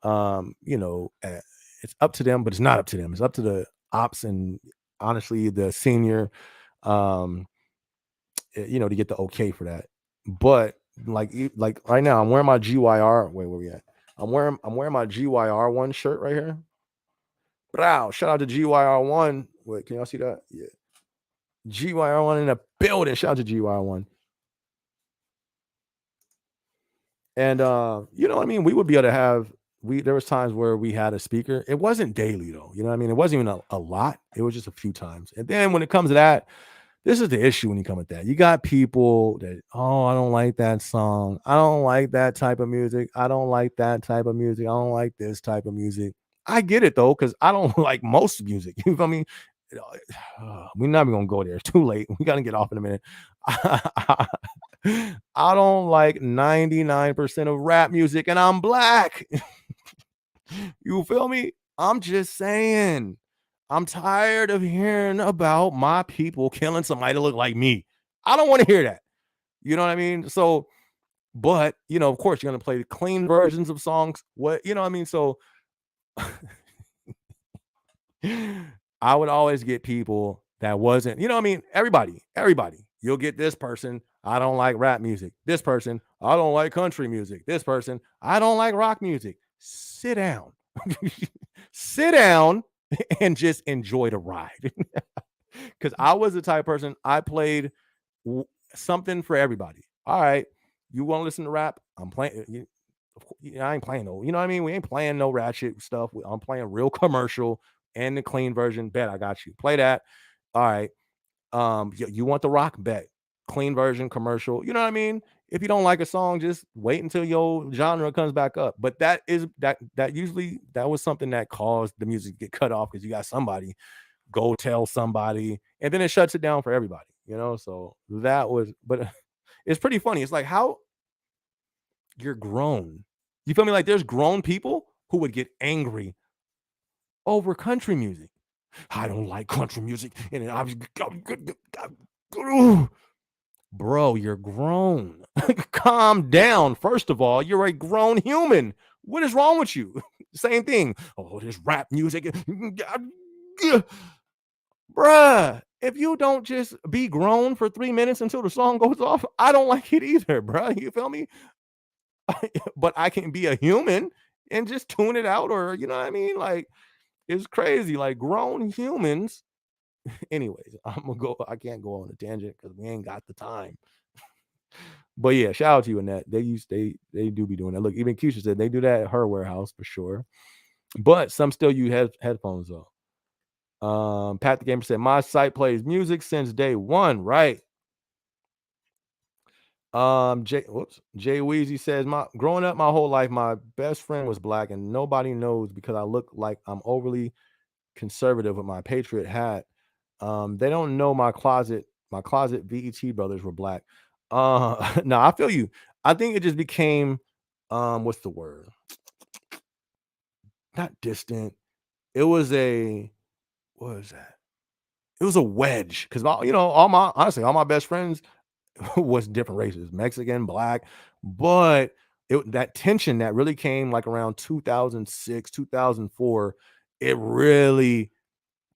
It's up to them, but it's not up to them. It's up to the ops and honestly the senior. Um, to get the okay for that. But like right now, I'm wearing my GYR. Wait, where we at? I'm wearing my GYR one shirt right here. Wow! Shout out to GYR one. Wait, can y'all see that? Yeah, GYR one in the building. Shout out to GYR one. And you know what I mean? We would be able to have we there was times where we had a speaker. It wasn't daily though. You know what I mean? It wasn't even a lot. It was just a few times. And then when it comes to that, this is the issue when you come with that. You got people that, oh, I don't like that song. I don't like that type of music. I don't like that type of music. I don't like this type of music. I get it though, because I don't like most music. You know what I mean? We're not even gonna go there. It's too late. We gotta get off in a minute. I don't like 99% of rap music, and I'm black. You feel me? I'm just saying. I'm tired of hearing about my people killing somebody to look like me. I don't want to hear that. You know what I mean? So, but of course, you're gonna play the clean versions of songs. What you know what I mean? So I would always get people that wasn't, you know what I mean? Everybody. You'll get this person, I don't like rap music. This person, I don't like country music. This person, I don't like rock music. Sit down. Sit down and just enjoy the ride. Because I was the type of person I played something for everybody. All right, you want to listen to rap? I'm playing. I ain't playing no. You know what I mean? We ain't playing no ratchet stuff. I'm playing real commercial and the clean version. Bet I got you. Play that. All right. You want the rock? Bet clean version commercial. You know what I mean? If you don't like a song, just wait until your genre comes back up. But that usually that was something that caused the music to get cut off because you got somebody go tell somebody, and then it shuts it down for everybody, So that was, but it's pretty funny. It's like how you're grown. You feel me? Like there's grown people who would get angry over country music. I don't like country music, and I was, bro, you're grown. Calm down. First of all, you're a grown human. What is wrong with you? Same thing. Oh, this rap music. Bruh, if you don't just be grown for 3 minutes until the song goes off, I don't like it either, bruh. You feel me? But I can be a human and just tune it out, or you know what I mean? Like, it's crazy. Like grown humans Anyways, I can't go on a tangent because we ain't got the time. But yeah, shout out to you, Annette. They do be doing that. Look, even Keisha said they do that at her warehouse for sure. But some still use headphones though. Pat the Gamer said, my site plays music since day one, right? Jay Weezy says, my growing up my whole life, my best friend was black, and nobody knows because I look like I'm overly conservative with my Patriot hat. They don't know my closet VET brothers were black. No, I feel you. I think it just became what's the word? Not distant. It was a what was that? It was a wedge because all my best friends was different races, Mexican, black, but that tension that really came like around 2006, 2004, it really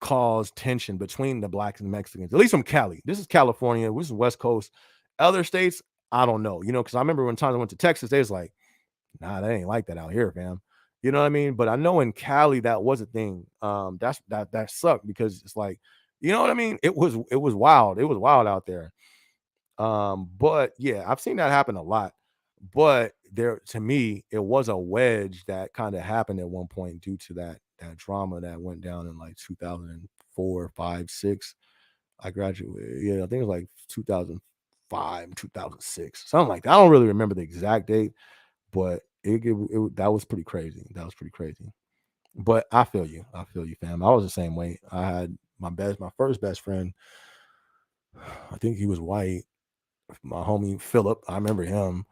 caused tension between the blacks and Mexicans, at least from Cali. This is California, this is West Coast. Other states, I don't know, because I remember when times I went to Texas, they was like, nah, that ain't like that out here, fam. You know what I mean? But I know in Cali that was a thing. That sucked because it's like, you know what I mean? It was wild. It was wild out there. But yeah, I've seen that happen a lot. But there, to me, it was a wedge that kind of happened at one point due to that drama that went down in like 2004, 5, 6. I graduated. Yeah, I think it was like 2005, 2006, something like that. I don't really remember the exact date, but that was pretty crazy. That was pretty crazy. But I feel you. I feel you, fam. I was the same way. I had my first best friend. I think he was white. My homie Philip, I remember him.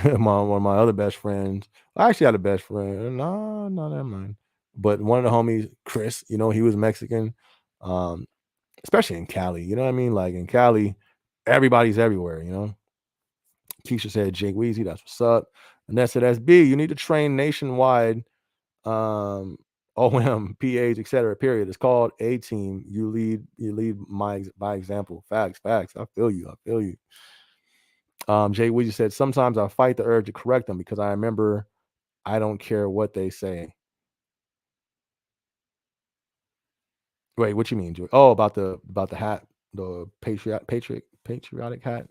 One of my other best friends. I actually had a best friend. No, no, never mind. But one of the homies, Chris, he was Mexican. Um, Especially in Cali. You know what I mean? Like in Cali, everybody's everywhere. Keisha said, Jake Weezy, that's what's up. And that said, SB, you need to train nationwide. OM, PAs, etc. Period. It's called A team. You lead by example. Facts. I feel you. Jay Weezy said, sometimes I fight the urge to correct them because I remember I don't care what they say. Wait, what you mean, Joy? Oh, about the hat, the patriotic hat.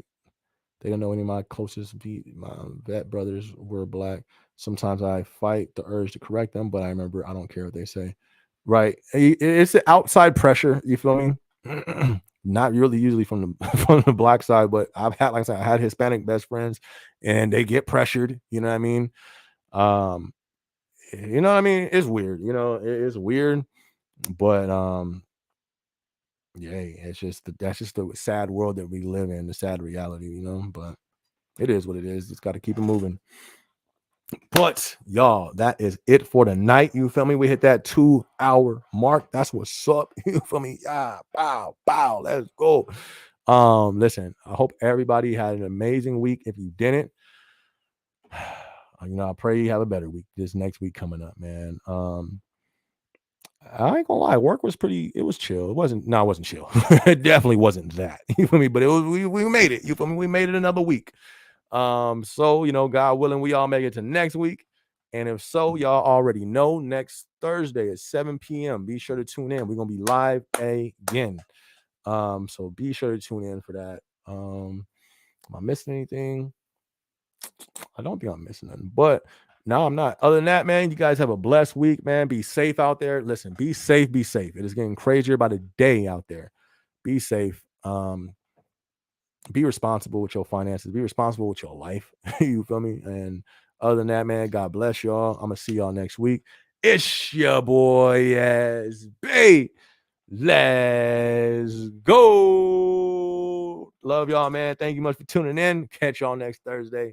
They don't know any of my closest my vet brothers were black. Sometimes I fight the urge to correct them, but I remember I don't care what they say. Right. It's the outside pressure. You feel me? Not really usually from the from the black side, but I've had, like I said, I had Hispanic best friends, and they get pressured. You know what I mean? Um, you know what I mean? It's weird. It's weird, but yeah, that's just the sad world that we live in, the sad reality. But it is what it is. Just got to keep it moving. But y'all, that is it for the night. You feel me? We hit that 2-hour mark. That's what's up. You feel me? Yeah, bow, bow. Let's go. Listen, I hope everybody had an amazing week. If you didn't, I pray you have a better week this next week coming up, man. I ain't gonna lie, work was it was chill. It wasn't chill. It definitely wasn't that. You feel me? But it was we made it. You feel me? We made it another week. So God willing, we all make it to next week. And if so, y'all already know next Thursday at 7 p.m. Be sure to tune in. We're gonna be live again. So be sure to tune in for that. Am I missing anything? I don't think I'm missing nothing, but no, I'm not. Other than that, man, you guys have a blessed week, man. Be safe out there. Listen, be safe, be safe. It is getting crazier by the day out there. Be safe. Be responsible with your finances. Be responsible with your life. You feel me? And other than that, man, God bless y'all. I'm gonna see y'all next week. It's your boy SB. Let's go. Love y'all, man. Thank you much for tuning in. Catch y'all next Thursday.